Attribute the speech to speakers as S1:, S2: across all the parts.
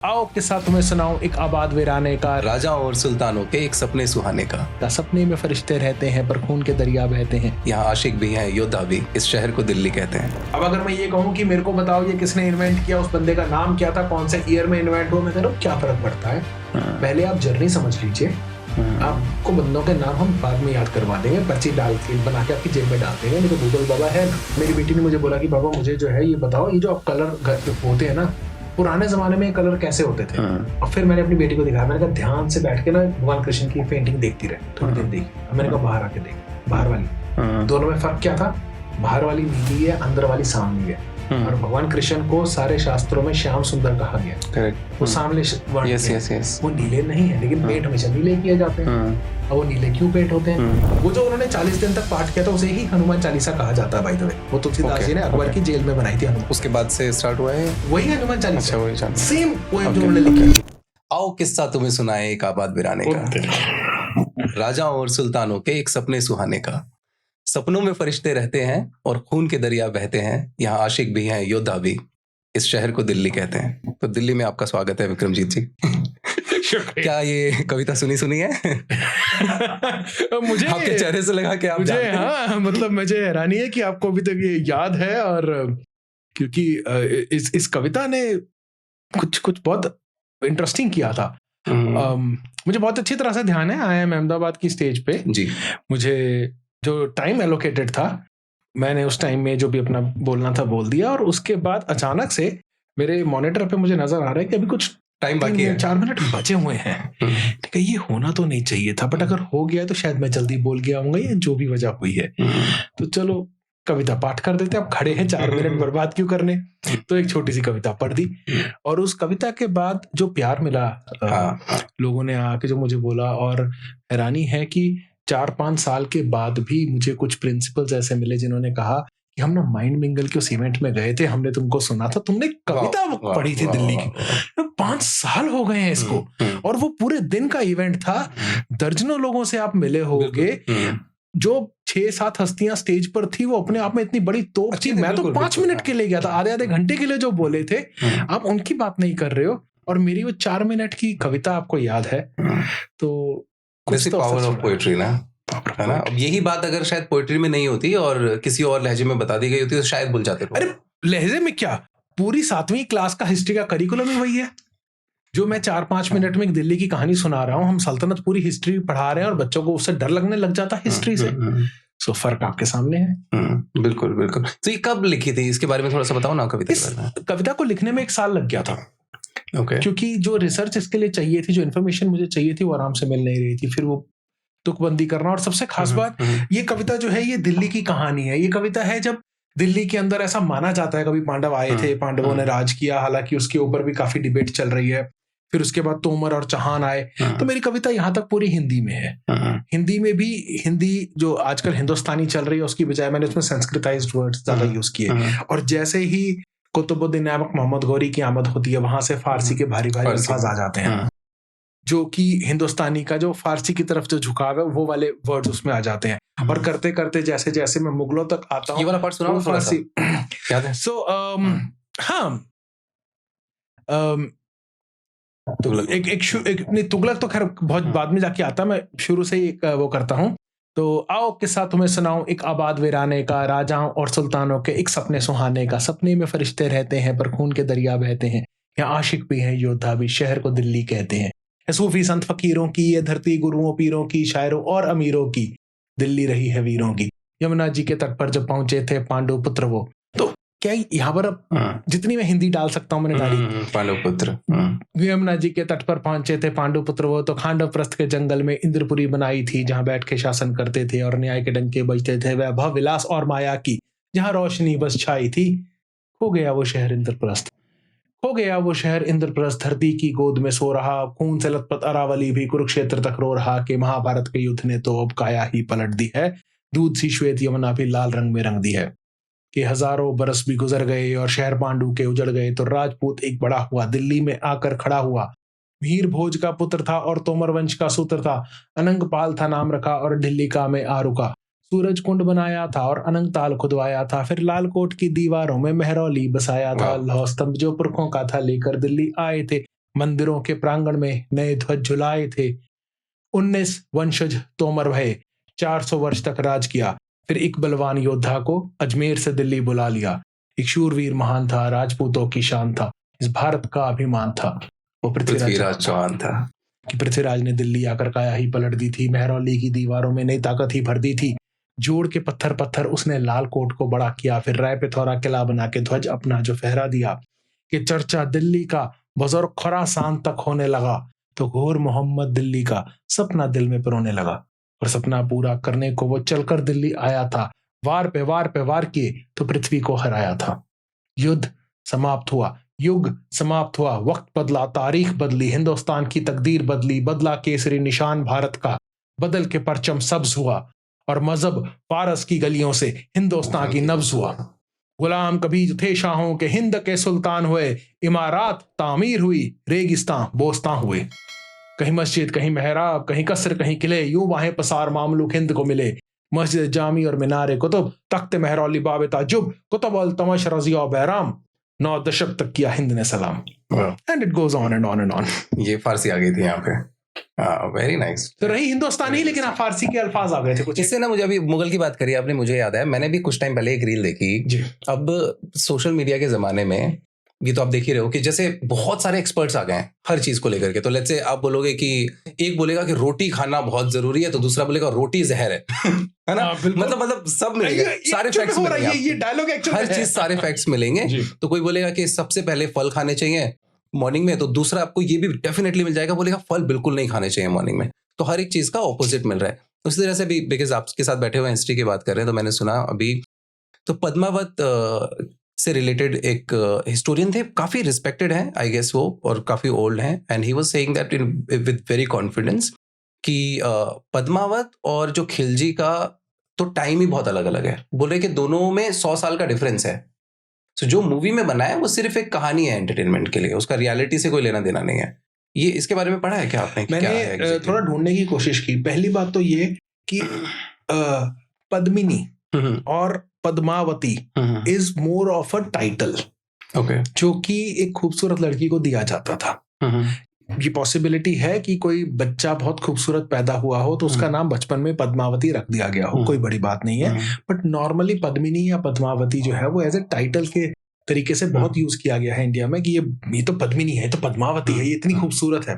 S1: आओ किस्सा तुम्हें सुनाऊं एक आबाद वीराने का,
S2: राजाओं और सुल्तानों के एक सपने सुहाने का।
S1: सपने में फरिश्ते रहते हैं पर खून के दरिया बहते हैं।
S2: यहाँ आशिक भी हैं, योद्धा भी। इस शहर को दिल्ली कहते हैं।
S1: अब अगर मैं ये कहूँ कि मेरे को बताओ ये किसने इन्वेंट किया, उस बंदे का नाम क्या था, कौन से ईयर में इन्वेंट हुआ, मैं कह रहा हूँ क्या फर्क पड़ता है। पहले आप जर्नी समझ लीजिए। आपको बंदों के नाम हम बाद में याद करवा देंगे, पर्ची डाल के बना के आपकी जेब में डाल देंगे। मेरे गूगल बाबा है ना, मेरी बेटी ने मुझे बोला कि बाबा मुझे जो है ये बताओ, ये जो आप कलर होते हैं ना, पुराने जमाने में कलर कैसे होते थे। और फिर मैंने अपनी बेटी को दिखाया, मैंने कहा ध्यान से बैठ के ना भगवान कृष्ण की पेंटिंग देखती रहे, थोड़ी देर देखी। मैंने कहा बाहर आके देख, बाहर वाली दोनों में फर्क क्या था, बाहर वाली नीली है, अंदर वाली सामनी है। और भगवान कृष्ण को सारे शास्त्रों में श्याम सुंदर कहा गया। करेक्ट। वो सामने वो नीले नहीं है, लेकिन पेंट हमेशा नीले किए जाते हैं। और वो नीले क्यों पेंट होते हैं? वो जो उन्होंने 40 दिन तक पाठ किया था उसे ही हनुमान चालीसा कहा जाता है। बाय द वे वो तुलसीदास जी ने अकबर की जेल में बनाई थी हनुमान।
S2: उसके बाद से स्टार्ट हुआ है
S1: वही हनुमान चालीसा।
S2: वही
S1: सेम पोएम जो उन्होंने लिखी।
S2: आओ किस्सा तुम्हें सुनाए एक आबाद वीराने का। राजाओं और सुल्तानों के एक सपने सुहाने का। सपनों में फरिश्ते रहते हैं और खून के दरिया बहते हैं। यहाँ आशिक भी हैं, योद्धा भी। इस शहर को दिल्ली कहते हैं। तो दिल्ली में आपका स्वागत है विक्रमजीत जी। क्या ये कविता सुनी है?
S1: मुझे
S2: आपके चेहरे से लगा कि आप
S1: मुझे हाँ मतलब मुझे हैरानी है कि आपको अभी तक ये याद है। और क्योंकि इस कविता ने कुछ बहुत इंटरेस्टिंग किया था। मुझे बहुत अच्छी तरह से ध्यान है, आई एम अहमदाबाद की स्टेज पे जी। मुझे जो टाइम एलोकेटेड था, मैंने उस टाइम में जो भी अपना बोलना था बोल दिया। और उसके बाद अचानक से मेरे मॉनिटर पे मुझे नजर आ रहा है कि अभी कुछ टाइम बाकी है, 4 मिनट बचे हुए हैं। ठीक है, ये होना तो नहीं चाहिए था, बट अगर हो गया तो शायद मैं जल्दी बोल गया हूँ या जो भी वजह हुई है। तो चलो कविता पाठ कर देते, अब खड़े हैं 4 मिनट बर्बाद क्यों करने। तो एक छोटी सी कविता पढ़ दी। और उस कविता के बाद जो प्यार मिला लोगों ने आके जो मुझे बोला, और हैरानी है कि 4-5 साल के बाद भी मुझे कुछ प्रिंसिपल्स ऐसे मिले जिन्होंने कहा कि हम ना माइंड मिंगल के उस इवेंट में गए थे, हमने तुमको सुना था, तुमने कविता पढ़ी थी दिल्ली की। 5 साल हो गए हैं इसको। और वो पूरे दिन का इवेंट था, दर्जनों लोगों से आप मिले होंगे। जो 6-7 हस्तियां स्टेज पर थी वो अपने आप में इतनी बड़ी तोप थी। मैं तो 5 मिनट के लिए गया था, आधे घंटे के लिए जो बोले थे आप उनकी बात नहीं कर रहे हो, और मेरी वो 4 मिनट की कविता आपको याद है। तो
S2: पावर ऑफ पोएट्री ना, है ना। अब यही बात अगर शायद पोएट्री में नहीं होती और किसी और लहजे में बता दी गई होती तो शायद भूल जाते।
S1: अरे लहजे में क्या, पूरी 7वीं क्लास का हिस्ट्री का करिकुलम ही वही है जो मैं 4-5 मिनट में एक दिल्ली की कहानी सुना रहा हूँ। हम सल्तनत पूरी हिस्ट्री पढ़ा रहे हैं और बच्चों को उससे डर लगने लग जाता है हिस्ट्री से। सो फर्क आपके सामने है।
S2: बिल्कुल बिल्कुल। तो ये कब लिखी थी, इसके बारे में थोड़ा सा बताओ ना।
S1: कविता को लिखने में 1 साल लग गया था। क्योंकि जो रिसर्च इसके लिए चाहिए थी, जो इन्फॉर्मेशन मुझे चाहिए थी, वो आराम से मिल नहीं रही थी। फिर वो तुकबंदी करना। और सबसे खास बात, ये कविता जो है ये दिल्ली की कहानी है। ये कविता है जब दिल्ली के अंदर ऐसा माना जाता है कभी पांडव आए थे, पांडवों ने राज किया, हालांकि उसके ऊपर भी काफी डिबेट चल रही है। फिर उसके बाद तोमर और चौहान आए। तो मेरी कविता यहाँ तक पूरी हिंदी में है। हिंदी में भी, हिंदी जो आजकल हिंदुस्तानी चल रही है उसकी बजाय मैंने उसमें संस्कृताइज्ड वर्ड्स ज्यादा यूज किए। और जैसे ही कुतुबुद्दीन ऐबक मोहम्मद गौरी की आमद होती है, वहां से फारसी के भारी भारी अल्फाज आ जाते हैं, जो कि हिंदुस्तानी का जो फारसी की तरफ जो झुकाव है वो वाले वर्ड्स उसमें आ जाते हैं। और करते करते जैसे जैसे मैं मुगलों तक आता हूँ,
S2: ये वाला पार्ट सुनाओ फारसी याद है।
S1: सो तुगलक तो खैर बहुत बाद में जाके आता, मैं शुरू से ही वो करता हूँ। तो आओ किस्सा तुम्हें सुनाऊं एक आबाद वीराने का, राजाओं और सुल्तानों के एक सपने सुहाने का। सपने में फरिश्ते रहते हैं पर खून के दरिया बहते हैं। यहाँ आशिक भी हैं, योद्धा भी। शहर को दिल्ली कहते हैं। सूफी संत फकीरों की ये धरती, गुरुओं पीरों की, शायरों और अमीरों की, दिल्ली रही है वीरों की। यमुना जी के तट पर जब पहुंचे थे पांडु पुत्र वो। तो क्या यहाँ पर अब जितनी मैं हिंदी डाल सकता हूँ मैंने डाली।
S2: पांडु पुत्र।
S1: यमुना जी के तट पर पहुंचे थे पांडु पुत्र वो, तो खांडव प्रस्थ के जंगल में इंद्रपुरी बनाई थी, जहां बैठ के शासन करते थे और न्याय के डंके बजते थे। वैभव विलास और माया की जहां रोशनी बस छाई थी। हो गया वो शहर इंद्रप्रस्थ, हो गया वो शहर इंद्रप्रस्थ। धरती की गोद में सो रहा, खून से लथपथ अरावली भी कुरुक्षेत्र तक रो रहा कि महाभारत के युद्ध ने तो अब काया ही पलट दी है। दूध सी श्वेत यमुना भी लाल रंग में रंग दी है। कि हजारों बरस भी गुजर गए और शहर पांडु के उजड़ गए, तो राजपूत एक बड़ा हुआ, दिल्ली में आकर खड़ा हुआ। वीर भोज का पुत्र था और तोमर वंश का सूत्र था। अनंगपाल था नाम रखा और ढिल्लिका में आ रुका। सूरज कुंड बनाया था और अनंग ताल खुदवाया था। फिर लालकोट की दीवारों में मेहरौली बसाया था। लौह स्तंभ जो पुरखों का था लेकर दिल्ली आए थे। मंदिरों के प्रांगण में नए ध्वज झुलाए थे। 19 वंशज तोमर भये, 400 वर्ष तक राज किया। फिर एक बलवान योद्धा को अजमेर से दिल्ली बुला लिया। एक शूरवीर महान था, राजपूतों की शान था, इस भारत का अभिमान था। वो
S2: पृथ्वीराज चौहान था
S1: कि पृथ्वीराज ने दिल्ली आकर काया ही पलट दी थी, मेहरौली की दीवारों में नई ताकत ही भर दी थी। जोड़ के पत्थर पत्थर उसने लाल कोट को बड़ा किया, फिर राय पिथौरा किला बना के ध्वज अपना जो फहरा दिया। कि चर्चा दिल्ली का बुजुर्ग खुरासान तक होने लगा, तो घोर मोहम्मद दिल्ली का सपना दिल में पिरोने लगा। और सपना पूरा करने को वो चलकर दिल्ली आया था, वार पे वार किए तो पृथ्वी को हराया था। युद्ध समाप्त हुआ, युग समाप्त हुआ, वक्त बदला, तारीख बदली, हिंदुस्तान की तकदीर बदली, बदला केसरी निशान भारत का, बदल के परचम सब्ज हुआ, और मजहब फारस की गलियों से हिंदुस्तान की नब्ज हुआ। गुलाम कभी थे शाहों के, हिंद के सुल्तान हुए, इमारात तामीर हुई, रेगिस्तान बोस्तां हुए। कहीं मस्जिद, कहीं मेहराब, कहीं कसर, कहीं किले, यूं बाहें पसार मामलूक हिंद को मिले। मस्जिद जामी और मीनारे कुतुब, तख्त मेहरौली बाब ताजुब, कुतुब अल तमश रजिया बैराम, 9 दशक तक किया हिंद ने सलाम। And it goes on and on and on.
S2: ये फारसी आ गई थी यहाँ पे। Very nice.
S1: तो रही हिंदुस्तानी, लेकिन आप फारसी के अल्फाज आ गए थे कुछ।
S2: इससे ना मुझे अभी मुगल की बात करी आपने, मुझे याद है मैंने भी कुछ टाइम पहले एक रील देखी
S1: जी।
S2: अब सोशल मीडिया के जमाने में ये तो आप देख ही रहे हो कि जैसे बहुत सारे एक्सपर्ट्स आ गए हैं हर चीज को लेकर के। तो लेट्स से आप बोलोगे कि एक बोलेगा कि रोटी खाना बहुत जरूरी है, तो दूसरा बोलेगा रोटी जहर है ना। मतलब सब मिलेंगे, सारे फैक्ट्स मिलेंगे,
S1: ये डायलॉग एक्चुअली
S2: हर चीज सारे फैक्ट्स मिलेंगे। तो कोई बोलेगा कि सबसे पहले फल खाने चाहिए मॉर्निंग में, तो दूसरा आपको ये भी डेफिनेटली मिल जाएगा, बोलेगा फल बिल्कुल नहीं खाने चाहिए मॉर्निंग में। तो हर एक चीज का ऑपोजिट मिल रहा है। उसी तरह से भी बिकॉज आपके साथ बैठे हुए हिस्ट्री की बात कर रहे हैं, तो मैंने सुना अभी तो पद्मावत से रिलेटेड एक हिस्टोरियन थे, काफी रिस्पेक्टेड हैं आई गेस वो, और काफी ओल्ड हैं, and he was saying that with very confidence कि पद्मावत और जो खिलजी का तो टाइम ही बहुत अलग अलग है। बोल रहे कि दोनों में 100 साल का डिफरेंस है। तो जो मूवी में बना है वो सिर्फ एक कहानी है एंटरटेनमेंट के लिए, उसका रियलिटी से कोई लेना देना नहीं है। ये इसके बारे में पढ़ा है क्या आपने?
S1: मैंने
S2: क्या है exactly?
S1: थोड़ा ढूंढने की कोशिश की। पहली बात तो ये कि पद्मिनी और Padmavati is more of a title, जो कि एक खूबसूरत लड़की को दिया जाता था। ये पॉसिबिलिटी है कि कोई बच्चा बहुत खूबसूरत पैदा हुआ हो तो उसका नाम बचपन में पद्मावती रख दिया गया हो, कोई बड़ी बात नहीं है। बट नॉर्मली पद्मिनी या पद्मावती जो है वो एज ए टाइटल के तरीके से बहुत यूज किया गया है इंडिया में कि ये तो पद्मिनी है, तो पद्मावती है, ये इतनी खूबसूरत है।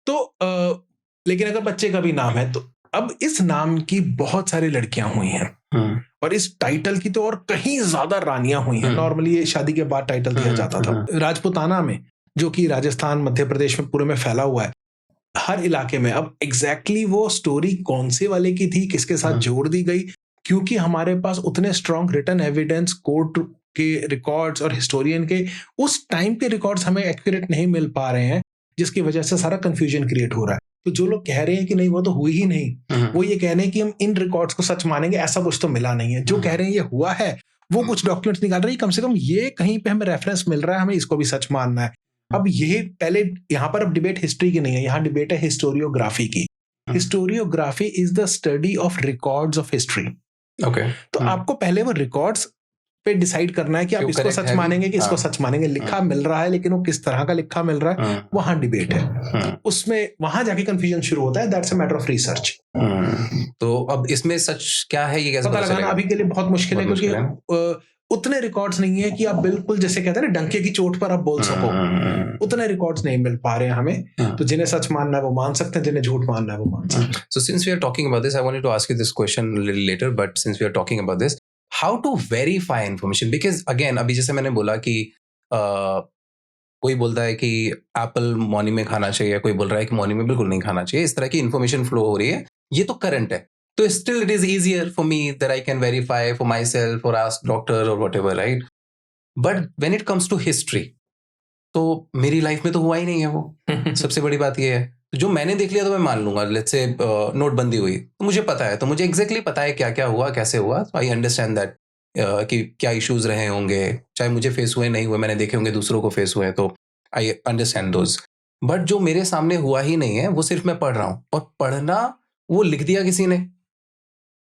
S1: तो लेकिन अगर बच्चे का भी नाम है, तो अब इस नाम की बहुत सारी लड़कियां हुई हैं, और इस टाइटल की तो और कहीं ज्यादा रानियां हुई हैं। नॉर्मली ये शादी के बाद टाइटल दिया जाता था। राजपूताना में, जो कि राजस्थान मध्य प्रदेश में पूरे में फैला हुआ है, हर इलाके में। अब एग्जैक्टली वो स्टोरी कौन से वाले की थी, किसके साथ जोड़ दी गई, क्योंकि हमारे पास उतने स्ट्रॉन्ग रिटन एविडेंस, कोर्ट के रिकॉर्ड्स और हिस्टोरियन के उस टाइम के रिकॉर्ड्स हमें एक्यूरेट नहीं मिल पा रहे हैं, जिसकी वजह से सारा कंफ्यूजन क्रिएट हो रहा है। तो जो लोग कह रहे हैं कि नहीं वो तो हुई ही नहीं, वो ये कह रहे हैं कि हम इन रिकॉर्ड्स को सच मानेंगे, ऐसा कुछ तो मिला नहीं है। जो कह रहे हैं ये हुआ है, वो कुछ डॉक्यूमेंट्स निकाल रहे हैं, कम से कम ये कहीं पे हमें रेफरेंस मिल रहा है, हमें इसको भी सच मानना है। अब ये पहले यहाँ पर अब डिबेट हिस्ट्री की नहीं है, यहाँ डिबेट है हिस्टोरियोग्राफी की। Historiography is the study of records of history. तो आपको पहले वो रिकॉर्ड्स पे डिसाइड करना है कि आप इसको सच मानेंगे कि इसको सच मानेंगे। लिखा मिल रहा है, लेकिन वो किस तरह का लिखा मिल रहा है, वहां डिबेट है। उसमें वहां जाके कंफ्यूजन शुरू होता है। That's a matter of research.
S2: तो अब इसमें सच क्या है ये कैसे
S1: पता लगाना अभी के लिए बहुत मुश्किल है, क्योंकि उतने रिकॉर्ड्स नहीं है कि आप बिल्कुल जैसे कहते हैं ना डंके की चोट पर आप बोल सको, उतने रिकॉर्ड्स नहीं मिल पा रहे हैं हमें। तो जिन्हें सच मानना है वो मान सकते हैं, जिन्हें झूठ मानना है वो मान सकते हैं।
S2: So since we are talking about this, I wanted to ask you this question a little later, but since we are talking about this, how to verify information? Because again, अभी जैसे मैंने बोला कि कोई बोलता है कि एप्पल मॉर्निंग में खाना चाहिए, कोई बोल रहा है कि मॉर्निंग में बिल्कुल नहीं खाना चाहिए। इस तरह की इन्फॉर्मेशन फ्लो हो रही है, ये तो करंट है। तो still it is easier for me that I can verify for myself or ask doctor or whatever, right? But when it comes to history, तो मेरी लाइफ में तो हुआ ही नहीं है वो। सबसे बड़ी बात ये है, जो मैंने देख लिया तो मैं मान लूंगा। लेट्स से नोटबंदी हुई तो मुझे पता है, तो मुझे एग्जैक्टली पता है क्या क्या हुआ, कैसे हुआ। तो आई अंडरस्टैंड दैट कि क्या इश्यूज रहे होंगे, चाहे मुझे फेस हुए नहीं हुए, मैंने देखे होंगे दूसरों को फेस हुए, तो आई अंडरस्टैंड दोज। बट जो मेरे सामने हुआ ही नहीं है, वो सिर्फ मैं पढ़ रहा हूँ, और पढ़ना वो लिख दिया किसी ने।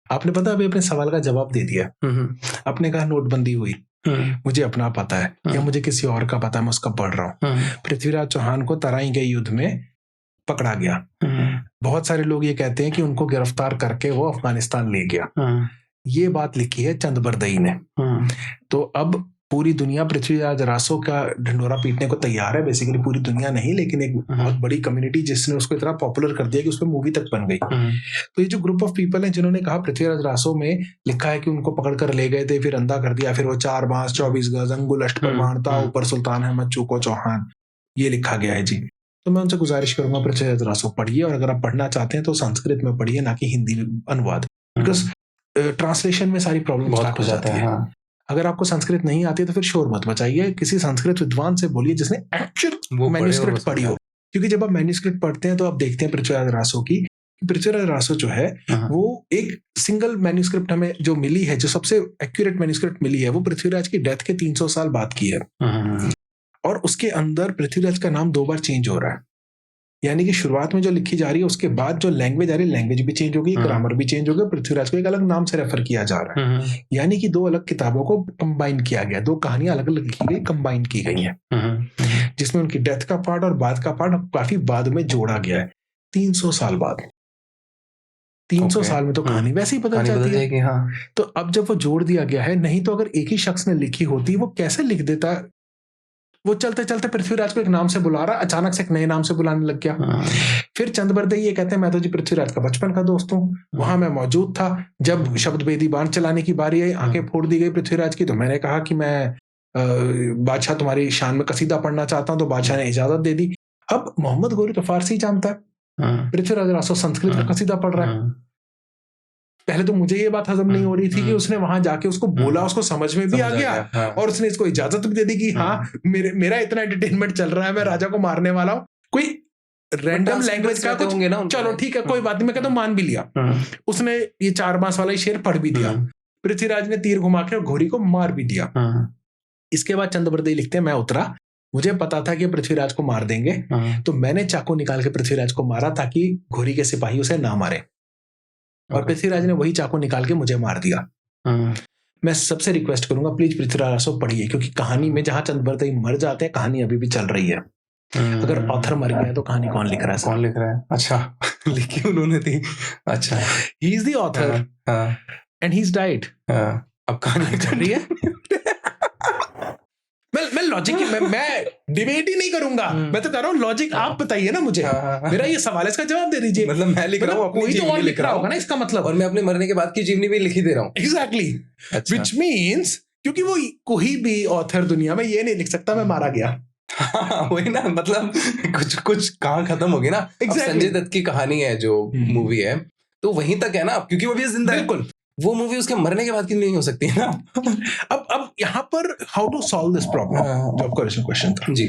S1: आपने पता अभी अपने सवाल का जवाब दे दिया। आपने कहा नोटबंदी हुई, मुझे अपना पता है या मुझे किसी और का पता है, मैं उसका पढ़ रहा हूँ। पृथ्वीराज चौहान को तराई के युद्ध में पकड़ा गया। बहुत सारे लोग ये कहते हैं कि उनको गिरफ्तार करके वो अफगानिस्तान ले गया। ये बात लिखी है चंद बरदई ने। तो अब पूरी दुनिया पृथ्वीराज रासो का ढिंडोरा पीटने को तैयार है। बेसिकली पूरी दुनिया नहीं, लेकिन एक बहुत बड़ी कम्युनिटी जिसने उसको इतना पॉपुलर कर दिया कि उस पर मूवी तक बन गई। तो ये जो ग्रुप ऑफ पीपल हैं जिन्होंने कहा पृथ्वीराज रासो में लिखा है कि उनको पकड़ कर ले गए थे, फिर अंधा कर दिया, फिर वो 4 बांस 24 गज अंगुल अष्टप्रमाणता ऊपर सुल्तान अहमद चूको चौहान, ये लिखा गया है जी। तो मैं उनसे गुजारिश करूंगा पृथ्वीराज रासो पढ़िए, और अगर आप पढ़ना चाहते हैं तो संस्कृत में पढ़िए, ना कि हिंदी अनुवाद, बिकॉज ट्रांसलेशन में सारी प्रॉब्लम स्टार्ट हो जाती है। अगर आपको संस्कृत नहीं आती है तो फिर शोर मत मचाइए, किसी संस्कृत विद्वान से बोलिए जिसने एक्चुअल मैन्युस्क्रिप्ट पढ़ी हो। क्योंकि जब आप मैन्युस्क्रिप्ट पढ़ते हैं तो आप देखते हैं पृथ्वीराज रासो की, पृथ्वीराज रासो जो है वो एक सिंगल मैन्युस्क्रिप्ट हमें जो मिली है, जो सबसे एक्यूरेट मैन्युस्क्रिप्ट मिली है, वो पृथ्वीराज की डेथ के 300 साल बाद की है। और उसके अंदर पृथ्वीराज का नाम 2 बार चेंज हो रहा है। यानी कि शुरुआत में जो लिखी जा रही है उसके बाद जो लैंग्वेज आ रही है, लैंग्वेज भी चेंज हो गई, ग्रामर भी चेंज हो गया, पृथ्वीराज को एक अलग नाम से रेफर किया जा रहा है। यानी कि 2 अलग किताबों को कंबाइन किया गया, 2 कहानियां अलग अलग लिखी गई, कंबाइन की गई हैं, जिसमें उनकी डेथ का पार्ट और बाद का पार्ट काफी बाद में जोड़ा गया है। 300 साल बाद, 300 साल में तो कहानी वैसे ही बदल जाती है कि हाँ। तो अब जब वो जोड़ दिया गया है, नहीं तो अगर एक ही शख्स ने लिखी होती वो कैसे लिख देता। वो चलते चलते पृथ्वीराज को एक नाम से बुला रहा, अचानक से एक नए नाम से बुलाने लग गया। फिर चंद बरदई ये कहते हैं मैं तो जी पृथ्वीराज का बचपन का दोस्त हूँ, वहां मैं मौजूद था जब शब्द बेदी बाण चलाने की बारी आई, आंखें फोड़ दी गई पृथ्वीराज की, तो मैंने कहा कि मैं बादशाह तुम्हारी शान में कसीदा पढ़ना चाहता हूँ, तो बादशाह ने इजाजत दे दी। अब मोहम्मद गोरी तो फारसी जानता है, पृथ्वीराज रासो संस्कृत का कसीदा पढ़ रहा है। पहले तो मुझे ये बात हजम नहीं हो रही थी कि उसने वहां जाके उसको बोला, उसको समझ में भी आ गया और उसने इसको इजाजत भी दे दी कि हाँ मेरा इतना एंटरटेनमेंट चल रहा है, मैं राजा को मारने वाला हूँ। कोई रैंडम लैंग्वेज का कुछ ना, चलो ठीक है कोई बात नहीं, मैं कहता हूँ मान भी लिया। उसने ये 4 बांस वाला शेर पढ़ भी दिया, पृथ्वीराज ने तीर घुमा के घोड़ी को मार भी दिया। इसके बाद चंद बरदई लिखते हैं मैं उतरा, मुझे पता था कि पृथ्वीराज को मार देंगे, तो मैंने चाकू निकाल के पृथ्वीराज को मारा ताकि घोड़ी के सिपाही उसे ना मारे, और पृथ्वीराज ने वही चाकू निकाल के मुझे मार दिया। मैं सबसे रिक्वेस्ट करूंगा प्लीज पृथ्वीराज रासो पढ़िए, क्योंकि कहानी में जहां चंद बरदई मर जाते हैं कहानी अभी भी चल रही है। अगर ऑथर मर गया तो कहानी कौन लिख रहा है?
S2: कौन लिख रहा है? अच्छा लिखी उन्होंने थी। अच्छा,
S1: he is the author and he is died.
S2: अब कहानी चल रही है।
S1: मैं लॉजिक मैं डिबेट ही नहीं करूंगा, मैं तो कर रहा हूँ लॉजिक आप बताइए ना मुझे। मेरा ये सवाल है, इसका जवाब दे दीजिए।
S2: मतलब मैं लिख रहा हूँ,
S1: कोई तो और लिख रहा होगा ना इसका मतलब,
S2: और मैं अपने मरने के बाद की जीवनी भी लिखी दे रहा हूँ।
S1: एग्जैक्टली, व्हिच मींस क्योंकि वो कोई भी ऑथर दुनिया में ये नहीं लिख सकता मैं मारा गया।
S2: वही ना, मतलब कुछ कहाँ खत्म होगी ना। संजय दत्त की कहानी है जो मूवी है, तो वहीं तक है ना, क्योंकि वो भी जिंदा है। बिल्कुल, वो मूवी उसके मरने के बाद की नहीं हो सकती है ना।
S1: अब यहाँ पर how to solve this problem, जो आपका क्वेश्चन था जी,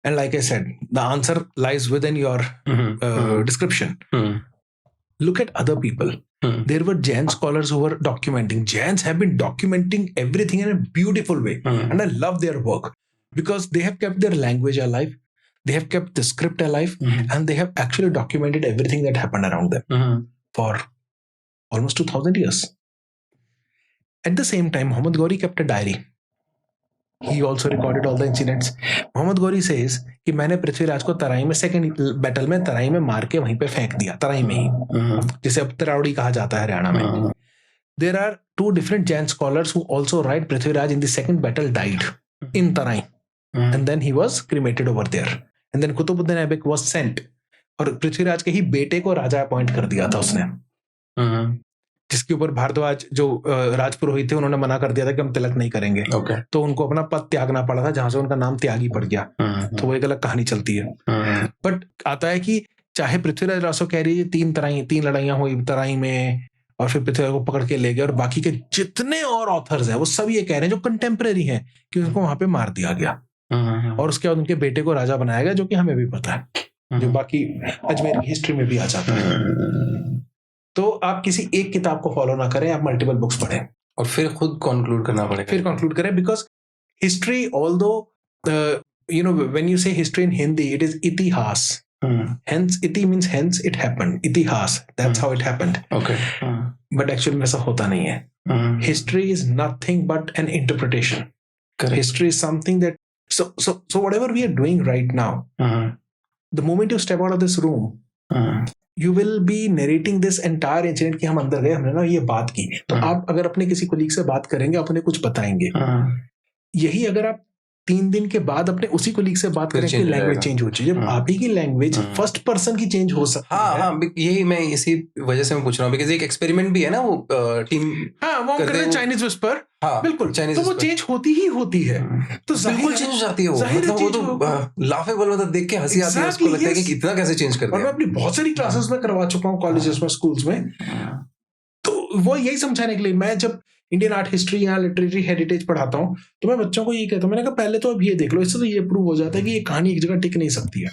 S1: and like I said the answer lies within your description. Look at other people. There were Jain scholars who were documenting. Jains have been documenting everything in a beautiful way, and I love their work because they have kept their language alive, they have kept the script alive, and they have actually documented everything that happened around them for almost 2000 years. At the same time, Muhammad Ghori kept a diary. He also recorded all the incidents. Muhammad Ghori says कि मैंने पृथ्वीराज को तराई में second battle में तराई में मार के वहीं पे फेंक दिया, तराई में ही, जिसे अब तरावड़ी कहा जाता है हरियाणा में। There are 2 different Jain scholars who also write Prithviraj in the second battle died in Tarai, and then he was cremated over there, and then Qutbuddin Aibak was sent, और पृथ्वीराज के ही बेटे को राजा अपॉइंट कर दिया था उसने, जिसके ऊपर भारद्वाज जो राजपुरोहित थे उन्होंने मना कर दिया था कि हम तिलक नहीं करेंगे। तो उनको अपना पद त्यागना पड़ा था, जहां से उनका नाम त्यागी पड़ गया। तो वो एक अलग कहानी चलती है। बट आता है कि चाहे पृथ्वीराज रासो कह रही है 3 लड़ाइयां हुई तराई में और फिर पृथ्वीराज को पकड़ के ले गए, और बाकी के जितने और ऑथर्स हैं वो सब ये कह रहे हैं जो कंटेम्परेरी हैं कि उनको वहां पे मार दिया गया और उसके बाद उनके बेटे को राजा बनाया गया, जो कि हमें भी पता है, जो बाकी अजमेर की हिस्ट्री में भी आ जाता है। तो आप किसी एक किताब को फॉलो ना करें, आप मल्टीपल बुक्स पढ़ें
S2: और फिर खुद कंक्लूड करना पड़ेगा।
S1: फिर कंक्लूड करें, because history although when you say history in Hindi it is इतिहास, Hence iti means hence it happened. Itihas, that's how it happened.
S2: Okay.
S1: But actually में ऐसा होता नहीं है. History is nothing but an interpretation.
S2: Correct.
S1: History is something that so whatever we are doing right now, the moment you step out of this room, you will be narrating this entire incident कि हम अंदर गए, हमने ना ये बात की. तो आप अगर अपने किसी कोलीग से बात करेंगे, अपने कुछ बताएंगे. यही अगर आप 3 दिन के बाद अपने उसी कोलीग से बात करें कि लैंग्वेज चेंज हो चाहिए. जब आप ही की लैंग्वेज फर्स्ट पर्सन की चेंज हो सकती है.
S2: हाँ, यही मैं इसी वजह से मैं पूछ रहा हूँ, बिकॉज़ एक एक्सपेरिमेंट भी है ना वो टीम.
S1: हाँ, वो कर रहे हैं चाइनीज विस्पर.
S2: हाँ,
S1: बिल्कुल. तो वो चेंज होती ही होती है. तो
S2: बिल्कुल चेंज हो जाती है वो. मतलब वो तो लाफेबल, मतलब देख के हंसी आती है. उसको लगता है कि कितना कैसे चेंज कर दिया.
S1: और मैं अपनी बहुत सारी क्लासेस में करवा चुका हूँ, कॉलेजेस में, स्कूल्स में. तो वो यही समझाने के लिए, मैं जब इंडियन आर्ट हिस्ट्री या लिटरेरी हेरिटेज पढ़ाता हूँ तो मैं बच्चों को यही कहता हूँ, मैंने कहा पहले तो अब ये देख लो, इससे तो ये प्रूव हो जाता है कि ये कहानी एक जगह टिक नहीं सकती है.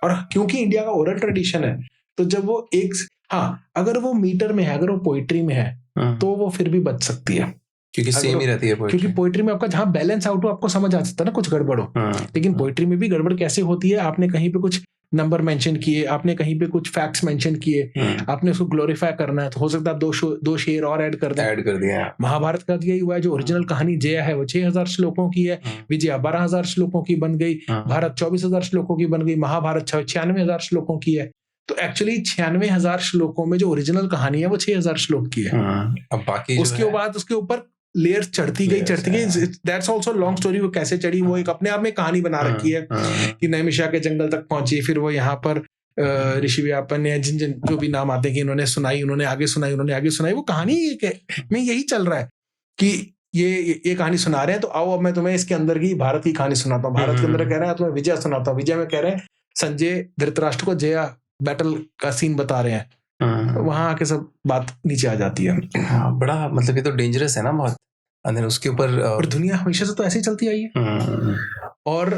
S1: और क्योंकि इंडिया का ओरल ट्रेडिशन है, तो जब वो अगर वो मीटर में है, अगर वो पोइट्री में है, तो वो फिर भी बच सकती है,
S2: क्योंकि सेम ही रहती है पोइट्री.
S1: क्योंकि पोइट्री में आपका जहाँ बैलेंस आउट हो आपको समझ आ सकता है ना कुछ गड़बड़ हो. लेकिन पोइट्री में भी गड़बड़ कैसे होती है, आपने कहीं पे कुछ नंबर मेंशन किए, आपने कहीं पे कुछ फैक्ट्स मेंशन किए, आपने उसको ग्लोरीफाई करना है, तो हो सकता है 2 शेर और ऐड कर
S2: दिया.
S1: महाभारत का यही हुआ है. जो ओरिजिनल कहानी जया है वो 6000 श्लोकों की है, विजया 12000 श्लोकों की बन गई, भारत 24000 श्लोकों की बन गई, महाभारत 96000 श्लोकों की है. तो एक्चुअली 96000 श्लोकों में जो ओरिजिनल कहानी है वो 6000 श्लोक की है.
S2: अब बाकी
S1: उसके बाद उसके ऊपर लेयर चढ़ती गई. That's also long story. वो कैसे चढ़ी, वो एक अपने आप में कहानी बना रखी है कि नैमिषा के जंगल तक पहुंची, फिर वो यहाँ पर ऋषि व्यापन या जिन जो भी नाम आते हैं कि इन्होंने सुनाई, उन्होंने आगे सुनाई. वो कहानी में यही चल रहा है कि ये कहानी सुना रहे हैं, तो आओ अब मैं तुम्हें इसके अंदर की भारत की कहानी सुनाता हूँ. भारत के अंदर कह रहे हैं तुम्हें विजय सुनाता हूँ. विजय में कह रहे हैं संजय धृतराष्ट्र को जया बैटल का सीन बता रहे हैं. वहां आके सब बात नीचे आ जाती है.
S2: बड़ा मतलब ये तो डेंजरस है ना बहुत. अंदर उसके ऊपर
S1: और दुनिया हमेशा से तो ऐसे ही चलती आई है. और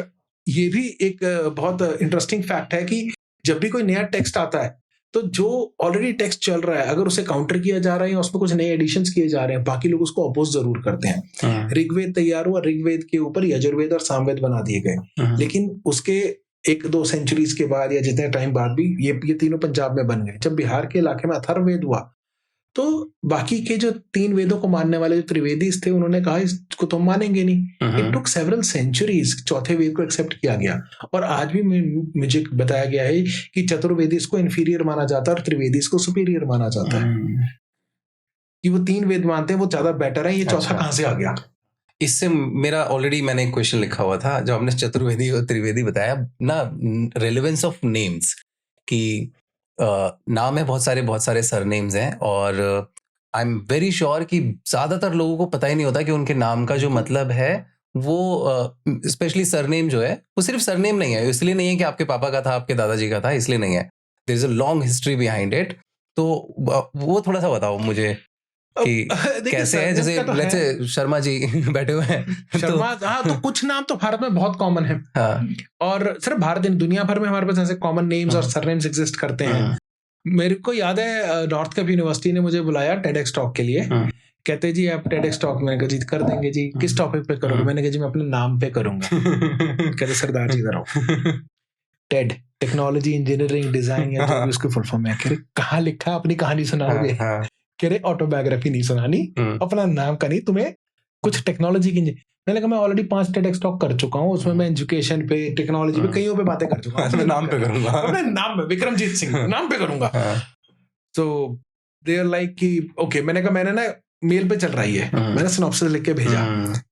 S1: ये भी एक बहुत इंटरेस्टिंग फैक्ट है कि जब भी कोई नया टेक्स्ट आता है, तो जो ऑलरेडी टेक्स्ट चल रहा है अगर उसे काउंटर किया जा रहा है, उसमें कुछ नए एडिशंस किए जा रहे हैं, बाकी लोग उसको अपोज जरूर करते हैं. ऋग्वेद तैयार हुआ, ऋग्वेद के ऊपर यजुर्वेद और सामवेद बना दिए गए, लेकिन उसके 1-2 सेंचुरीज के बाद या जितने टाइम बाद भी ये तीनों पंजाब में बन गए. जब बिहार के इलाके में अथर्ववेद हुआ, तो बाकी के जो 3 वेदों को मानने वाले जो त्रिवेदीज थे, उन्होंने कहा इसको तो मानेंगे नहीं. इट टुक सेवरल सेंचुरीज चौथे वेद को एक्सेप्ट किया गया. और आज भी मुझे बताया गया है कि चतुर्वेदीज को इन्फीरियर माना जाता है और त्रिवेदीज को सुपीरियर माना जाता है. कि वो 3 वेद मानते हैं वो ज्यादा बेटर है, ये चौथा कहाँ से आ गया.
S2: इससे मेरा ऑलरेडी मैंने एक क्वेश्चन लिखा हुआ था जब हमने चतुर्वेदी और त्रिवेदी बताया ना, रेलेवेंस ऑफ नेम्स की. नाम है बहुत सारे सरनेम्स हैं, और आई एम वेरी श्योर कि ज्यादातर लोगों को पता ही नहीं होता कि उनके नाम का जो मतलब है वो स्पेशली सरनेम जो है वो सिर्फ सरनेम नहीं है. इसलिए नहीं है कि आपके पापा का था, आपके दादाजी का था, इसलिए नहीं है. There is a long history behind it. तो वो थोड़ा सा बताओ मुझे कि कैसे है. जैसे लेट्स से शर्मा जी बैठे हुए हैं.
S1: शर्मा, हाँ, तो कुछ नाम तो भारत में बहुत कॉमन है. और सिर्फ भारत, दुनिया भर में हमारे पास ऐसे कॉमन नेम्स और सरनेम्स एग्जिस्ट करते हैं. मेरे को याद है नॉर्थ कैप यूनिवर्सिटी ने मुझे बुलाया टेडेक्स टॉक के लिए. कहते जी आप टेडेक्स टॉक, मैंने कहा जी कर देंगे जी. किस टॉपिक पे करोगे? मैंने कहा जी मैं अपने नाम पे करूंगा. कहते सरदार जी इधर आओ. टेड, टेक्नोलॉजी इंजीनियरिंग डिजाइन, या जो भी उसकी फुल फॉर्म है. कह रहे कहाँ लिखा, अपनी कहानी सुनाओगे? कह रहे ऑटोबायोग्राफी नहीं सुनानी, अपना नाम का नहीं, तुम्हें कुछ टेक्नोलॉजी की. मैंने कहा मैं ऑलरेडी 5 टेडेक्स टॉक कर चुका हूँ, उसमें मैं एजुकेशन पे, टेक्नोलॉजी पे, कईयों पे बातें कर चुका हूँ.
S2: नाम पे करूंगा,
S1: अपने नाम में, विक्रमजीत सिंह नाम पे करूंगा. तो दे आर लाइक कि ओके. मैंने कहा मैंने ना मेल पे चल रही है, मैंने सिनॉप्सिस लिख के भेजा.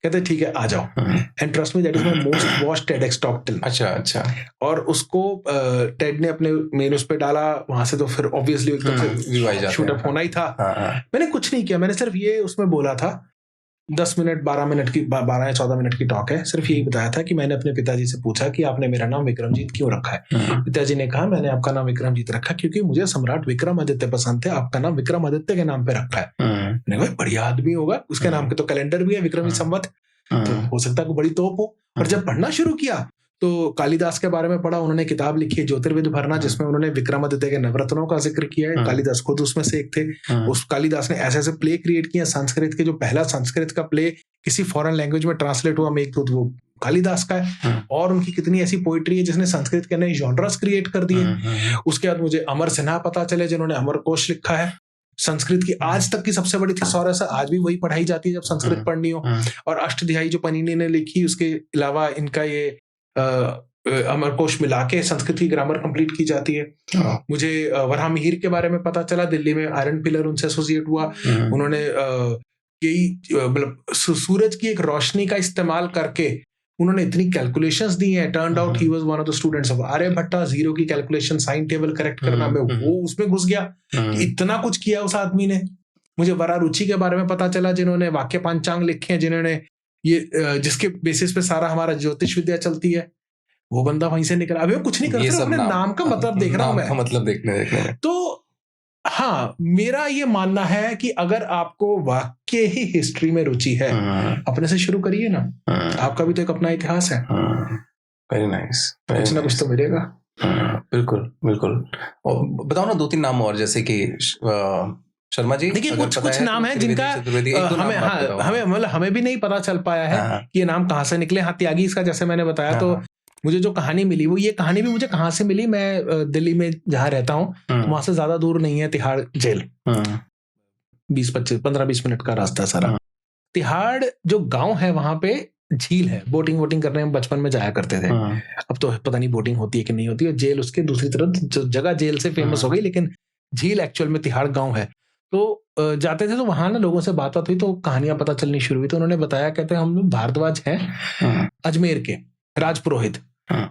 S1: कहते ठीक है आ जाओ. And trust me that is my most watched TEDx talk till.
S2: अच्छा.
S1: और उसको टेड ने अपने मेल उस पे डाला, वहां से तो फिर ऑब्वियसली शूटअप होना ही था. मैंने कुछ नहीं किया, मैंने सिर्फ ये उसमें बोला था 10 मिनट 12 मिनट की 12 या 14 मिनट की टॉक है. सिर्फ यही बताया था कि मैंने अपने पिताजी से पूछा कि आपने मेरा नाम विक्रमजीत क्यों रखा है. पिताजी ने कहा मैंने आपका नाम विक्रमजीत रखा क्योंकि मुझे सम्राट विक्रमादित्य पसंद थे, आपका नाम विक्रमादित्य के नाम पे रखा है. मैंने कहा बढ़िया आदमी होगा, उसके नाम के तो कैलेंडर भी है विक्रमी संवत, तो हो सकता है कोई बड़ी तोप हो. और जब पढ़ना शुरू किया तो कालिदास के बारे में पढ़ा. उन्होंने किताब लिखी है ज्योतिर्विद भरना, जिसमें उन्होंने विक्रमादित्य के नवरत्नों का जिक्र किया है. कालिदास खुद उसमें से एक थे. उस कालिदास ने ऐसे ऐसे प्ले क्रिएट किए संस्कृत के. जो पहला संस्कृत का प्ले किसी फॉरेन लैंग्वेज में ट्रांसलेट हुआ, मेघदूत, वो कालिदास का है, और उनकी कितनी ऐसी पोइट्री है जिसने संस्कृत के नए जॉनर्स क्रिएट कर दिए। उसके बाद मुझे अमर सिन्हा पता चले जिन्होंने अमरकोश लिखा है, संस्कृत की आज तक की सबसे बड़ी थिसॉरस है, आज भी वही पढ़ाई जाती है जब संस्कृत पढ़नी हो। और अष्टध्यायी जो पनीनी ने लिखी, उसके अलावा इनका ये अमरकोश मिला के संस्कृत की ग्रामर कंप्लीट की जाती है। मुझे वराहमिहिर के बारे में पता चला, दिल्ली में आयरन पिलर उनसे एसोसिएट हुआ। उन्होंने मतलब सूरज की एक रोशनी का इस्तेमाल करके उन्होंने इतनी कैलकुलेशंस दी हैं। Turned out he was one of the students of Aryabhatta. Zero की कैलकुलेशन, साइन टेबल करेक्ट करना में वो उसमें घुस गया। इतना कुछ किया उस आदमी ने। मुझे वरारुचि के बारे में पता चला, जिन्होंने वाक्य पंचांग लिखे हैं, जिन्होंने ये जिसके बेसिस पे सारा हमारा ज्योतिष विद्या चलती है, वो बंदा वहीं से निकला। अभी वो कुछ नहीं कर रहा, अपने नाम का मतलब देख रहा हूं मैं,
S2: मतलब देखने।
S1: तो हाँ, मेरा ये मानना है कि अगर आपको वाक्य ही हिस्ट्री में रुचि है, अपने से शुरू करिए ना। आपका भी तो एक अपना इतिहास है।
S2: Very nice.
S1: कुछ ना कुछ तो मिलेगा।
S2: बिल्कुल बिल्कुल। और बताओ ना 2-3 नाम और, जैसे कि शर्मा जी।
S1: देखिए कुछ नाम है जिनका हमें भी नहीं पता चल पाया है कि ये नाम कहाँ से निकले। हाँ, त्यागी इसका जैसे मैंने बताया, तो मुझे जो कहानी मिली, वो ये कहानी भी मुझे कहाँ से मिली, मैं दिल्ली में जहाँ रहता हूँ वहां से ज्यादा दूर नहीं है तिहाड़ जेल, 15-20 मिनट का रास्ता सारा। तिहाड़ जो गांव है वहां पे झील है, बोटिंग करने में बचपन में जाया करते थे। अब तो पता नहीं बोटिंग होती है कि नहीं होती है। जेल उसके दूसरी तरफ जो जगह जेल से फेमस हो गई, लेकिन झील एक्चुअल में तिहाड़ गांव है। तो जाते थे, तो वहां ना लोगों से बात हुई, तो कहानियां पता चलनी शुरू हुई। तो उन्होंने बताया, कहते हैं हम लोग भारद्वाज हैं अजमेर के राजपुरोहित,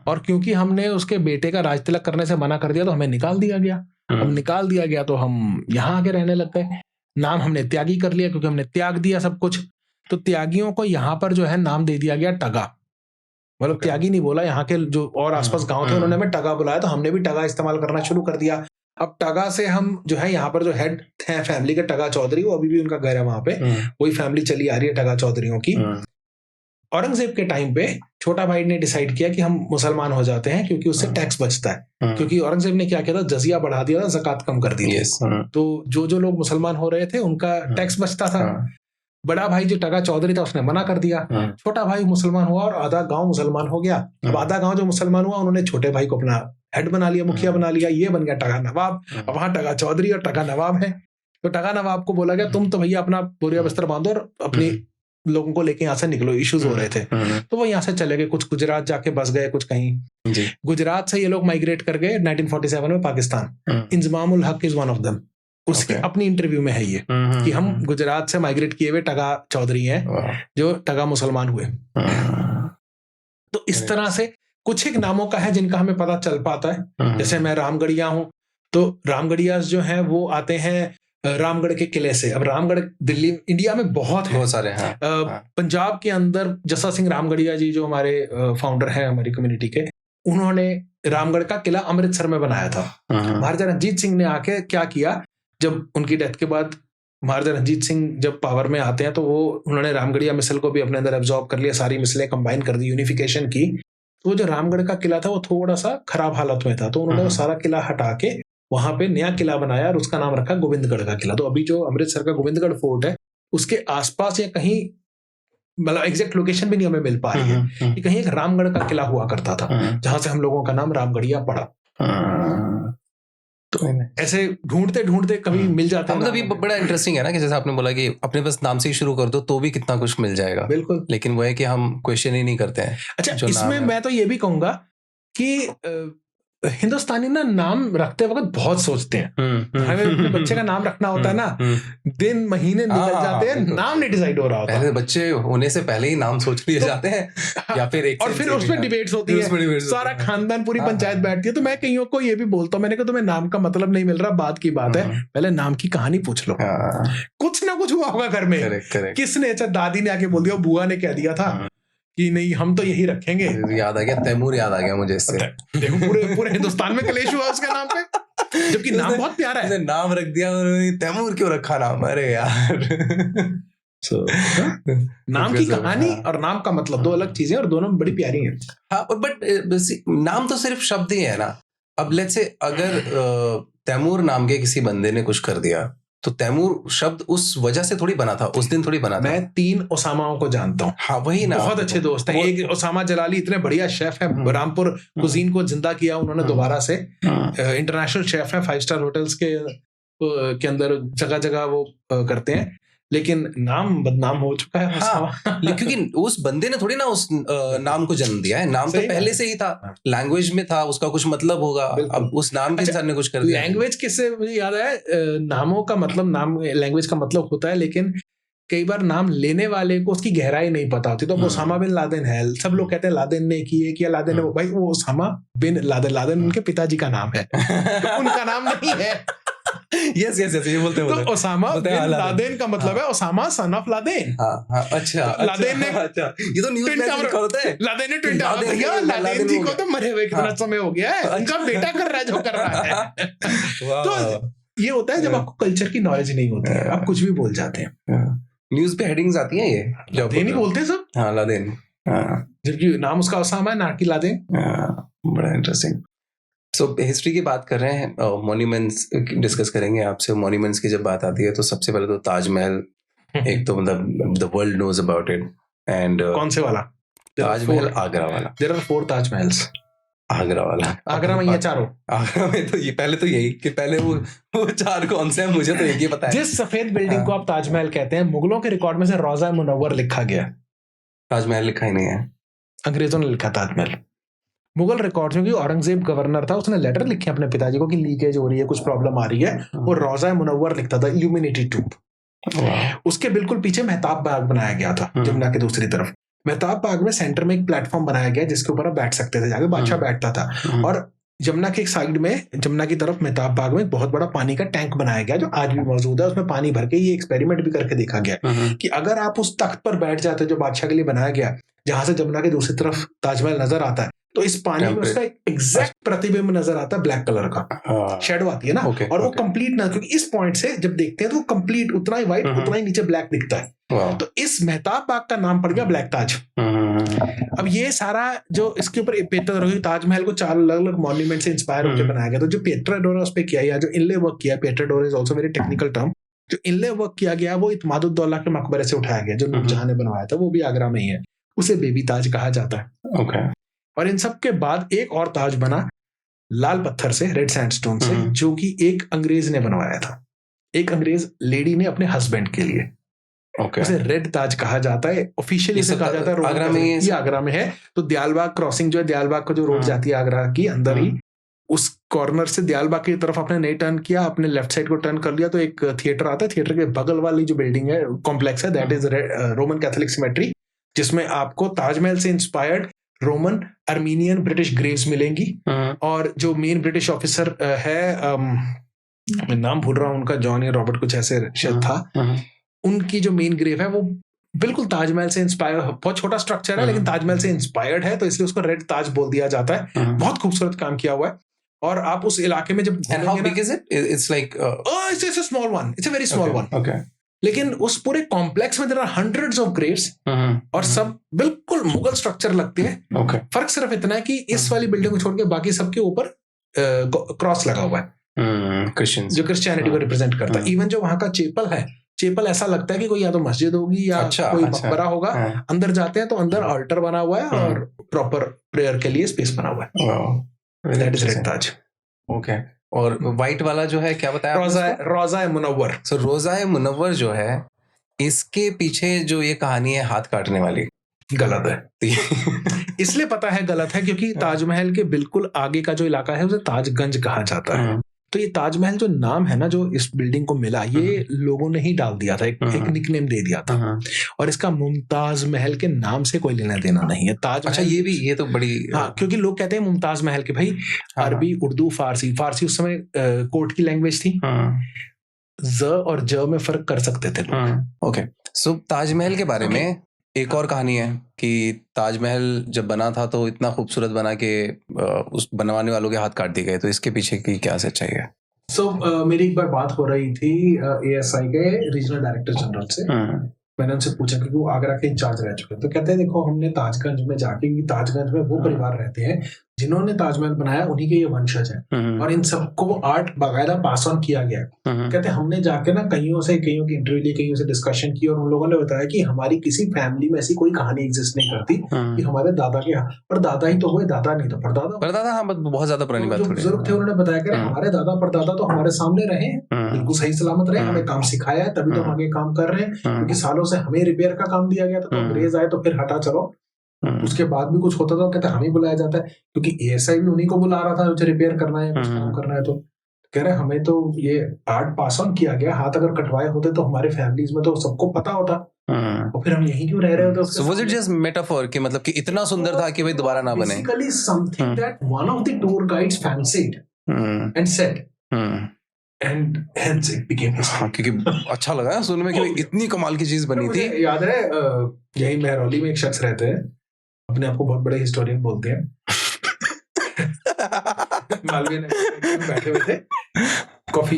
S1: और क्योंकि हमने उसके बेटे का राज तिलक करने से मना कर दिया तो हमें निकाल दिया गया। अब निकाल दिया गया तो हम यहाँ आके रहने लग गए। नाम हमने त्यागी कर लिया क्योंकि हमने त्याग दिया सब कुछ। तो त्यागियों को यहाँ पर जो है नाम दे दिया गया टगा। मतलब त्यागी नहीं बोला, यहाँ के जो और आसपास गांव थे उन्होंने हमें टगा बुलाया, तो हमने भी टगा इस्तेमाल करना शुरू कर दिया। अब टगा से हम जो है, यहाँ पर जो हेड है फैमिली के टगा चौधरी, वो अभी भी उनका घर है वहां पे, वही फैमिली चली आ रही है टगा चौधरियों की। औरंगजेब के टाइम पे छोटा भाई ने डिसाइड किया कि हम मुसलमान हो जाते हैं क्योंकि उससे टैक्स बचता है। क्योंकि औरंगजेब ने क्या किया था, जजिया बढ़ा दिया था, ज़कात कम कर दी थी। तो जो लोग मुसलमान हो रहे थे उनका टैक्स बचता था। बड़ा भाई जो टगा चौधरी था उसने मना कर दिया। छोटा भाई मुसलमान हुआ और आधा गांव मुसलमान हो गया। अब आधा गांव जो मुसलमान हुआ, उन्होंने छोटे भाई को अपना हेड बना लिया, मुखिया बना लिया। ये बन गया टगा नवाब। अब वहां टगा चौधरी और टगा नवाब है। तो टगा नवाब को बोला गया, तुम तो भैया अपना बोरिया बिस्तर बांधो और अपनी लोगों को लेके यहाँ से निकलो, इश्यूज हो रहे थे। तो वो यहाँ से चले गए, कुछ गुजरात जाके बस गए, कुछ कहीं। गुजरात से ये लोग माइग्रेट कर गए 1947 में Pakistan. Inzamam ul Haq is one of them. उसकी अपनी इंटरव्यू में है ये कि हम गुजरात से माइग्रेट किए हुए टगा चौधरी हैं जो टगा मुसलमान हुए। तो इस तरह से कुछ एक नामों का है जिनका हमें पता चल पाता है। जैसे मैं रामगढ़िया हूं, तो रामगढ़ियास जो हैं वो आते हैं रामगढ़ के किले से। अब रामगढ़ दिल्ली इंडिया में बहुत सारे हैं। पंजाब के अंदर जस्सा सिंह रामगढ़िया जी जो हमारे फाउंडर हैं हमारी कम्युनिटी के, उन्होंने रामगढ़ का किला अमृतसर में बनाया था। महाराजा रणजीत सिंह ने आके क्या किया, जब उनकी डेथ के बाद महाराजा रणजीत सिंह जब पावर में आते हैं, तो उन्होंने रामगढ़िया मिसल को भी अपने अंदर एब्जॉर्ब कर लिया, सारी मिसलें कंबाइन कर दी, यूनिफिकेशन की। तो जो रामगढ़ का किला था वो थोड़ा सा खराब हालत में था, तो उन्होंने वो सारा किला हटा के वहां पे नया किला बनाया और उसका नाम रखा गोविंदगढ़ का किला। तो अभी जो अमृतसर का गोविंदगढ़ फोर्ट है, उसके आसपास या कहीं, मतलब एग्जैक्ट लोकेशन भी नहीं हमें मिल पा रही है कि कहीं एक रामगढ़ का किला हुआ करता था, जहां से हम लोगों का नाम रामगढ़िया पड़ा। तो ऐसे ढूंढते ढूंढते कभी मिल जाता है।
S2: मतलब ये बड़ा इंटरेस्टिंग है ना, कि जैसे आपने बोला कि अपने बस नाम से ही शुरू कर दो तो भी कितना कुछ मिल जाएगा।
S1: बिल्कुल।
S2: लेकिन वो है कि हम क्वेश्चन ही नहीं करते हैं।
S1: अच्छा, इसमें मैं तो ये भी कहूंगा कि हिंदुस्तानी ना नाम रखते वक्त बहुत सोचते हैं। हमें अपने बच्चे का नाम रखना होता है ना, दिन महीने निकल जाते हैं, नाम नहीं डिसाइड हो रहा होता।
S2: पहले बच्चे होने से पहले ही नाम सोच लिए जाते हैं या फिर
S1: और फिर उसमें डिबेट्स होती है, सारा खानदान पूरी पंचायत बैठती है। तो मैं कईयों को ये भी बोलता हूँ, मैंने कहा तुम्हें नाम का मतलब नहीं मिल रहा, बात की बात है, पहले नाम की कहानी पूछ लो। कुछ ना कुछ हुआ होगा घर में, किसने, अच्छा दादी ने आके बोल दिया, बुआ ने कह दिया था कि नहीं हम तो यही रखेंगे।
S2: याद आ गया, तैमूर याद आ गया मुझे इससे।
S1: देखो पूरे हिंदुस्तान में कलेश हुआ उसके नाम पे, जबकि नाम बहुत प्यारा है।
S2: नाम रख दिया और तैमूर क्यों रखा नाम, अरे यार।
S1: नाम की कहानी और नाम का मतलब दो अलग चीजें और दोनों बड़ी प्यारी हैं।
S2: हाँ, बट नाम तो सिर्फ शब्द ही है ना। अब लेट्स से अगर तैमूर नाम के किसी बंदे ने कुछ कर दिया तो तैमूर शब्द उस वजह से थोड़ी बना था, उस दिन थोड़ी बना था।
S1: मैं 3 ओसामाओं को जानता हूँ।
S2: हाँ वही ना,
S1: बहुत अच्छे दोस्त हैं। एक ओसामा जलाली इतने बढ़िया शेफ है, रामपुर कुजीन को जिंदा किया उन्होंने दोबारा से। इंटरनेशनल शेफ है, 5 स्टार होटल्स के अंदर जगह जगह वो करते हैं, लेकिन नाम बदनाम हो चुका है।
S2: हाँ, क्योंकि उस बंदे ने थोड़ी ना उस नाम को जन्म दिया है, नाम तो पहले से ही था, लैंग्वेज में था, उसका कुछ मतलब होगा, अब उस नाम के इंसान ने कुछ कर दिया।
S1: लैंग्वेज किससे मुझे याद है, नामों का मतलब, नाम लैंग्वेज का मतलब होता है, लेकिन कई बार नाम लेने वाले को उसकी गहराई नहीं पता होती। तो ओसामा बिन लादेन है, सब लोग कहते हैं लादेन ने किया लादेन ने, भाई वो ओसामा बिन लादेन, लादेन उनके पिताजी का नाम है, तो उनका नाम नहीं है।
S2: यस ये बोलते हैं।
S1: तो ओसामा बिन लादेन का मतलब है ओसामा सन ऑफ लादेन।
S2: अच्छा,
S1: लादेन ने,
S2: ये तो न्यूज़ में लिखा होता है,
S1: लादेन ने ट्विट डाला, भैया लादेन जी को तो मरे हुए कितना समय हो गया है, उनका बेटा कर रहा है जो कर रहा है। तो ये होता है जब आपको कल्चर की नॉलेज नहीं होती है, आप कुछ भी बोल जाते हैं।
S2: न्यूज़ पे हेडिंग्स आती हैं ये,
S1: लादेन ही बोलते हैं सब।
S2: हाँ लादेन,
S1: जबकि नाम उसका ओसामा है, ना कि लादेन।
S2: बड़ा इंटरेस्टिंग। सो हिस्ट्री की बात कर रहे हैं, मॉन्यूमेंट्स डिस्कस करेंगे आपसे। मॉन्यूमेंट्स की जब बात आती है तो सबसे पहले तो ताजमहल, एक तो मतलब the world knows about it. And
S1: कौन से वाला?
S2: ताजमहल आगरा वाला।
S1: There are 4 ताजमहल्स।
S2: आगरा वाला,
S1: आगरा में ये चारों।
S2: आगरा में तो ये पहले तो यही कि पहले वो 4 कौन से हैं, मुझे तो एक ही पता है।
S1: जिस सफेद बिल्डिंग को आप ताजमहल कहते हैं, मुगलों के रिकॉर्ड में से रोजा मुनव्वर लिखा गया।
S2: ताजमहल लिखा ही नहीं है,
S1: अंग्रेजों ने लिखा ताजमहल। मुगल रिकॉर्ड में, औरंगजेब गवर्नर था, उसने लेटर लिखे अपने पिताजी को कि लीकेज हो रही है, कुछ प्रॉब्लम आ रही है, वो रोजा मुनव्वर लिखता था, इल्यूमिनेटी टूब। उसके बिल्कुल पीछे मेहताब बाग बनाया गया था, जमुना के दूसरी तरफ। मेहताब बाग में सेंटर में एक प्लेटफॉर्म बनाया गया जिसके ऊपर आप बैठ सकते थे, जाके बादशाह बैठता था। और जमुना के एक साइड में, जमुना की तरफ मेहताब बाग में एक बहुत बड़ा पानी का टैंक बनाया गया जो आज भी मौजूद है। उसमें पानी भर के, ये एक्सपेरिमेंट भी करके देखा गया कि अगर आप उस तख्त पर बैठ जाते जो बादशाह के लिए बनाया गया, जहां से जमुना के दूसरी तरफ ताजमहल नजर आता है, तो इस पानी में उसका एक एग्जैक्ट प्रतिबिंब नजर आता है, ब्लैक कलर का शेडो आती है ना। और वो कंप्लीट ना, क्योंकि इस पॉइंट से जब देखते हैं तो वो कंप्लीट उतना ही व्हाइट, उतना ही नीचे ब्लैक दिखता है। तो इस मेहताब बाग का नाम पड़ गया ब्लैक ताज। अब ये सारा जो इसके ऊपर पेट्रा ताजमहल को 4 अलग अलग मॉन्यूमेंट से इंस्पायर होकर बनाया गया। तो जो पेट्रा डोरा उस पे किया, या जो इनले वर्क किया, पेट्रा डोरा is also very technical term. जो इनले वर्क किया गया वो इत्मादुद्दौला के मकबरे से उठाया गया, जो नूरजहां ने बनवाया था, वो भी आगरा में ही है। उसे बेबी ताज कहा जाता है। और इन सब के बाद एक और ताज बना लाल पत्थर से, रेड सैंडस्टोन से, जो कि एक अंग्रेज ने बनवाया था, एक अंग्रेज लेडी ने अपने हस्बैंड के लिए। उसे रेड ताज कहा जाता है, ऑफिशियली इसे कहा जाता है। आगरा में, ये आगरा में है। तो दयालबाग क्रॉसिंग जो है, दयालबाग का जो रोड जाती है आगरा की अंदर ही, उस कॉर्नर से दयालबाग की तरफ आपने नहीं टर्न किया, अपने लेफ्ट साइड को टर्न कर लिया तो एक थिएटर आता है। थिएटर के बगल वाली जो बिल्डिंग है, कॉम्प्लेक्स है, that is Roman Catholic symmetry, जिसमें आपको ताजमहल से inspired Roman, Armenian, British Graves मिलेंगी। और जो मेन ब्रिटिश ऑफिसर है, मैं नाम भूल रहा हूँ उनका, जॉन या रॉबर्ट कुछ ऐसे शायद था, उनकी जो मेन ग्रेव है वो बिल्कुल ताजमहल से इंस्पायर, बहुत छोटा स्ट्रक्चर है लेकिन ताजमहल से इंस्पायर्ड है, तो इसलिए उसको रेड ताज बोल दिया जाता है। बहुत खूबसूरत काम किया हुआ है। और आप उस इलाके में जब,
S2: and how big is it? It's like
S1: it's a small one, it's a very small one.
S2: Okay.
S1: लेकिन उस पूरे कॉम्प्लेक्स में there are hundreds of graves, और सब बिल्कुल मुगल स्ट्रक्चर लगते हैं। फर्क सिर्फ इतना है कि इस वाली बिल्डिंग को छोड़ के बाकी सबके ऊपर क्रॉस लगा हुआ है, जो क्रिश्चियनिटी को रिप्रेजेंट करता है। इवन जो वहां का चेपल है, चेपल ऐसा लगता है कि कोई या तो मस्जिद होगी या कोई मकबरा होगा। अंदर जाते हैं तो अंदर अल्टर बना हुआ है और प्रॉपर प्रेयर के लिए स्पेस बना हुआ है। That is red Taj.
S2: Okay. और व्हाइट वाला जो है क्या बताया?
S1: रोजा मुनव्वर।
S2: सो रोजा मुनव्वर जो है, इसके पीछे जो ये कहानी है हाथ काटने वाली,
S1: गलत है। इसलिए पता है गलत है क्योंकि ताजमहल के बिल्कुल आगे का जो इलाका है उसे ताजगंज कहा जाता है। तो ये ताजमहल जो नाम है ना, जो इस बिल्डिंग को मिला, ये लोगों ने ही डाल दिया था, एक निकनेम दे दिया था। और इसका मुमताज महल के नाम से कोई लेना देना नहीं है। ताजमहल,
S2: अच्छा ये तो बड़ी,
S1: हाँ, क्योंकि लोग कहते हैं मुमताज महल के, भाई अरबी, उर्दू, फारसी उस समय कोर्ट की लैंग्वेज थी। ज और ज में फर्क कर सकते थे लोग।
S2: ओके। सो ताजमहल के बारे में एक और कहानी है कि ताजमहल जब बना था तो इतना खूबसूरत बना के उस बनवाने वालों के हाथ काट दिए गए, तो इसके पीछे की क्या सच्चाई है?
S1: मेरी एक बार बात हो रही थी ASI के रीजनल डायरेक्टर जनरल से। मैंने उनसे पूछा कि वो आगरा के इंचार्ज रह चुके हैं, तो कहते हैं देखो हमने ताजगंज में जाके, ताजगंज में वो परिवार रहते हैं जिन्होंने ताजमहल बनाया उन्हीं के ये वंशज हैं, और इन सबको आर्ट बाकायदा पास ऑन किया गया है। कहते हैं हमने जाके ना कईयों की इंटरव्यू ली, कईयों से डिस्कशन की, और उन लोगों ने बताया कि हमारी किसी फैमिली में ऐसी कोई कहानी एग्जिस्ट नहीं करती कि हमारे दादा के, और दादा ही तो हुए, दादा नहीं तो परदादा।
S2: हाँ, बहुत ज्यादा पुरानी बात।
S1: जो बुजुर्ग थे उन्होंने बताया कि हमारे दादा परदादा तो हमारे सामने रहे, बिल्कुल सही सलामत रहे, हमें काम सिखाया है, तभी तो हम आगे काम कर रहे हैं, क्योंकि सालों से हमें रिपेयर का काम दिया गया था, तो अंग्रेज आए तो फिर हटा चलो, उसके बाद भी कुछ होता था कहते हम ही बुलाया जाता है, क्योंकि एएसआई भी उन्हीं को बुला रहा था जो रिपेयर करना है, कुछ काम करना है। तो कह रहे हमें तो ये आर्ट पास ऑन किया गया, हाथ अगर कटवाए होते तो हमारे फैमिलीज में तो सबको पता होता, और फिर हम यहीं क्यों रह रहे होते।
S2: So was it just metaphor कि मतलब कि इतना सुंदर था कि भाई दोबारा ना बने?
S1: Basically something that one of the tour guides fancied and said, and hence it became history.
S2: क्योंकि अच्छा लगा सुनने में कि इतनी कमाल की चीज बनी थी।
S1: याद है यही मेहरौली में एक शख्स रहते हैं, अपने आप को बहुत बड़े हिस्टोरियन बोलते हैं। मालवीय में बैठे हुए थे, कॉफी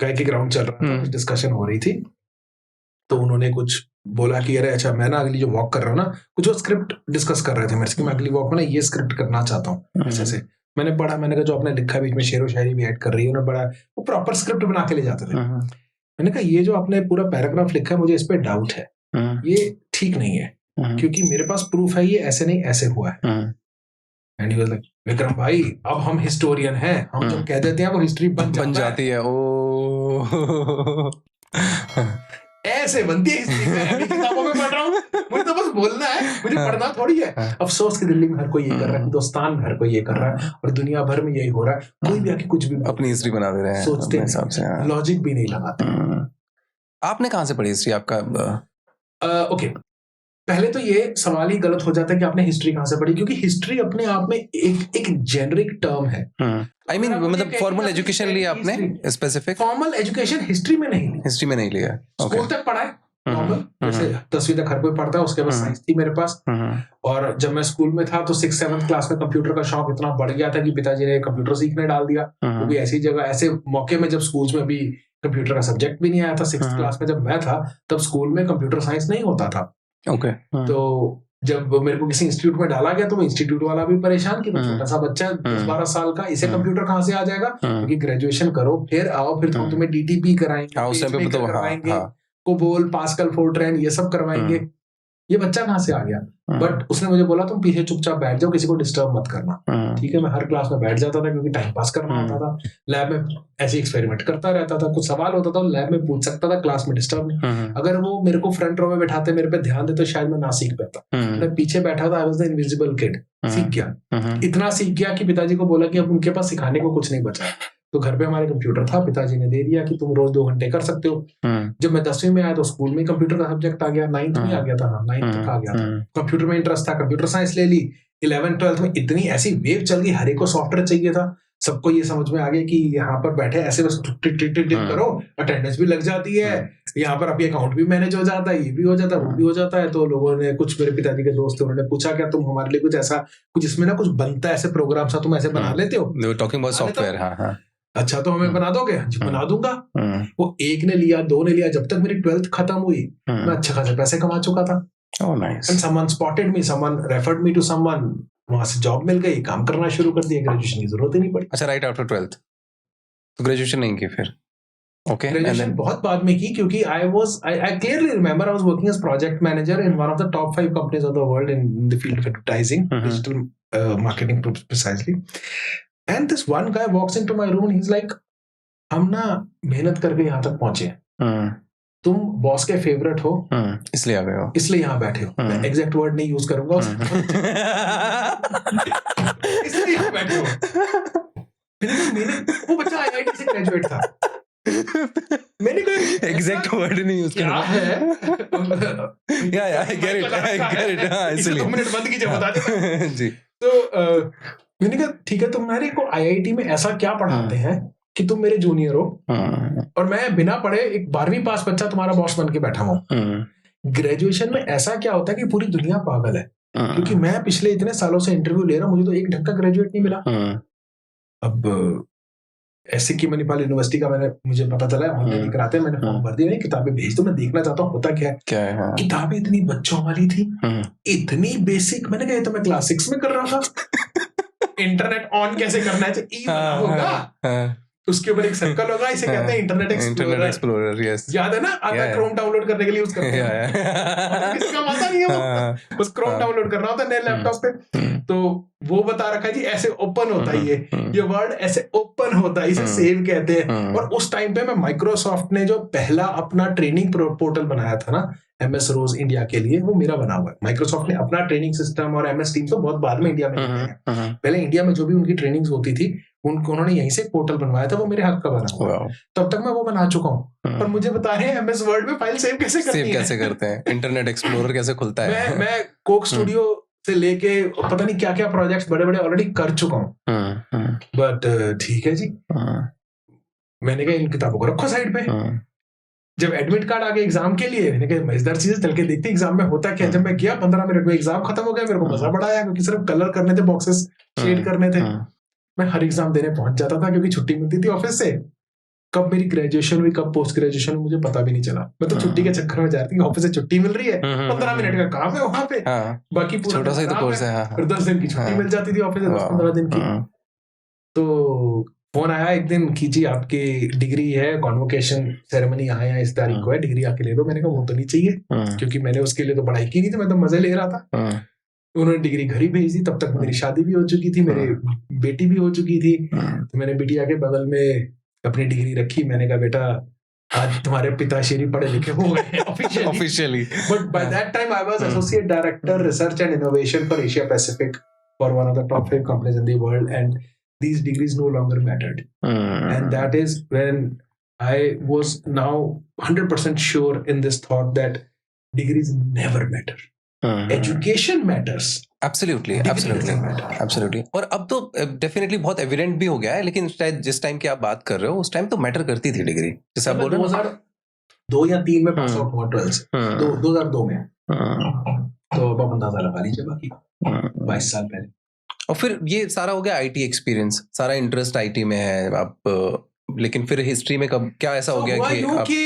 S1: चाय के ग्राउंड चल रहा था, डिस्कशन हो रही थी, तो उन्होंने कुछ बोला कि अरे अच्छा मैं ना अगली जो वॉक कर रहा हूँ ना, कुछ वो स्क्रिप्ट डिस्कस कर रहे थे मेरे से कि मैं अगली वॉक में ना ये स्क्रिप्ट करना चाहता हूँ ऐसे से। मैंने पढ़ा, मैंने कहा जो आपने लिखा बीच में शेर व शायरी भी ऐड कर रही है, उन्होंने बड़ा वो प्रॉपर स्क्रिप्ट बना के ले जाते थे। मैंने कहा ये जो आपने पूरा पैराग्राफ लिखा है मुझे इस पे डाउट है, ये ठीक नहीं है, क्योंकि मेरे पास प्रूफ है ये ऐसे नहीं ऐसे हुआ है। And he was like Vikram भाई अब हम हिस्टोरियन हैं, हम जो कह देते हैं वो हिस्ट्री बन जाती है।
S2: ओ
S1: ऐसे बनती है हिस्ट्री। मैं किताबों में पढ़ रहा हूँ, मुझे तो बस बोलना है, मुझे पढ़ना थोड़ी है। अफसोस कि दिल्ली में हर कोई ये कर रहा है, हिंदुस्तान में हर कोई ये कर रहा है, और दुनिया भर में यही हो रहा है। कोई भी आके कुछ भी
S2: अपनी हिस्ट्री बना दे रहे हैं,
S1: सोचते हैं, लॉजिक भी नहीं लगाते।
S2: आपने कहाँ से पढ़ी हिस्ट्री? आपका
S1: ओके, पहले तो ये सवाल ही गलत हो जाता है कि आपने हिस्ट्री कहाँ से पढ़ी, क्योंकि हिस्ट्री अपने आप में एक जेनरिक टर्म है।
S2: आई मीन मतलब फॉर्मल एजुकेशन लिया आपने? स्पेसिफिक फॉर्मल
S1: एजुकेशन हिस्ट्री में नहीं ली,
S2: हिस्ट्री में नहीं लिया।
S1: स्कूल तक पढ़ा है नॉर्मल, जैसे 10वीं तक हर कोई पढ़ता है, उसके बाद साइंस थी मेरे पास। और जब मैं स्कूल में था तो 6th-7th क्लास में कंप्यूटर का शौक इतना बढ़ गया था कि पिताजी ने कंप्यूटर सीखने डाल दिया। वो भी ऐसी जगह, ऐसे मौके में जब स्कूल्स में भी कंप्यूटर का सब्जेक्ट भी नहीं आया था। 6th क्लास में जब मैं था तब स्कूल में कंप्यूटर साइंस नहीं होता था।
S2: ओके
S1: तो जब मेरे को किसी इंस्टीट्यूट में डाला गया तो वो इंस्टीट्यूट वाला भी परेशान कि छोटा सा बच्चा 10-12 साल का, इसे कंप्यूटर कहाँ से आ जाएगा, क्योंकि ग्रेजुएशन करो फिर आओ, फिर हम तुम्हें डीटीपी कराएंगे, कोबोल, पास्कल, फोर्ट्रैन ये सब करवाएंगे। ये बच्चा कहाँ से आ गया? बट उसने मुझे बोला तुम पीछे चुपचाप बैठ जाओ, किसी को डिस्टर्ब मत करना। ठीक है, मैं हर क्लास में बैठ जाता था क्योंकि टाइम पास करना होता था। लैब में ऐसे एक्सपेरिमेंट करता रहता था, कुछ सवाल होता था लैब में पूछ सकता था, क्लास में डिस्टर्ब नहीं। अगर वो मेरे को फ्रंट रो में बैठाते, मेरे पे ध्यान देते, शायद मैं ना सीख पाता। मैं पीछे बैठा था, I was the invisible kid. सीख गया, इतना सीख गया कि पिताजी को बोला कि अब उनके पास सिखाने को कुछ नहीं बचा। तो घर पे हमारे कंप्यूटर था, पिताजी ने दे दिया कि तुम रोज 2 घंटे कर सकते हो। जब मैं 10वीं में आया तो स्कूल में कंप्यूटर का सब्जेक्ट आ गया, 9th में आ गया था, 9th तक आ गया था। कंप्यूटर में इंटरेस्ट था, कंप्यूटर साइंस ले ली। 11th-12th में इतनी ऐसी वेव चल गई, हर एक को सॉफ्टवेयर चाहिए था। सबको ये समझ में आ गया कि यहाँ पर बैठे ऐसे बस टिक करो, अटेंडेंस भी लग जाती है, यहाँ पर आपकी अकाउंट भी मैनेज हो जाता है, ये भी हो जाता है, वो भी हो जाता है। तो लोगों ने, कुछ मेरे पिताजी के दोस्त थे, उन्होंने पूछा क्या तुम हमारे लिए कुछ ऐसा, कुछ इसमें ना कुछ बनता है ऐसे प्रोग्राम सा, तुम ऐसे बना लेते हो?
S2: Talking about software. हाँ,
S1: अच्छा तो हमें बना दोगे? जी बना दूंगा। वो 1 ने लिया, 2 ने लिया, जब तक मेरी 12th खत्म हुई मैं अच्छे खासे पैसे कमा चुका था।
S2: Oh, nice.
S1: And someone spotted me, someone referred me to someone, वहां से जॉब मिल गई, काम करना शुरू कर दिया, ग्रेजुएशन की जरूरत ही नहीं पड़ी।
S2: अच्छा, राइट आफ्टर 12th तो ग्रेजुएशन नहीं की फिर? ओके,
S1: ग्रेजुएशन बहुत बाद में की, क्योंकि I clearly remember I was working as project manager in one of the top 5 companies of the world in the field of advertising, digital marketing precisely. And this one guy walks into my room and he's like, हम ना मेहनत करके यहाँ तक पहुंचे हैं, तुम boss के फेवरेट हो,
S2: इसलिए आ गए हो,
S1: इसलिए यहाँ बैठे हो। मैं एग्जैक्ट वर्ड नहीं यूज करूंगा, इसलिए यहाँ बैठे हो। वो बच्चा आईआईटी से ग्रेजुएट था। मैंने कहा
S2: एग्जैक्ट वर्ड नहीं यूज
S1: क्या है?
S2: I get it। हाँ, इसलिए
S1: 2 मिनट बंद कीजिए, बता दे
S2: जी।
S1: तो मैंने कहा ठीक है, तुम्हारे को आईआईटी में ऐसा क्या पढ़ाते हैं कि तुम मेरे जूनियर हो और मैं बिना पढ़े एक 12वीं पास बच्चा तुम्हारा बॉस बन के बैठा हूँ। ग्रेजुएशन में ऐसा क्या होता है कि पूरी दुनिया पागल है, क्योंकि मैं पिछले इतने सालों से इंटरव्यू ले रहा हूँ, मुझे तो एक ढंग का ग्रेजुएट नहीं मिला। अब ऐसे की मणिपाल यूनिवर्सिटी का मुझे पता चला है, ऑनलाइन कराते हैं, मैंने फॉर्म भर दिया, किताबें भेज दो, मैं देखना चाहता हूँ होता क्या है। किताबें इतनी बच्चों वाली थी, इतनी बेसिक। मैंने कहा तो मैं क्लास 6 में कर रहा था। इंटरनेट ऑन कैसे करना है, ई बना होगा, उसके ऊपर एक सर्कल होगा, इसे कहते हैं इंटरनेट एक्सप्लोरर।
S2: यस,
S1: याद है ना, आता है क्रोम डाउनलोड करने के लिए यूज करते हैं, किसी का आता नहीं है वो, बस क्रोम डाउनलोड करना होता है नए लैपटॉप पे। तो वो बता रखा है जी ऐसे ओपन होता है, ये वर्ड ऐसे ओपन होता है, इसे सेव कहते हैं। और उस टाइम पे मैं माइक्रोसॉफ्ट ने जो पहला अपना ट्रेनिंग पोर्टल बनाया था ना, MS रोज इंडिया के लिए, वो मेरा बना हुआ है। माइक्रोसॉफ्ट ने अपना ट्रेनिंग सिस्टम और MS टीम तो बहुत बाद में इंडिया में लेके आए। पहले इंडिया में जो भी उनकी ट्रेनिंग्स होती थी उन्होंने यहीं से पोर्टल बनवाया था, वो मेरे हाथ का बना हुआ। तब तक मैं वो बना चुका हूँ, पर मुझे बता रहे हैं MS वर्ड में फाइल सेव कैसे करते हैं,
S2: इंटरनेट एक्सप्लोरर कैसे खुलता है।
S1: मैं कोक स्टूडियो से लेके पता नहीं क्या क्या प्रोजेक्ट्स बड़े बड़े ऑलरेडी कर चुका हूँ। बट ठीक है जी, मैंने कहा इन किताबों को रखो साइड पे। जब एडमिट कार्ड आ गया एग्जाम के लिए, मैंने कहा मजेदार चीजें चल के देखते एग्जाम में होता क्या। जब मैं गया 15 मिनट में एग्जाम खत्म हो गया, मेरे को मजा बड़ा आया, क्योंकि सिर्फ कलर करने थे, बॉक्सेस शेड करने थे। मैं हर एग्जाम देने पहुंच जाता था, क्योंकि छुट्टी मिलती थी ऑफिस से। कब मेरी ग्रेजुएशन हुई, कब पोस्ट ग्रेजुएशन हुई, मुझे पता भी नहीं चला। मैं तो छुट्टी के चक्कर में जा रही थी, ऑफिस से छुट्टी मिल रही है, 15 मिनट का काम है वहां पे, बाकी पूरा
S2: छोटा सा ही तो कोर्स है।
S1: फिर 10 दिन की छुट्टी मिल जाती थी ऑफिस से, 10-15 दिन की। तो फोन आया एक दिन कि जी आपकी डिग्री है, कॉन्वोकेशन सेरेमनी यहाँ है, इस तारीख को है, डिग्री आके ले लो। मैंने कहा वो तो नहीं चाहिए, क्योंकि मैंने उसके लिए तो पढ़ाई की नहीं थी, मैं तो मजे ले रहा था। उन्होंने डिग्री घर ही भेज दी। तब तक मेरी शादी भी हो चुकी थी, मेरी बेटी भी हो चुकी थी। तो मैंने बिटिया के बगल में अपनी डिग्री रखी। मैंने कहा बेटा आज तुम्हारे पिताश्री पढ़े लिखे हो गए officially. But by that time I was associate director research and innovation for Asia Pacific for one of the top 5 companies in the world, and these degrees no longer mattered. And that is when I was now 100% sure in this thought that degrees never matter. Education matters.
S2: Absolutely. और अब तो definitely बहुत evident भी हो गया है, लेकिन शायद जिस टाइम की आप बात कर रहे हो उस टाइम तो मैटर करती थी डिग्री, जैसे आप बोल रहे हो।
S1: 2002 या 3 में पास आउट हुआ 2002 में, तो अब अंदाजा लगा लीजिए, बाकी 22 साल पहले।
S2: और फिर ये सारा हो गया आईटी एक्सपीरियंस, सारा इंटरेस्ट आईटी में है आप, लेकिन फिर हिस्ट्री में कब क्या ऐसा हो गया कि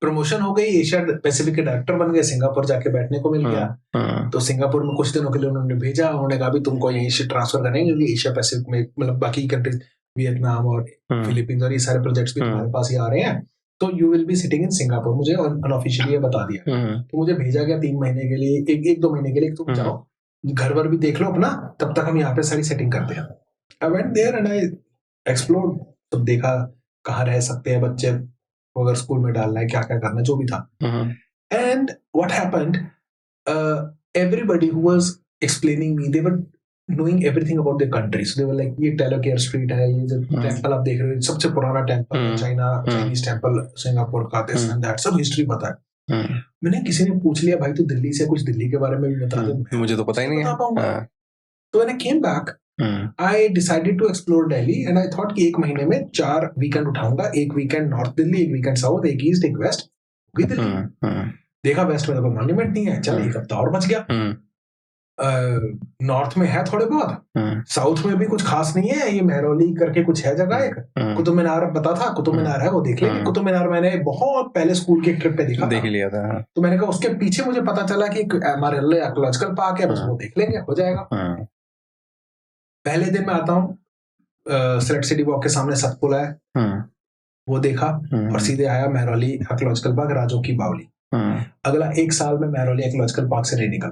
S1: प्रमोशन हो गई, एशिया पैसिफिक के डायरेक्टर बन गए, सिंगापुर जाके बैठने को मिल गया। तो सिंगापुर में कुछ दिनों के लिए उन्होंने भेजा, उन्होंने कहा भी तुमको यहीं से ट्रांसफर करेंगे, क्योंकि एशिया पैसिफिक में मतलब बाकी कंट्रीज, वियतनाम और फिलीपींस और ये सारे प्रोजेक्ट्स भी तुम्हारे पास ही आ रहे हैं, तो you will be sitting in Singapore. मुझे अनऑफिशियली बता दिया। तो मुझे भेजा गया 3 महीने के लिए, 1-2 महीने के लिए, तुम जाओ घर वर भी देख लो अपना, तब तक हम यहाँ पे सारी सेटिंग करते हैं। I went there and I explored, तो देखा कहाँ रह सकते हैं बच्चे, अगर स्कूल में डालना है, क्या क्या करना, जो भी था। And what happened, everybody who was explaining me, they were knowing everything about their country. So they were like, ये टेलोकेयर स्ट्रीट है, ये जो टेम्पल आप देख रहे हो सबसे पुराना टेम्पल है, चाइनीज टेम्पल सिंगापुर का, दिस एंड दैट, सब हिस्ट्री पता है। मैंने किसी ने पूछ लिया भाई तो दिल्ली से कुछ दिल्ली के बारे में भी बता दे,
S2: मुझे तो पता ही नहीं है।
S1: तो मैंने came back, I decided to explore Delhi, and I thought कि 1 महीने में 4 वीकेंड उठाऊंगा, 1 weekend north Delhi, 1 weekend south, 1 east, 1 west. Delhi देखा, वेस्ट में तो कोई मॉन्यूमेंट नहीं है, चल 1 हफ्ता और बच गया। नॉर्थ में है थोड़े बहुत, साउथ में भी कुछ खास नहीं है, ये मेहरौली करके कुछ है जगह, एक कुतुब मीनार पता था, कुतुब मीनार है, वो देख लेंगे। कुतुब मीनार मैंने बहुत पहले स्कूल के ट्रिप पे देख लिया था। तो मैंने कहा उसके पीछे मुझे पता चला कि MRL आर्कियोलॉजिकल पार्क है, बस वो देख लेंगे, हो जाएगा। पहले दिन मैं आता हूँ, सेलेक्ट सिटी वॉक के सामने सतपुड़ा है, वो देखा, और सीधे आया मेहरौली आर्कियोलॉजिकल पार्क, राजों की बावली। अगला 1 साल में मेहरौली आर्कियोलॉजिकल पार्क से नहीं निकल,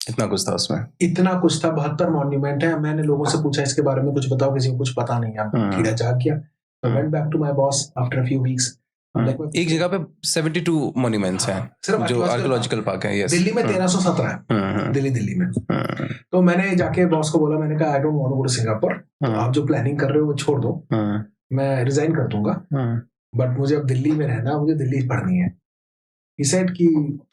S2: इतना कुछ था उसमें,
S1: इतना कुछ था। 72 मॉन्यूमेंट है। मैंने लोगों से पूछा इसके बारे में कुछ बताओ, किसी को कुछ पता नहीं है, कीड़ा जाग गया। I went back to my boss after a few weeks.
S2: एक जगह पे 72 मॉन्यूमेंट्स हैं जो आर्कियोलॉजिकल पार्क है। यस,
S1: दिल्ली में 1317 है, दिल्ली में। तो मैंने जाके बॉस को बोला, मैंने कहा I don't want to go to Singapore, आप जो प्लानिंग कर रहे हो वो छोड़ दो, मैं रिजाइन कर दूंगा, बट मुझे अब दिल्ली में रहना, मुझे दिल्ली पढ़नी है। He said कि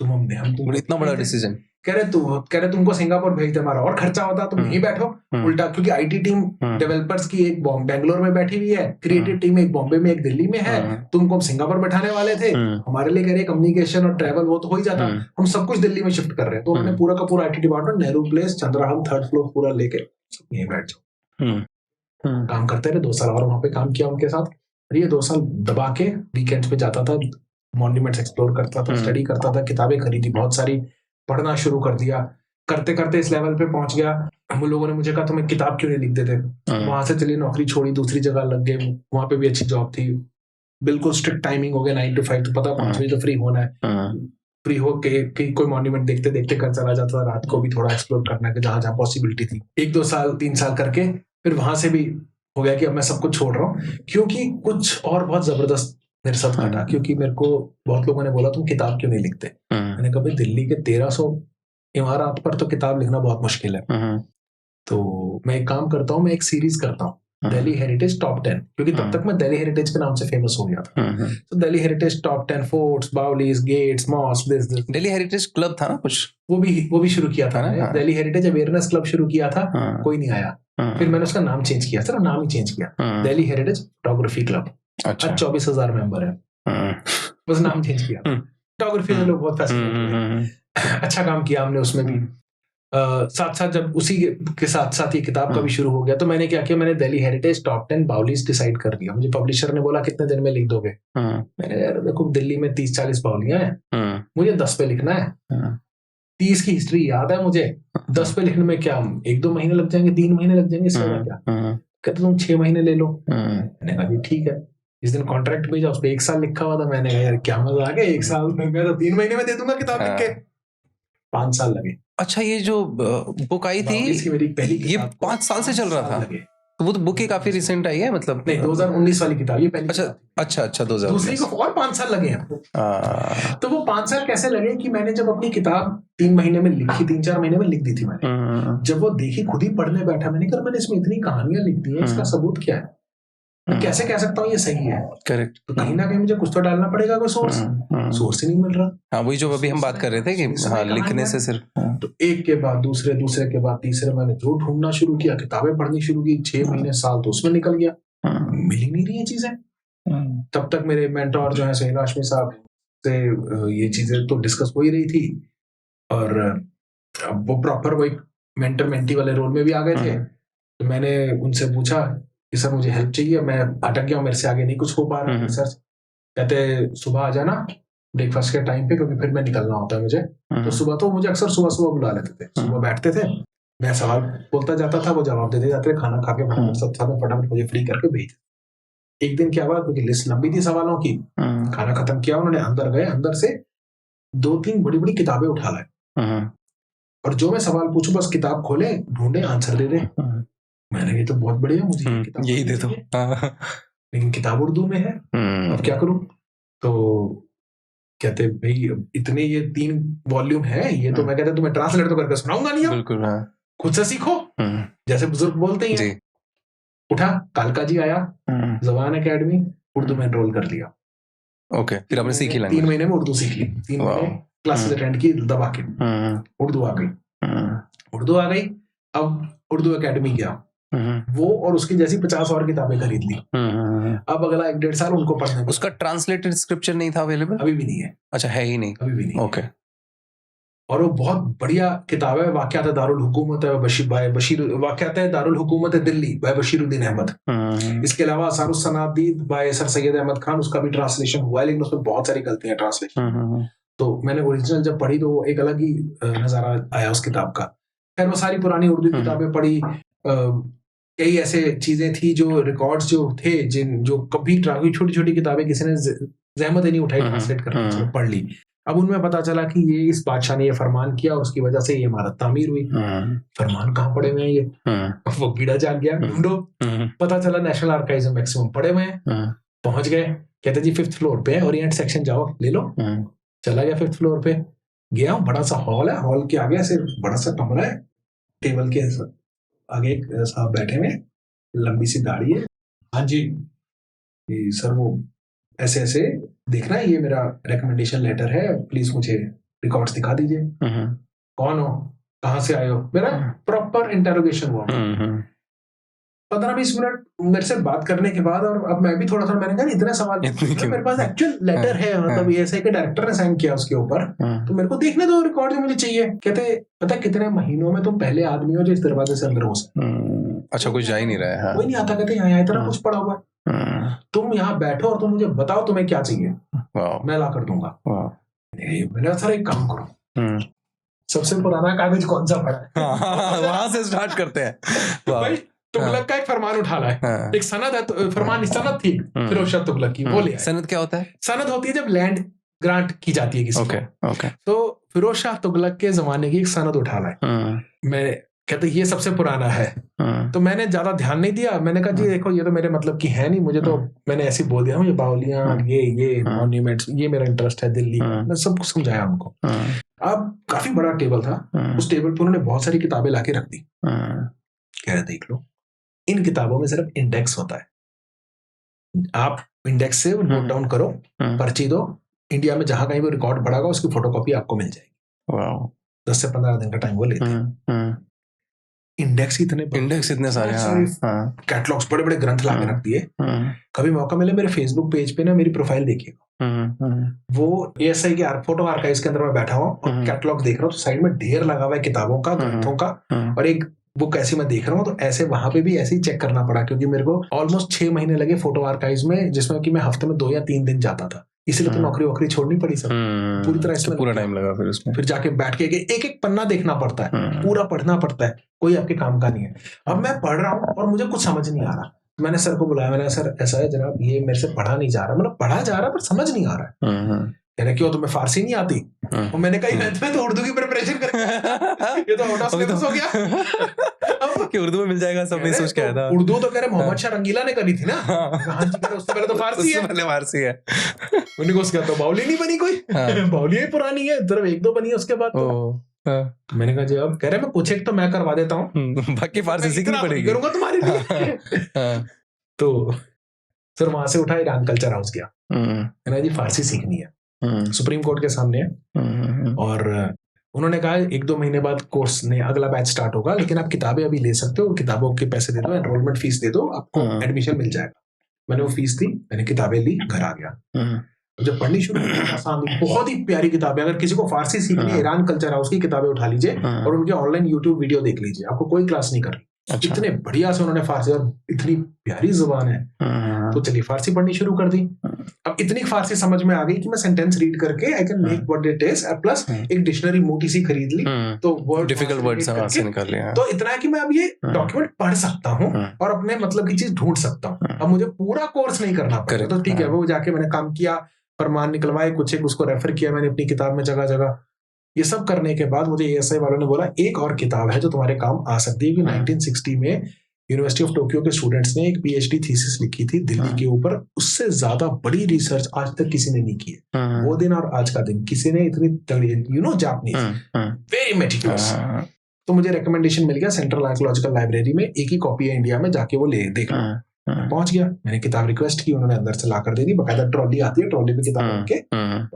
S1: हम
S2: इतना बड़ा डिसीजन,
S1: कह रहे तुमको सिंगापुर भेज दे, हमारा और खर्चा होता, तुम यहीं बैठो उल्टा, क्योंकि आईटी टीम डेवलपर्स की एक बेंगलोर में बैठी हुई है, क्रिएटिव टीम एक बॉम्बे में, एक दिल्ली में है, तुमको सिंगापुर बैठाने वाले थे, हमारे लिए कह रहे कम्युनिकेशन और ट्रैवल वो तो हो ही जाता, हम सब कुछ दिल्ली में शिफ्ट कर रहे हैं। तो उन्होंने पूरा का पूरा आईटी डिपार्टमेंट, नेहरू प्लेस, चंद्रहम 3rd फ्लोर पूरा लेके सब यहीं बैठ जाओ, काम करते रहे। 2 साल और वहां पे काम किया उनके साथ, और ये 2 साल दबा के वीकेंड पे जाता था, मॉन्यूमेंट्स एक्सप्लोर करता था, स्टडी करता था, किताबें खरीदी बहुत सारी, पढ़ना शुरू कर दिया। करते करते इस लेवल पे पहुंच गया हम लोगों ने मुझे कहा तुम्हें किताब क्यों नहीं लिख देते। वहां से चलिए नौकरी छोड़ी, दूसरी जगह लग गए, वहां पे भी अच्छी जॉब थी, बिल्कुल स्ट्रिक्ट टाइमिंग हो गया 9 to 5, तो पता 5 बजे तो फ्री होना है। फ्री हो के कोई मॉन्यूमेंट देखते देखते घर चला जाता था, रात को भी थोड़ा एक्सप्लोर करना है जहां जहां पॉसिबिलिटी थी। 1-2 साल 3 साल करके फिर वहां से भी हो गया कि अब मैं सब कुछ छोड़ रहा हूँ, क्योंकि कुछ और बहुत जबरदस्त मेरे साथ घटा। क्योंकि मेरे को बहुत लोगों ने बोला तुम किताब क्यों नहीं लिखते। मैंने कहा भाई दिल्ली के 1300 इमारत पर तो किताब लिखना बहुत मुश्किल है। तो मैं एक काम करता हूँ, मैं एक सीरीज करता हूँ, दिल्ली हेरिटेज टॉप 10, क्योंकि तब तक मैं दिल्ली हेरिटेज के नाम से फेमस हो गया था। तो Delhi heritage top 10 forts, baolis, gates, mosque, this
S2: Delhi heritage club था ना कुछ,
S1: वो भी शुरू किया था मैंने। दिल्ली हेरिटेज अवेयरनेस क्लब शुरू किया था, कोई नहीं आया। फिर मैंने उसका नाम चेंज किया, सिर्फ नाम ही चेंज किया, दिल्ली हेरिटेज फोटोग्राफी क्लब। आज 24,000 मेंबर है, बस नाम चेंज किया। फोटोग्राफी में लोग बहुत फैसिनेटेड हैं। अच्छा काम किया हमने उसमें भी। साथ साथ जब उसी के साथ साथ ये किताब का भी शुरू हो गया, तो मैंने क्या किया, मैंने Delhi heritage top 10 baolis decide कर दिया। मुझे पब्लिशर ने बोला कितने दिन में लिख दोगे। मैंने यार देखो दिल्ली में 30-40 बाउलियां हैं, मुझे 10 पे लिखना है। 30 की हिस्ट्री याद है मुझे, 10 पे लिखने में क्या 1-2 महीने लग जाएंगे, 3 महीने लग जाएंगे, इसमें क्या। कहते तुम 6 महीने ले लो। मैंने कहा जी ठीक है। इस दिन कॉन्ट्रैक्ट भेजा, उस पर 1 साल लिखा हुआ था। मैंने कहा यार क्या मजा आ गया, 1 साल में मैं तो 3 महीने में दे दूंगा किताब लिख के। 5 साल लगे।
S2: अच्छा, ये जो बुक आई थी ये 5 साल से चल रहा था, तो वो तो बुक ही काफी रिसेंट आई है, मतलब
S1: नहीं 2019 वाली किताब ये पहली।
S2: अच्छा 2019।
S1: दूसरी को और 5 साल लगे हैं। तो वो 5 साल कैसे लगे कि मैंने जब अपनी किताब 3 महीने में लिखी, 3-4 महीने में लिख दी थी मैंने। जब वो देखी, खुद ही पढ़ने बैठा, मैंने कहा मैंने इसमें इतनी कहानियां लिख दी है, इसका सबूत क्या है, मैं कैसे कह सकता हूँ ये सही है।
S2: करेक्ट।
S1: तो कहीं ना कहीं मुझे कुछ तो डालना पड़ेगा, कोई सोर्स ही नहीं मिल रहा।
S2: हाँ, वही जो अभी हम बात कर रहे थे कि हाँ लिखने से सिर्फ
S1: तो एक के बाद दूसरे, दूसरे के बाद तीसरे, मैंने जो ढूंढना शुरू किया, किताबें पढ़नी शुरू की, 6 महीने साल तो उसमें निकल गया, मिल ही नहीं रही है चीजें। तब तक मेरे मेंटोर जो है सोहेल हाशमी साहब से ये चीजें तो डिस्कस हो ही रही थी, और वो प्रॉपर वो एक मेंटर मेंटी वाले रोल में भी आ गए थे। तो मैंने उनसे पूछा कि सर मुझे हेल्प चाहिए, मैं अटक गया हूँ, मेरे से आगे नहीं कुछ हो पा रहा है रिसर्च। कहते सुबह आ जाना ब्रेकफास्ट के टाइम पे, क्योंकि फिर मैं निकलना होता है मुझे। तो सुबह तो मुझे अक्सर सुबह बुला लेते थे, सुबह बैठते थे, मैं सवाल बोलता जाता था, वो जवाब देते जाते थे, खाना खा के फटाफट मुझे फ्री करके भेज। एक दिन क्या हुआ, क्योंकि लिस्ट लंबी थी सवालों की, खाना खत्म किया, उन्होंने अंदर गए, अंदर से 2-3 बड़ी बड़ी किताबें उठा लाए, और जो मैं सवाल पूछूं बस किताब खोले, ढूंढे, आंसर दे दे। मैंने ये तो बहुत बढ़िया, मुझे किताब
S2: यही दे दो,
S1: लेकिन किताब उर्दू में है, अब क्या करूं। तो कहते भाई इतने ये 3 वॉल्यूम है, ये तो मैं कहता तुम्हें ट्रांसलेट तो करके सुनाऊंगा नहीं, बिल्कुल खुद से सीखो, जैसे बुजुर्ग बोलते हैं। उठा, कालका जी आया, ज़बान एकेडमी, उर्दू में एनरोल कर लिया।
S2: ओके, फिर आपने सीखी लैंग्वेज।
S1: 3 महीने में उर्दू सीख ली, 3 महीने क्लासेस अटेंड की दबा के, उर्दू आ गई। अब उर्दू एकेडमी गया, वो और उसकी जैसी 50 और किताबें खरीद ली। अब अगला 1-1.5 साल उनको पढ़ने में। उसका
S2: ट्रांसलेटेड स्क्रिप्चर नहीं था अवेलेबल?
S1: अभी भी नहीं है।
S2: अच्छा, है ही नहीं?
S1: अभी भी नहीं।
S2: ओके।
S1: और वो बहुत बढ़िया किताब है, वाक़यात दारुल हुकूमत वाक़यात दारुल हुकूमत दिल्ली बाय बशीरुद्दीन अहमद। इसके अलावा असारुस सनादीद बाय सर सैयद अहमद खान, उसका भी ट्रांसलेशन हुआ है, लेकिन उसमें बहुत सारी गलतियां ट्रांसलेशन। तो मैंने ओरिजिनल जब पढ़ी तो एक अलग ही नजारा आया उस किताब का। खैर वो सारी पुरानी उर्दू किताबें पढ़ी, कई ऐसे चीजें थी जो रिकॉर्ड्स जो थे, जो कभी छोटी छोटी किताबें किसी ने जहमत ही नहीं उठाई ट्रांसलेट करने की, पढ़ ली। अब उनमें पता चला कि ये इस बादशाह ने ये फरमान किया, उसकी वजह से ये इमारत तामीर हुई। फरमान कहाँ पड़े हुए हैं ये? वो कीड़ा जाग गया, ढूंढो। पता चला नेशनल आर्काइव्स में मैक्सिमम पड़े हुए हैं। पहुंच गए, कहते जी 5th फ्लोर पे है, ओरिएंट सेक्शन जाओ ले लो। चला गया 5th फ्लोर पे, गया, बड़ा सा हॉल है, हॉल के आगे ऐसे बड़ा सा कमरा है, टेबल के आगे एक साहब बैठे हुए, लंबी सी दाढ़ी है। हाँ जी सर, वो ऐसे ऐसे देखना है, ये मेरा रिकमेंडेशन लेटर है, प्लीज मुझे रिकॉर्ड्स दिखा दीजिए। कौन हो, कहाँ से आए हो? मेरा प्रॉपर इंटरोगेशन हुआ। 15-20 मिनट मेरे से बात करने के बाद, और अब मैं भी थोड़ा मैंने कहा इतने सवाल, मेरे पास एक्चुअल लेटर है, मतलब ये ऐसे कि डायरेक्टर ने साइन किया उसके ऊपर, तो मेरे को देखने दो रिकॉर्ड जो मुझे चाहिए। कहते पता कितने महीनों में तुम पहले आदमी हो जो इस दरवाजे से अंदर हो सकते।
S2: अच्छा, कुछ जा ही नहीं रहा है,
S1: कोई नहीं आता। कहते यहाँ इतना कुछ पड़ा हुआ है, तुम यहाँ बैठो और तुम मुझे बताओ तुम्हें क्या चाहिए, मैं ला कर दूंगा। मैंने सर एक काम करो, सबसे पुराना कागज कौन सा पड़ा है?
S2: वहां से स्टार्ट करते हैं।
S1: भाई तुगलक का एक फरमान उठा लाए, एक सनद है, फरमान सनद थी फिरोज शाह तुगलक की, वो ले।
S2: सनद क्या होता है?
S1: सनद होती है जब लैंड ग्रांट की जाती है किसी को। तो फिरोज शाह तुगलक के जमाने की एक सनद उठा लाए। मैं कहते ये सबसे पुराना है, तो मैंने ज्यादा ध्यान नहीं दिया। मैंने कहा जी देखो ये तो मेरे मतलब की है नहीं, मुझे तो मैंने ऐसे बोल दिया, मुझे बावलियां ये मॉन्यूमेंट्स, ये मेरा इंटरेस्ट है दिल्ली का। मैं सब कुछ समझाया उनको। अब काफी बड़ा टेबल था, उस टेबल पर उन्होंने बहुत सारी किताबें लाके रख दी। कह रहे देख लो, इन किताबों में सिर्फ इंडेक्स होता है, आप इंडेक्स से नोट डाउन करो, पर्ची दो, इंडिया में जहां कहीं भी रिकॉर्ड पड़ा होगा उसकी फोटोकॉपी आपको मिल जाएगी। 10 से 15 दिन का टाइम वो लेते हैं। इंडेक्स इतने सारे कैटलॉग्स, बड़े बड़े ग्रंथ लाके रख दिए। कभी मौका मिले मेरे फेसबुक पेज पे ना मेरी प्रोफाइल देखिएगा, वो एएसआई के फोटो आर्काइव्स के अंदर मैं बैठा हुआ और कैटलॉग देख रहा हूँ, तो साइड में ढेर लगा हुआ है किताबों का, ग्रंथों का, और एक बुक ऐसी मैं देख रहा हूँ। तो ऐसे वहां पे भी ऐसे ही चेक करना पड़ा, क्योंकि मेरे को ऑलमोस्ट 6 महीने लगे फोटो आर्काइव्स में, जिसमें कि मैं हफ्ते में 2 या 3 दिन जाता था, इसलिए तो नौकरी वोकरी छोड़नी पड़ी सब, पूरी तरह इसमें
S2: पूरा टाइम लगा। फिर उसमें
S1: फिर जाके बैठ के एक एक पन्ना देखना पड़ता है, पूरा पढ़ना पड़ता है, कोई आपके काम का नहीं है। अब मैं पढ़ रहा हूँ और मुझे कुछ समझ नहीं आ रहा, मैंने सर को बुलाया, मैंने सर ऐसा है जनाब, ये मेरे से पढ़ा नहीं जा रहा, मतलब पढ़ा जा रहा पर समझ नहीं आ रहा है। कहने क्यों, तुम्हें फारसी नहीं आती? और मैंने कहा मैं तो उर्दू की प्रिपरेशन करके ये तो आउट ऑफ सिलेबस हो गया कि
S2: उर्दू में मिल जाएगा, सब नहीं सोच के आया था।
S1: उर्दू तो कह रहे मोहम्मद शाह रंगीला ने करी थी ना। हाँ जी, उससे पहले तो फारसी है,
S2: पहले फारसी है।
S1: उन्हीं को उसके बाद तो बावली नहीं बनी कोई, बावली ही पुरानी है, सिर्फ 1-2 बनी है उसके बाद तो। मैंने कहा जी अब कह रहे मैं कुछ एक तो मैं करवा देता हूँ,
S2: बाकी फारसी सीखनी पड़ेगी,
S1: करूंगा तुम्हारे लिए। तो फिर वहां से उठा ईरान कल्चर हाउस गया, मैंने जी फारसी सीखनी है, सुप्रीम कोर्ट के सामने है, और उन्होंने कहा 1-2 महीने बाद कोर्स ने अगला बैच स्टार्ट होगा, लेकिन आप किताबें अभी ले सकते हो, किताबों के पैसे दे दो, एनरोलमेंट फीस दे दो, आपको एडमिशन मिल जाएगा। मैंने वो फीस दी, मैंने किताबें ली, घर आ गया। जब पढ़नी शुरू की, आसान थी, बहुत ही प्यारी किताबें। अगर किसी को फारसी सीखनी है, ईरान कल्चर हाउस की किताबें उठा लीजिए और उनके ऑनलाइन यूट्यूब वीडियो देख लीजिए, आपको कोई क्लास नहीं करनी। अच्छा। इतने बढ़िया से उन्होंने फारसी, और इतनी प्यारी जुबान है, तो चलिए फारसी पढ़नी शुरू कर दी। अब इतनी फारसी समझ में आ गई कि मैं सेंटेंस रीड करके I can make what it is, plus एक डिक्शनरी मोटी सी खरीद ली, तो वर्ड
S2: डिफिकल्ट वर्ड्स से निकाल लिया,
S1: तो इतना है कि मैं अब ये डॉक्यूमेंट पढ़ सकता हूँ और अपने मतलब की चीज ढूंढ सकता हूँ। अब मुझे पूरा कोर्स नहीं करना पड़ेगा, तो ठीक है, वो जाके मैंने काम किया, फरमान निकलवाए, कुछ एक उसको रेफर किया मैंने अपनी किताब में जगह जगह। ये सब करने के बाद मुझे एएसआई वालों ने बोला एक और किताब है जो तुम्हारे काम आ सकती है, कि 1960 में यूनिवर्सिटी ऑफ टोक्यो के स्टूडेंट्स ने एक पीएचडी थीसिस लिखी थी दिल्ली के ऊपर, उससे ज्यादा बड़ी रिसर्च आज तक किसी ने नहीं की है। वो दिन और आज का दिन किसी ने इतनी तगड़ी, जापानीज वेरी मेटिकुलस। तो मुझे रिकमेंडेशन मिल गया सेंट्रल आर्कियोलॉजिकल लाइब्रेरी में, एक ही कॉपी है इंडिया में, जाके वो ले देख लो। पहुंच गया, मैंने किताब रिक्वेस्ट की, उन्होंने अंदर से लाकर दे दी, बकायदा ट्रॉली आती है, ट्रॉली में किताब रख के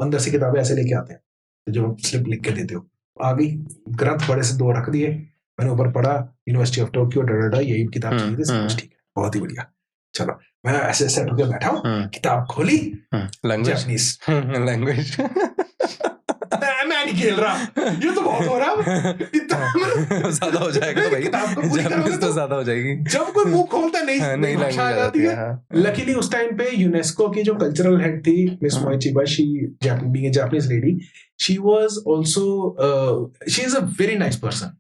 S1: अंदर से किताबें ऐसे लेके आते हैं, तो जो स्लिप लिख के देते हो। आ गई, ग्रंथ बड़े से 2 रख दिए, मैंने ऊपर पढ़ा यूनिवर्सिटी ऑफ टोक्यो डा यही किताब चाहिए थी, सब कुछ ठीक है, बहुत ही बढ़िया। चलो मैं ऐसे सेट होकर बैठा हूँ, किताब खोली, जापानीज
S2: लैंग्वेज,
S1: मैं नहीं खेल रहा, ये तो बहुत हो रहा, इतना
S2: ज्यादा हो जाएगा भाई, जापानीज तो ज्यादा हो जाएगी।
S1: जब कोई मुंह खोलता नहीं भाषा आ जाती है। लकीली उस टाइम पे यूनेस्को की जो कल्चरल हेड थी miss Moichiba, she being a Japanese lady, she was also she is a very nice person,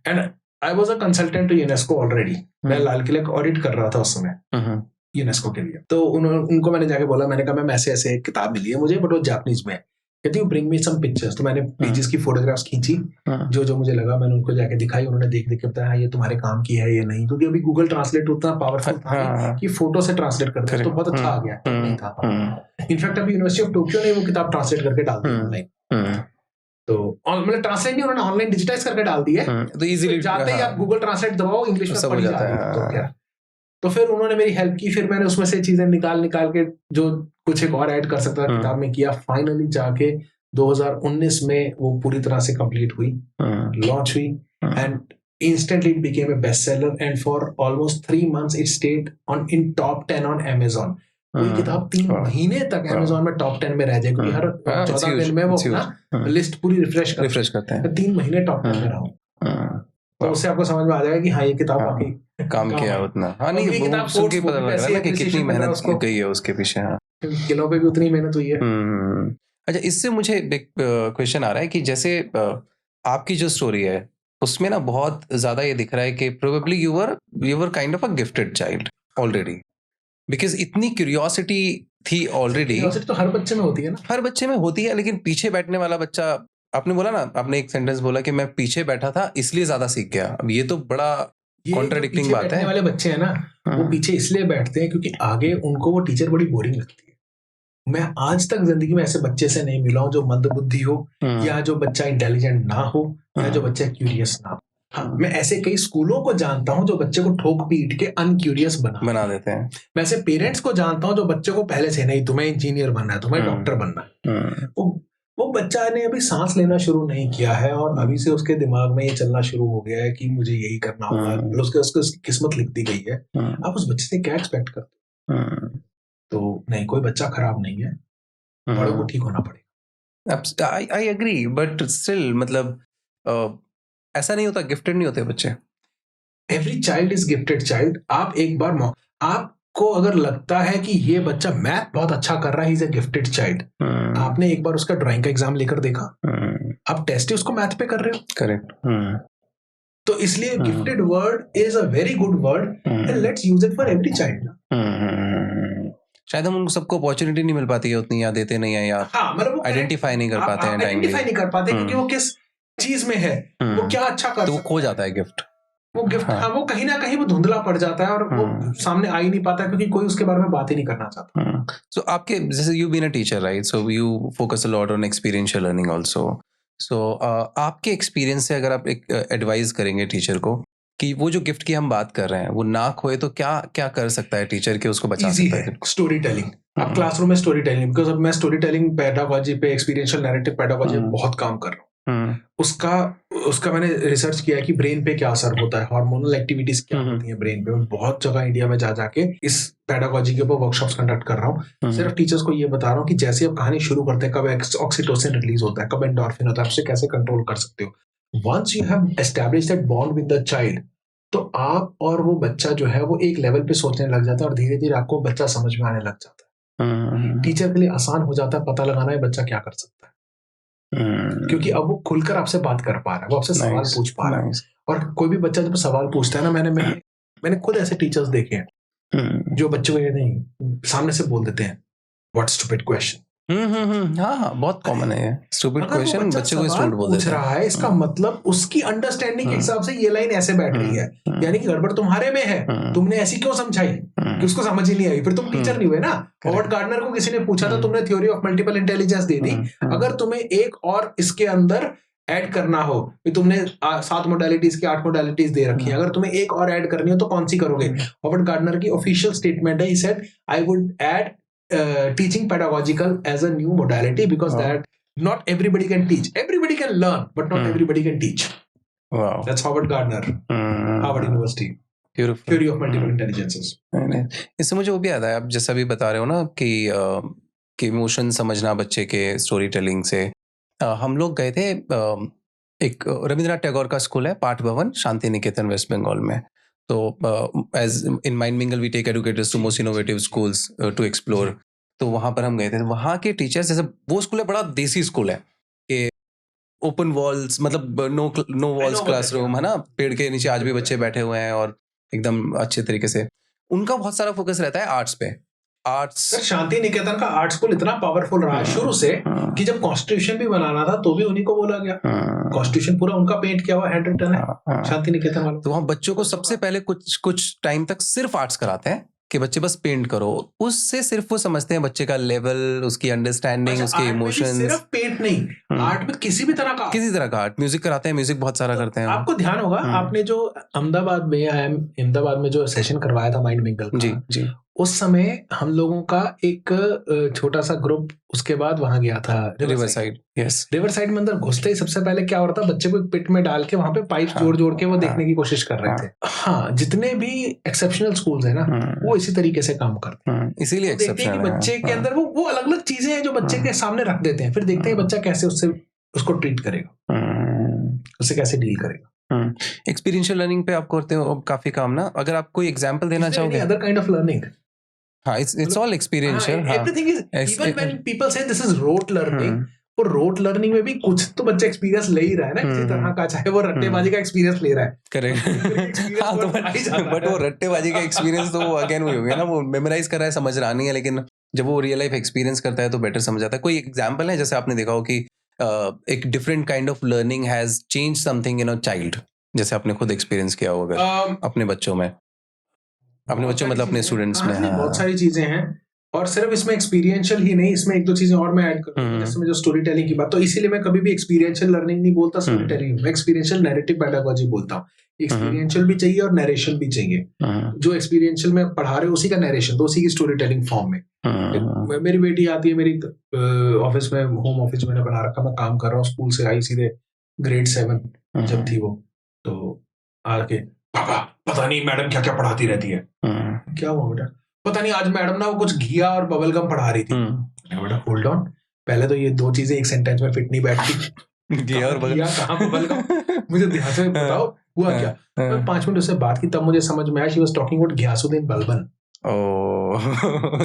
S1: and I was a consultant to UNESCO already. मैं लाल किले का ऑडिट कर रहा था उस समय यूनेस्को के लिए। तो उनको मैंने जाके बोला, मैंने कहा मैम ऐसे ऐसे किताब मिली है मुझे, बट वो जापानीज में है, कहती हूँ ब्रिंग मी सम पिक्चर्स। तो मैंने पेजेस की फोटोग्राफ्स खींची, जो मुझे लगा मैंने उनको जाके दिखाई, उन्होंने देख के बताया ये तुम्हारे काम की है ये नहीं, क्योंकि अभी गूगल ट्रांसलेट उतना पावरफुल था कि फोटो से ट्रांसलेट करते, तो बहुत अच्छा आ गया, नहीं था। इनफैक्ट अभी यूनिवर्सिटी ऑफ टोक्यो ने वो किताब ट्रांसलेट करके डाल दी ऑनलाइन, तो मतलब ट्रांसलेट नहीं, उन्होंने ऑनलाइन डिजिटाइज करके डाल दी है, तो इजीली जाते ही आप गूगल ट्रांसलेट दबाओ, इंग्लिश में पढ़ जाता है। तो फिर उन्होंने मेरी हेल्प की, फिर मैंने उसमें से चीजें निकाल के जो कुछ एक और ऐड कर सकता था किताब में किया। फाइनली जाके 2019 में वो पूरी तरह से कंप्लीट हुई, लॉन्च हुई, and instantly it became a bestseller, and for almost 3 months it stayed in top 10 on Amazon. कोई किताब 3 महीने तक Amazon में टॉप 10 में रह जाए, क्योंकि हर 14 दिन में वो अपना लिस्ट पूरी रिफ्रेश करते हैं। 3 महीने टॉप 10 में रहा, तो उससे आपको समझ में आ जाएगा कि हाँ ये किताब वाकई
S2: काम किया उतना। हाँ नहीं, वो सुन के पता लग रहा है ना कि कितनी मेहनत गई है उसके पीछे। हाँ,
S1: किलो पे भी उतनी मेहनत हुई है।
S2: अच्छा, इससे मुझे एक क्वेश्चन आ रहा है कि जैसे आपकी जो स्टोरी है उसमें ना बहुत ज्यादा ये दिख रहा है कि probably you were kind of a gifted child already, because इतनी क्यूरियोसिटी थी ऑलरेडी।
S1: क्यूरियोसिटी तो हर बच्चे में होती है ना,
S2: हर बच्चे में होती है, लेकिन पीछे बैठने वाला बच्चा, आपने बोला ना, आपने एक सेंटेंस बोला कि मैं पीछे बैठा था इसलिए ज्यादा सीख गया। अब ये तो बड़ा कॉन्ट्राडिक्टिंग बात है।
S1: वाले बच्चे हैं ना, वो पीछे इसलिए बैठते हैं क्योंकि आगे उनको वो टीचर बड़ी बोरिंग लगती है। मैं आज तक जिंदगी में ऐसे बच्चे से नहीं मिला हूं जो मंदबुद्धि हो, या जो बच्चा इंटेलिजेंट ना हो, या जो बच्चा क्यूरियस ना हो। हाँ, मैं ऐसे कई स्कूलों को जानता हूं जो बच्चे को ठोक पीट के अनक्यूरियस बना
S2: देते हैं।
S1: मैं ऐसे पेरेंट्स को जानता हूं जो बच्चे को पहले से नहीं, तुम्हें इंजीनियर बनना है, तुम्हें डॉक्टर बनना है। वो बच्चा ने अभी सांस लेना शुरू नहीं किया है और अभी से उसके दिमाग में ये चलना शुरू हो गया है कि मुझे यही करना होगा, उसकी किस्मत लिख दी गई है। आप उस बच्चे से क्या एक्सपेक्ट करते? तो नहीं, कोई बच्चा खराब नहीं है, बड़ों को ठीक होना पड़ेगा।
S2: आई एग्री, बट स्टिल मतलब ऐसा नहीं होता, गिफ्टेड नहीं होते बच्चे।
S1: Every child is gifted child. आप एक बार आपको अगर लगता है कि ये बच्चा मैथ बहुत अच्छा कर रहा है, इज ए गिफ्टेड चाइल्ड, आपने एक बार उसका ड्राइंग का एग्जाम लेकर देखा, आप टेस्ट ही उसको मैथ पे कर रहे हो।
S2: करेक्ट।
S1: तो इसलिए gifted word is a very good word and let's use it for every child.
S2: शायद हम उनको सबको अपॉर्चुनिटी नहीं मिल पाती है उतनी, या देते नहीं है, या
S1: मतलब
S2: आइडेंटिफाई नहीं कर पाते हैं,
S1: आइडेंटिफाई नहीं कर पाते क्योंकि वो किस चीज में है, वो क्या अच्छा कर,
S2: तो वो खो जाता है गिफ्ट।
S1: वो गिफ्ट वो कहीं ना कहीं वो धुंधला पड़ जाता है और वो सामने आ ही नहीं पाता क्योंकि कोई उसके बारे में बात ही नहीं करना चाहता।
S2: सो आपके जैसे you been a teacher, right, so you focus a lot on experiential learning also. So आपके एक्सपीरियंस से अगर आप एक एडवाइस करेंगे टीचर को कि वो जो गिफ्ट की हम बात कर रहे हैं वो ना खोए, तो क्या क्या कर सकता है टीचर के उसको बचा सकता है?
S1: Story telling. अब क्लासरूम में स्टोरी टेलिंग, बिकॉज अब मैं स्टोरी टेलिंग पेडागोजी पे, एक्सपीरियंशियल नैरेटिव पेडागोजी पे बहुत काम कर रहा हूँ। उसका मैंने रिसर्च किया है कि ब्रेन पे क्या असर होता है, हार्मोनल एक्टिविटीज क्या होती हैं ब्रेन पे। मैं बहुत जगह इंडिया में जा जाके इस पेडागोजी के ऊपर वर्कशॉप्स कंडक्ट कर रहा हूँ। सिर्फ टीचर्स को ये बता रहा हूँ कि जैसे आप कहानी शुरू करते हैं, कब ऑक्सीटोसिन रिलीज होता है, कब एंडोर्फिन होता है, आपसे कैसे कंट्रोल कर सकते हो। Once you have established that bond with the child, तो आप और वो बच्चा जो है वो एक लेवल पे सोचने लग जाता है और धीरे धीरे आपको बच्चा समझ में आने लग जाता है। टीचर के लिए आसान हो जाता है पता लगाना है बच्चा क्या कर सकता है, क्योंकि अब वो खुलकर आपसे बात कर पा रहा है, वो आपसे सवाल पूछ पा रहा है। और कोई भी बच्चा जब सवाल पूछता है ना, मैंने खुद ऐसे टीचर्स देखे हैं जो बच्चों को ये नहीं सामने से बोल देते हैं, व्हाट स्टूपिड क्वेश्चन।
S2: हाँ, बहुत कॉमन है स्टूपिड क्वेश्चन, बच्चे को स्टूपिड बोल देते हैं।
S1: रहा है, इसका मतलब उसकी अंडरस्टैंडिंग के हिसाब से ये लाइन ऐसे बैठ रही है, यानी कि गड़बड़ तुम्हारे में है, तुमने ऐसी क्यों समझाई कि उसको समझ ही नहीं आई, फिर तुम टीचर नहीं हुए ना। हॉवर्ड गार्डनर को किसी ने पूछा था, तुमने थ्योरी ऑफ मल्टीपल इंटेलिजेंस दे दी, अगर तुम्हें एक और इसके अंदर ऐड करना हो, तुमने 7 मोडालिटीज की 8 मोडालिटीज दे रखी है, अगर तुम्हें एक और ऐड करनी हो तो कौन सी करोगे? हॉवर्ड गार्डनर की ऑफिशियल स्टेटमेंट है, he said I would add teaching pedagogical as a new modality because that not everybody can teach, everybody can learn but not everybody can teach.
S2: Wow,
S1: that's Howard Gardner, Harvard University.
S2: Beautiful.
S1: Theory of multiple intelligences.
S2: इससे मुझे वो भी याद है, आप जैसा भी बता रहे हो ना कि इमोशन समझना बच्चे के स्टोरी टेलिंग से। हम लोग गए थे, एक रविंद्रनाथ टैगोर का स्कूल है, पाठ भवन, शांति निकेतन, वेस्ट बंगाल में। तो as in mind mingle we take educators to most innovative schools to explore. तो वहां पर हम गए थे, वहां के टीचर्स, जैसे वो स्कूल है बड़ा देसी स्कूल है कि ओपन वॉल्स, मतलब नो वॉल्स क्लासरूम है ना, पेड़ के नीचे आज भी बच्चे बैठे हुए हैं और एकदम अच्छे तरीके से। उनका बहुत सारा फोकस रहता है आर्ट्स पे। आर्ट्स,
S1: शांति निकेतन का आर्ट स्कूल इतना पावरफुल रहा है शुरू से कि जब कॉन्स्टिट्यूशन भी बनाना था तो भी उन्हीं को बोला गया। कॉन्स्टिट्यूशन पूरा उनका पेंट किया हुआ हैंड रिटन है शांति निकेतन वालों।
S2: तो वहाँ बच्चों को सबसे पहले कुछ टाइम तक सिर्फ आर्ट्स कराते हैं कि बच्चे बस पेंट करो, उससे सिर्फ वो समझते हैं बच्चे का लेवल, उसकी अंडरस्टैंडिंग, उसके इमोशंस।
S1: सिर्फ पेंट नहीं, आर्ट में किसी तरह का
S2: आर्ट, म्यूजिक कराते हैं, म्यूजिक बहुत सारा करते हैं।
S1: आपको ध्यान होगा, आपने जो अहमदाबाद में जो सेशन करवाया था माइंड मिंगल का,
S2: जी,
S1: उस समय हम लोगों का एक छोटा सा ग्रुप उसके बाद वहां गया था
S2: river side. Yes,
S1: river side में अंदर घुसते ही सबसे पहले क्या हो रहा था, बच्चे को एक पिट में डाल के वहां पे पाइप जोड़ के वो देखने की कोशिश कर रहे थे। हाँ, जितने भी एक्सेप्शनल स्कूल्स है ना, वो इसी तरीके से काम करते हैं।
S2: इसीलिए
S1: देखते हैं कि बच्चे के अंदर वो अलग अलग चीजें हैं जो बच्चे के सामने रख देते हैं, फिर देखते हैं बच्चा कैसे उसको ट्रीट करेगा, उससे कैसे डील करेगा।
S2: एक्सपीरियंशियल लर्निंग पे आप करते हो काफी काम ना, अगर आप कोई एग्जांपल देना चाहोगे?
S1: Other kind of learning?
S2: हाँ, it's all experiential.
S1: Everything is, even when people say this is rote learning, वो रोट लर्निंग में भी कुछ तो बच्चा एक्सपीरियंस ले ही रहा है ना किसी तरह का, चाहे वो रट्टेबाजी का एक्सपीरियंस ले रहा है।
S2: करेक्ट। हाँ तो बट वो रट्टेबाजी का एक्सपीरियंस तो अगेन वही हो गया ना, वो मेमोराइज कर रहा है, समझ रहा नहीं है, लेकिन जब वो रियल लाइफ एक्सपीरियंस करता है तो बेटर समझ आता है। कोई एग्जांपल है जैसे आपने देखा हो कि एक different kind of learning has change something in a child, जैसे आपने खुद एक्सपीरियंस किया होगा अपने बच्चों में, अपने बच्चों मतलब अपने स्टूडेंट्स में? हाँ,
S1: बहुत सारी चीजें हैं, और सिर्फ इसमें एक्सपीरियंशियल ही नहीं, इसमें एक दो चीजें और मैं ऐड करूंगा, जैसे मैं जो स्टोरी टेलिंग की बात, तो इसीलिए मैं कभी भी एक्सपीरियंशियल लर्निंग नहीं बोलता स्टोरी टेलिंग, मैं एक्सपीरियंशियल नैरेटिव पेडागोजी बोलता हूँ। एक्सपीरियंशियल भी चाहिए और नरेशन भी चाहिए। जो एक्सपीरियंशियल में पढ़ा रहे हो उसी का नरेशन, तो उसी की स्टोरी टेलिंग फॉर्म में। मेरी बेटी आती है मेरी ऑफिस में, होम ऑफिस मैंने बना रखा, मैं काम कर रहा हूँ, स्कूल से आई सीधे ग्रेड 7 जब थी वो, तो आके पापा पता नहीं मैडम क्या क्या पढ़ाती रहती है। क्या हुआ बेटा? पता नहीं आज मैडम ना वो कुछ घिया और बबल गम पढ़ा रही थी। बेटा होल्ड ऑन, पहले तो ये दो चीजें एक सेंटेंस में फिट नहीं बैठती।
S2: घिया और
S1: बबल गम, मुझे ध्यान से बताओ हुआ क्या। मैं 5 मिनट उससे बात की, तब मुझे समझ में आया she was talking about Ghiyasuddin Balban.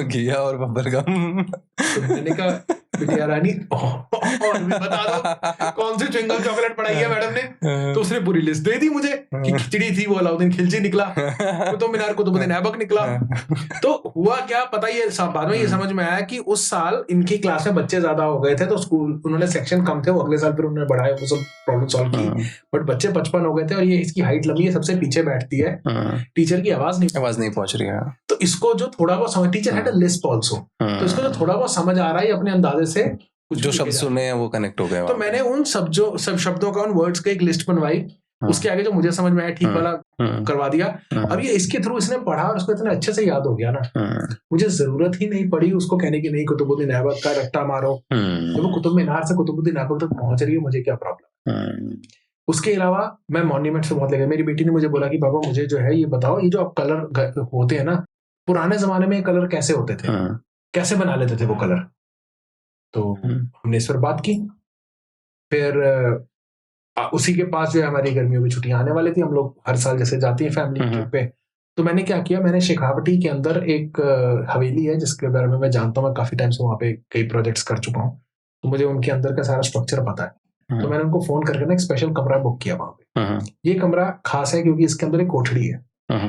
S2: घिया और बबल गम।
S1: तो मैंने कहा बिटिया रानी और भी बता दो कौन सी च्युइंगम चॉकलेट पढ़ाई है मैडम ने। तो उसने पूरी लिस्ट दे दी मुझे कि खिचड़ी थी, वो अलाउद्दीन खिलजी निकला, कुतुब मीनार कुतुबुद्दीन ऐबक निकला। तो हुआ क्या पता, ये बाद में ये समझ में आया कि उस साल इनकी क्लास में बच्चे ज्यादा हो गए थे, तो स्कूल उन्होंने सेक्शन कम थे, वो अगले साल फिर उन्होंने बढ़ाया, वो सब प्रॉब्लम सॉल्व की, बट बच्चे 55 हो गए थे, और ये इसकी हाइट लंबी है, सबसे पीछे बैठती है, टीचर की आवाज नहीं
S2: पहुंच रही है।
S1: तो इसको जो थोड़ा बहुत समझ, teacher had a Lisp also, तो इसको जो थोड़ा बहुत समझ आ रहा है अपने अंदाजे से,
S2: जो शब्द सुने हैं वो कनेक्ट हो गए।
S1: तो मैंने उन सब शब्दों का, उन वर्ड्स का एक लिस्ट बनवाई, उसके आगे जो मुझे समझ में आया ठीक वाला करवा दिया। अब ये इसके थ्रू इसने पढ़ा और उसको इतने अच्छे से याद हो गया ना, मुझे जरूरत ही नहीं पड़ी उसको कहने की नहीं कुतुबुद्दीन ऐबक का रट्टा मारो, जब वो कुतुब मीनार से कुतुबुद्दीन ऐबक तक पहुंच रही है, मुझे क्या प्रॉब्लम। उसके अलावा मैं मॉन्यूमेंट से बहुत लगा, मेरी बेटी ने मुझे बोला कि पापा मुझे जो है ये बताओ, ये जो कलर होते हैं ना, पुराने जमाने में कलर कैसे होते थे, कैसे बना लेते थे वो कलर। तो हमने इस पर बात की। फिर उसी के पास जो है हमारी गर्मियों की छुट्टियां आने वाली थी, हम लोग हर साल जैसे जाती हैं फैमिली ट्रिप पे, तो मैंने क्या किया, मैंने शेखावटी के अंदर एक हवेली है जिसके बारे में मैं जानता हूँ, मैं काफी टाइम से वहाँ पे कई प्रोजेक्ट्स कर चुका हूँ, तो मुझे उनके अंदर का सारा स्ट्रक्चर पता है। तो मैंने उनको फोन करके ना एक स्पेशल कमरा बुक किया वहाँ पे। ये कमरा खास है क्योंकि इसके अंदर एक कोठड़ी है,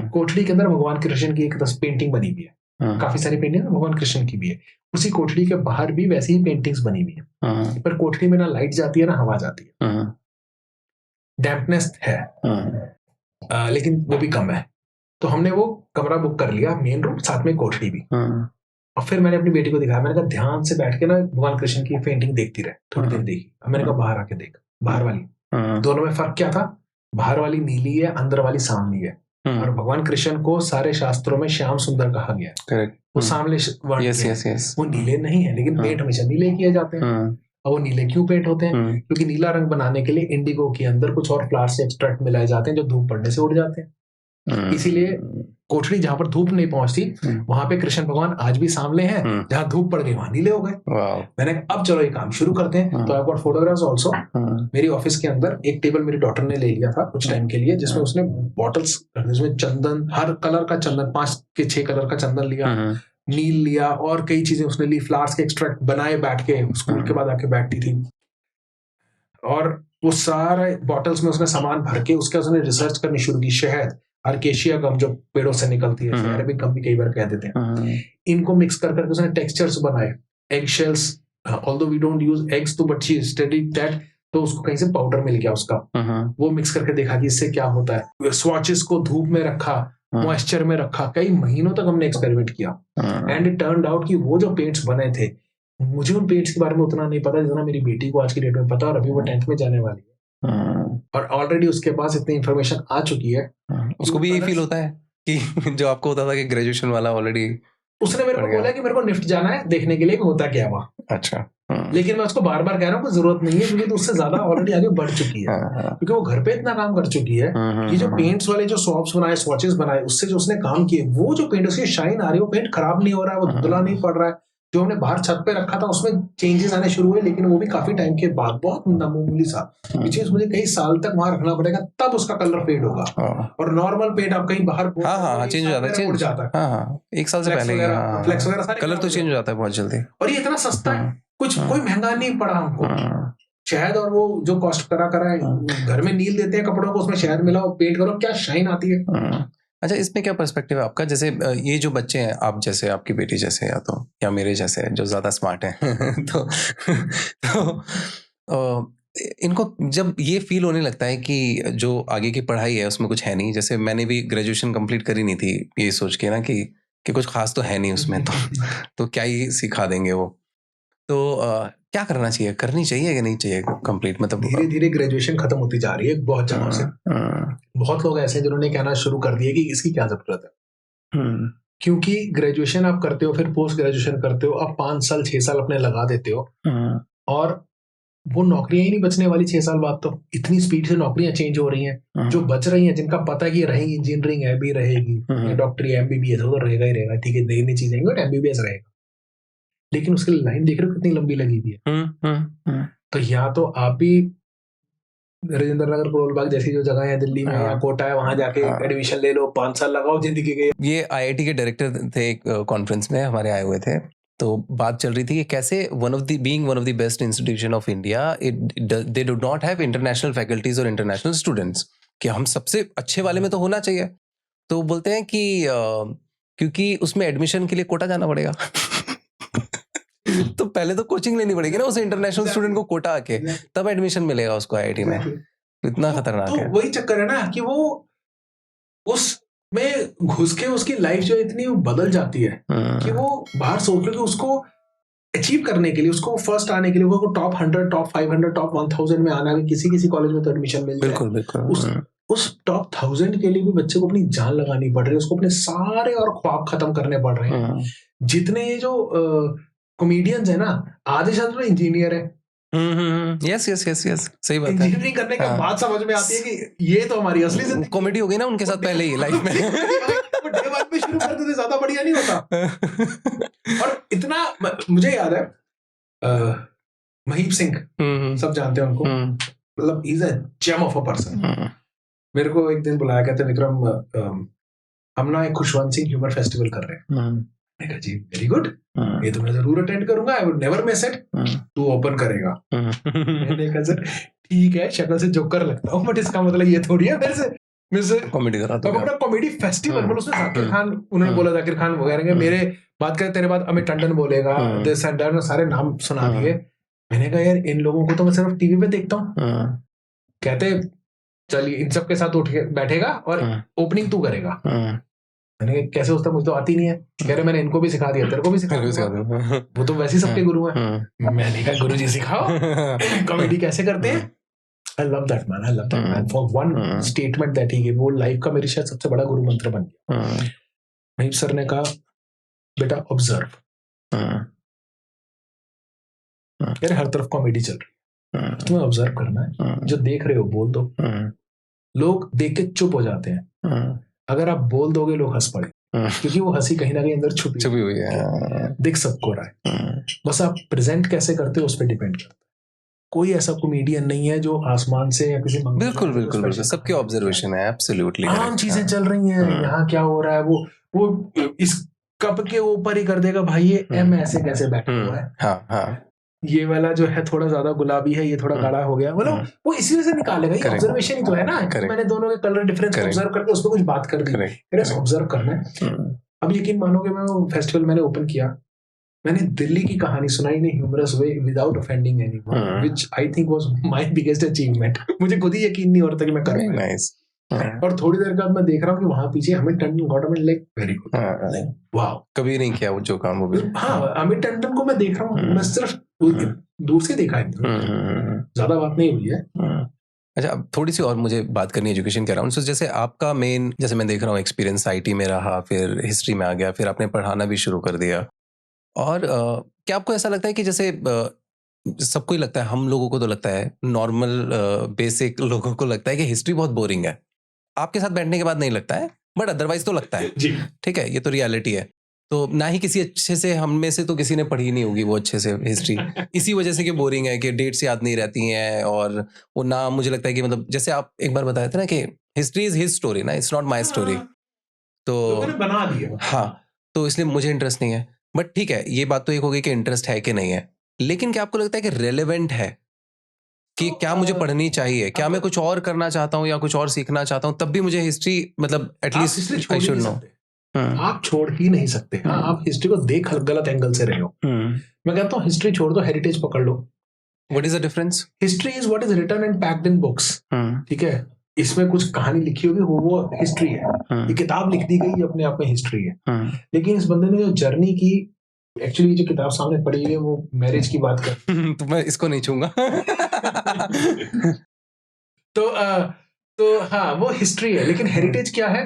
S1: कोठड़ी के अंदर भगवान कृष्ण की एक पेंटिंग बनी हुई है, काफी सारी पेंटिंग भगवान कृष्ण की भी है। उसी कोठड़ी के बाहर भी वैसी ही पेंटिंग्स बनी हुई है, पर कोठड़ी में ना लाइट जाती है ना हवा जाती है, डैम्पनेस है लेकिन वो भी कम है। तो हमने वो कमरा बुक कर लिया, मेन रूम साथ में कोठड़ी भी। और फिर मैंने अपनी बेटी को दिखाया, मैंने कहा ध्यान से बैठ के ना भगवान कृष्ण की पेंटिंग देखती रहे, थोड़ी देर देखी। अब मैंने कहा बाहर आके देख, बाहर वाली, दोनों में फर्क क्या था, बाहर वाली नीली है, अंदर वाली सांवली है, और भगवान कृष्ण को सारे शास्त्रों में श्याम सुंदर कहा गया है। करेक्ट, वो सांवले वो नीले नहीं है, लेकिन पेंट हमेशा नीले किए जाते हैं। और वो नीले क्यों पेंट होते हैं, क्योंकि नीला रंग बनाने के लिए इंडिगो के अंदर कुछ और फ्लावर से एक्सट्रैक्ट मिलाए जाते हैं जो धूप पड़ने से उड़ जाते हैं। इसीलिए कोठड़ी जहां पर धूप नहीं पहुंचती वहां पे कृष्ण भगवान आज भी सांवले हैं, जहां धूप पड़ गई वहां नीले हो गए। मैंने अब चलो ये काम शुरू करते हैं। तो आई गॉट फोटोग्राफ्स आल्सो। मेरी ऑफिस के अंदर एक टेबल मेरी डॉटर ने ले लिया था कुछ टाइम के लिए, जिसमें उसने बॉटल्स, जिसमें चंदन, हर कलर का चंदन, 5 के 6 कलर का चंदन लिया, नील लिया, और कई चीजें उसने ली, फ्लावर्स के एक्सट्रैक्ट बनाए, बैठ के स्कूल के बाद आके बैठती थी, और वो सारे बॉटल्स में उसने सामान भर के उसके उसने रिसर्च करनी शुरू की। शहद, अर्केशिया गम जो पेड़ों से निकलती है, अरेबिक गम भी कई बार कह देते हैं, इनको मिक्स कर करके उसने टेक्सचर्स बनाए। Egg shells, although we don't use eggs, तो बट शी स्टडीड दैट, तो उसको कहीं से पाउडर मिल गया उसका, वो मिक्स करके देखा कि इससे क्या होता है। स्वॉचेस को धूप में रखा, मॉइस्चर में रखा, कई महीनों तक हमने एक्सपेरिमेंट किया, एंड इट टर्न्ड आउट कि वो जो पेंट्स बने थे, मुझे उन पेंट्स के बारे में उतना नहीं पता जितना मेरी बेटी को आज की डेट में पता, और अभी वो 10th में जाने वाली है, और ऑलरेडी उसके पास इतनी इंफॉर्मेशन आ चुकी है।
S2: उसको भी ये फील होता है कि जो आपको होता था कि ग्रेजुएशन वाला ऑलरेडी, उसने
S1: मेरे को बोला कि मेरे को निफ्ट जाना है देखने के लिए कि होता क्या वहाँ।
S2: अच्छा,
S1: लेकिन मैं उसको बार बार कह रहा हूँ कि जरूरत नहीं है, क्योंकि तो उससे ज्यादा ऑलरेडी आगे बढ़ चुकी है, क्योंकि वो घर पे इतना काम कर चुकी है कि जो पेंट्स वाले जो स्वॉप्स बनाए, स्वॉचेस बनाए, उससे जो उसने काम किए, वो जो पेंट उसकी शाइन आ रही है, वो पेंट खराब नहीं हो रहा है, वो धुंधला नहीं पड़ रहा है। जो हमने बाहर छत पे रखा था उसमें चेंजेस आने शुरू हुए, लेकिन वो भी काफी टाइम के बाद, बहुत मामूली सा, विच इज मुझे कई साल तक वहां रखना पड़ेगा, तब उसका कलर फेड होगा। और नॉर्मल पेंट आप कहीं बाहर
S2: चेंज हो जाता है, चेंज जाता है, 1 साल से पहले फ्लेक्स वगैरह कलर तो चेंज हो जाता है बहुत जल्दी।
S1: और ये इतना सस्ता है, कोई महंगा नहीं पड़ा हमको। शहद और वो जो कॉस्ट करा है, घर में नील देते हैं कपड़ों को, उसमें शहद मिलाओ, पेंट करो, क्या शाइन आती है।
S2: अच्छा, इसमें क्या पर्सपेक्टिव है आपका? जैसे ये जो बच्चे हैं, आप जैसे, आपकी बेटी जैसे, या मेरे जैसे जो ज्यादा स्मार्ट हैं तो इनको जब ये फील होने लगता है कि जो आगे की पढ़ाई है उसमें कुछ है नहीं, जैसे मैंने भी ग्रेजुएशन कंप्लीट करी नहीं थी ये सोच के ना कि कुछ खास तो है नहीं उसमें, तो क्या ही सिखा देंगे वो, तो क्या करना चाहिए, करनी चाहिए कि नहीं चाहिए कंप्लीट? मतलब
S1: धीरे धीरे ग्रेजुएशन खत्म होती जा रही है बहुत जगहों से। बहुत लोग ऐसे हैं जिन्होंने कहना शुरू कर दिया कि इसकी क्या जरूरत है, क्योंकि ग्रेजुएशन आप करते हो, फिर पोस्ट ग्रेजुएशन करते हो, आप 5 साल 6 साल अपने लगा देते हो, और वो नौकरियां ही नहीं बचने वाली 6 साल बाद। तो इतनी स्पीड से नौकरियां चेंज हो रही हैं, जो बच रही हैं, जिनका पता है कि रहेगी, इंजीनियरिंग है भी रहेगी, डॉक्टरी एमबीबीएस तो रहेगा ही रहेगा, ठीक है, नई नई चीजें एमबीबीएस रहेगा, लेकिन उसकी लाइन देख रहे हो कितनी लंबी लगी हुई है। तो या तो आप भी राजेंद्र नगर, करोल बाग जैसी जो जगह है दिल्ली में या कोटा है, वहां जाके एडमिशन ले लो, 5 साल लगाओ जिंदगी के।
S2: ये आईआईटी के डायरेक्टर थे, एक कॉन्फ्रेंस में हमारे आए हुए थे, तो बात चल रही थी कि कैसे being one of the best institution of India, they do not have international faculties और इंटरनेशनल स्टूडेंट्स, कि हम सबसे अच्छे वाले में तो होना चाहिए। तो बोलते हैं कि क्योंकि उसमें एडमिशन के लिए कोटा जाना पड़ेगा तो पहले तो कोचिंग लेनी पड़ेगी ना उस इंटरनेशनल स्टूडेंट को, कोटा आके तब एडमिशन मिलेगा उसको आईआईटी में। इतना खतरनाक है।
S1: वही चक्कर है ना कि वो उसमें घुस के उसकी लाइफ जो इतनी बदल जाती है कि वो बाहर सोच लो कि उसको अचीव करने के लिए, उसको फर्स्ट आने के लिए, वो टॉप 100, टॉप 500, टॉप 1000 में आना है, किसी कॉलेज में तो एडमिशन मिल जाए। बिल्कुल। उस टॉप 1000 के लिए भी बच्चे को अपनी जान लगानी पड़ रही है, उसको अपने सारे और ख्वाब खत्म करने पड़ रहे हैं। जितने ये जो कॉमेडियंस है ना, आधे शायद इंजीनियर है।
S2: यस सही बात है।
S1: इंजीनियरिंग करने के बाद समझ में आती है कि ये तो हमारी असली जिंदगी,
S2: कॉमेडी हो गई ना उनके साथ पहले ही लाइफ में।
S1: डे वन पे शुरू करते थे, ज्यादा बढ़िया नहीं होता। और इतना मुझे याद है, महीप सिंह, सब जानते हैं उनको, मतलब he is a gem of a person. मेरे को एक दिन बुलाया कहते विक्रम, हम ना एक खुशवंत सिंह ह्यूमर फेस्टिवल कर रहे हैं। मैंने कहा जी वेरी गुड, ये तो मैं जरूर अटेंड करूंगा, I would never miss it, तू ओपन करेगा। मैंने कहा सर ठीक है, शक्ल से जोकर लगता हूँ, बट इसका मतलब ये थोड़ी है मेरे से कॉमेडी करा तो अपना कॉमेडी फेस्टिवल बोलो। उसमें जाकिर खान, उन्होंने बोला जाकिर खान वगैरह, मेरे बात करें तेरे बाद अमित टंडन बोलेगा, दिस एंड दैट, सारे नाम सुना दिए। मैंने कहा यार इन लोगों को तो मैं सिर्फ टीवी पे देखता हूँ। कहते चलिए इन सब के साथ उठ के बैठेगा और ओपनिंग तू करेगा। मैंने कैसे, उसका मुझे तो आती नहीं है। कह रहे मैंने इनको भी सिखा दिया, तेरे को भी सिखा दिया, वो तो वैसे सबके गुरु हैं। मैंने कहा गुरु जी सिखाओ कॉमेडी कैसे करते हैं। I love that man, I love that man for one statement that he gave, वो लाइफ का मेरे शायद सबसे बड़ा गुरु मंत्र बन गया। महीप सर ने कहा बेटा ऑब्जर्व, यार हर तरफ कॉमेडी चल रही है, तुम्हें ऑब्जर्व करना है, जो देख रहे हो बोल दो। लोग देख के चुप हो जाते हैं, अगर आप बोल दोगे लोग हंस पड़े, क्योंकि वो हंसी कहीं ना कहीं अंदर छुपी हुई है, दिख सबको रहा है। बस आप प्रेजेंट कैसे करते हो उस पर डिपेंड करता है। कोई ऐसा कॉमेडियन नहीं है जो आसमान से या किसी
S2: बिल्कुल सबके ऑब्जर्वेशन है, एब्सोल्युटली
S1: आम चीजें चल रही हैं, यहाँ क्या हो रहा है, वो इस कप के ऊपर ही कर देगा भाई, ये एम ऐसे कैसे बैठा हुआ है, ये वाला जो है थोड़ा ज्यादा गुलाबी है, ये थोड़ा गाढ़ा हो गया, मतलब वो इसी वजह से निकालेगा। ये ऑब्जर्वेशन ही तो है ना, मैंने दोनों के कलर डिफरेंस ऑब्जर्व करके उस पर कुछ बात कर दी, ऑब्जर्व करना है। अब यकीन मानोगे, मैं वो फेस्टिवल मैंने ओपन किया, मैंने दिल्ली की कहानी सुनाई in humorous way without offending anyone, which I think was my biggest achievement. मुझे खुद ही यकीन नहीं हो रहा था कि मैं कर पाया। और थोड़ी देर बाद मैं देख रहा हूँ कि वहां पीछे Amit Tandon government like very good, wow, कभी नहीं किया वो जो काम वो भी। हाँ, अमित टंडन को मैं देख रहा हूँ, मैं सिर्फ दूर से देखा है, ज्यादा बात नहीं हुई है।
S2: अच्छा, अब थोड़ी सी और मुझे बात करनी है एजुकेशन के अराउंड। सो जैसे आपका मेन, जैसे मैं देख रहा हूँ एक्सपीरियंस आईटी में रहा, फिर हिस्ट्री में आ गया, फिर आपने पढ़ाना भी शुरू कर दिया, और क्या आपको ऐसा लगता है कि जैसे सबको ही लगता है, हम लोगों को तो लगता है, नॉर्मल बेसिक लोगों को लगता है कि हिस्ट्री बहुत बोरिंग है, आपके साथ बैठने के बाद नहीं लगता है, बट अदरवाइज तो लगता है, ठीक है, ये तो रियलिटी है। तो ना ही किसी अच्छे से, हम में से तो किसी ने पढ़ी नहीं होगी वो अच्छे से हिस्ट्री, इसी वजह से कि बोरिंग है, कि डेट्स याद नहीं रहती हैं, और वो ना, मुझे लगता है कि मतलब जैसे आप एक बार बताए थे ना कि हिस्ट्री इज हिज स्टोरी ना, इट्स नॉट माई स्टोरी, तो
S1: बना दिया।
S2: हाँ, तो इसलिए मुझे इंटरेस्ट नहीं है। बट ठीक है, ये बात तो एक हो गई कि इंटरेस्ट है कि नहीं है, लेकिन क्या आपको लगता है कि रेलेवेंट है कि क्या मुझे पढ़नी चाहिए, क्या मैं कुछ और करना चाहता हूँ या कुछ और सीखना चाहता हूँ, तब भी मुझे हिस्ट्री मतलब एटलीस्ट आई शुड नो?
S1: आप छोड़ ही नहीं सकते। हाँ, आप हिस्ट्री को देख गलत एंगल से रहे हो। मैं कहता हूँ हिस्ट्री छोड़ दो, हेरिटेज पकड़ लो।
S2: What is the difference?
S1: History is what is written and packed in books. ठीक है, इसमें कुछ कहानी लिखी होगी, वो हिस्ट्री है। ये किताब लिख दी गई, अपने आप में हिस्ट्री है। लेकिन इस बंदे ने जो जर्नी की, एक्चुअली जो किताब सामने पड़ी है वो मैरिज की बात कर
S2: तो मैं इसको नहीं छूंगा।
S1: तो हाँ, वो हिस्ट्री है। लेकिन हेरिटेज क्या है?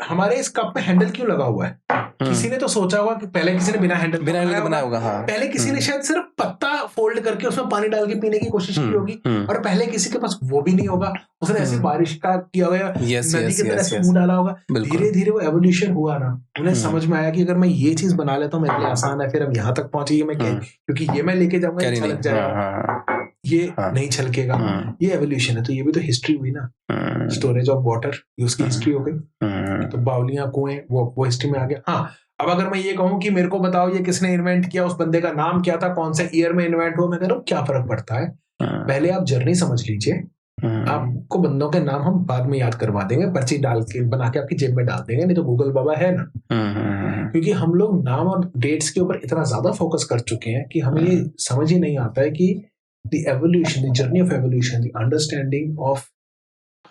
S1: हमारे इस कप में हैंडल क्यों लगा हुआ है? किसी ने तो सोचा होगा कि पहले किसी ने बिना हैंडल
S2: बनाया होगा। हाँ।
S1: पहले किसी ने शायद सिर्फ पत्ता फोल्ड करके उसमें पानी डाल के पीने की कोशिश की होगी, और पहले किसी के पास वो भी नहीं होगा, उसने ऐसी बारिश का किया होगा, नदी की तरह ऐसे मुंह डाला होगा। धीरे धीरे वो एवोल्यूशन हुआ ना, उन्हें समझ में आया कि अगर मैं ये चीज बना लेता हूँ मेरे लिए आसान है, फिर हम यहाँ तक पहुंचे, मैं क्योंकि ये मैं लेके जाऊंगा ये छलक जाएगा, ये नहीं छलकेगा। ये एवोल्यूशन है। तो ये भी तो हिस्ट्री हुई ना। स्टोरेज ऑफ वाटर, उसकी हिस्ट्री हो गई। तो बावलियां, कुएं, वो हिस्ट्री में आ गया। हाँ, अब अगर मैं ये कहूं कि मेरे को बताओ ये किसने इन्वेंट किया, उस बंदे का नाम क्या था, कौन से ईयर में इन्वेंट हुआ, मैं कह रहा हूँ क्या फर्क पड़ता है। पहले आप जर्नी समझ लीजिए। आपको बंदों के नाम हम बाद में याद करवा देंगे, पर्ची डाल के बना के आपकी जेब में डाल देंगे, नहीं तो गूगल बाबा है ना। क्योंकि हम लोग नाम और डेट्स के ऊपर इतना ज्यादा फोकस कर चुके हैं कि हमें ये समझ ही नहीं आता है कि the evolution, the journey of evolution, the understanding of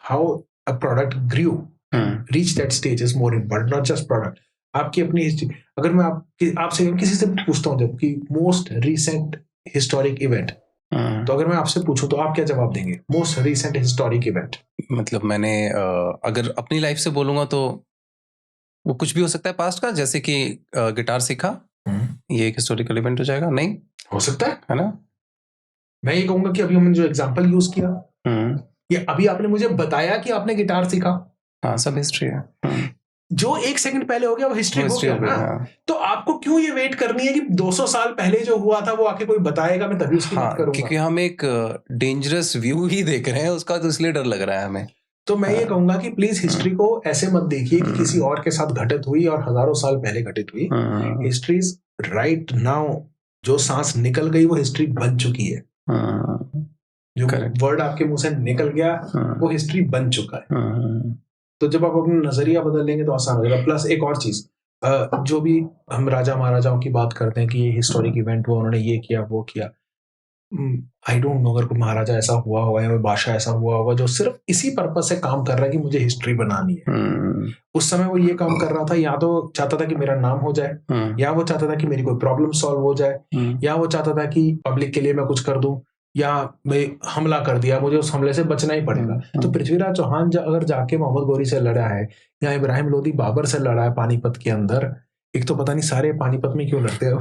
S1: how a product grew and reached that stage is more important, not just product. आपकी अपनी हिस्ट्री, अगर मैं आपसे किसी से पूछता हूँ जब कि मोस्ट रीसेंट हिस्टोरिक इवेंट, तो अगर मैं आपसे पूछूं तो आप क्या जवाब देंगे? मोस्ट रीसेंट हिस्टोरिक इवेंट
S2: मतलब मैंने अगर अपनी लाइफ से बोलूंगा तो वो कुछ भी हो सकता है पास्ट का, जैसे कि गिटार सीखा, ये एक हिस्टोरिकल इवेंट हो जाएगा? नहीं
S1: हो सकता है
S2: ना?
S1: मैं ये कहूंगा कि अभी हमने जो एग्जांपल यूज किया, ये अभी आपने मुझे बताया कि आपने गिटार सीखा,
S2: हाँ, सब हिस्ट्री है।
S1: जो एक सेकंड पहले हो गया वो हिस्ट्री हो गया ना। तो आपको क्यों ये वेट करनी है कि 200 साल पहले जो हुआ था वो आके कोई बताएगा, मैं तभी उसकी बात करूंगा?
S2: क्योंकि हम एक डेंजरस व्यू ही देख रहे हैं उसका, तो इसलिए डर लग रहा है हमें।
S1: तो मैं ये कहूंगा कि प्लीज हिस्ट्री को ऐसे मत देखिए कि किसी और के साथ घटित हुई और हजारों साल पहले घटित हुई। हिस्ट्री राइट नाउ, जो सांस निकल गई वो हिस्ट्री बन चुकी है। जो वर्ड आपके मुंह से निकल गया वो हिस्ट्री बन चुका है। तो जब आप अपना नजरिया बदल लेंगे तो आसान हो जाएगा। प्लस एक और चीज, जो भी हम राजा महाराजाओं की बात करते हैं कि ये हिस्टोरिक इवेंट हुआ, उन्होंने ये किया वो किया, आई डोंट नो अगर कोई महाराजा ऐसा हुआ होगा या बादशाह ऐसा हुआ होगा जो सिर्फ इसी पर्पस से काम कर रहा है कि मुझे हिस्ट्री बनानी है। उस समय वो ये काम कर रहा था, या तो चाहता था कि मेरा नाम हो जाए, या वो चाहता था कि मेरी कोई प्रॉब्लम सॉल्व हो जाए, या वो चाहता था कि पब्लिक के लिए मैं कुछ कर दूं, या मैं हमला कर दिया, मुझे उस हमले से बचना ही पड़ेगा। तो पृथ्वीराज चौहान अगर जाके मोहम्मद गोरी से लड़ा है, या इब्राहिम लोदी बाबर से लड़ा है पानीपत के अंदर, एक तो पता नहीं सारे पानीपत में क्यों लड़ते हो,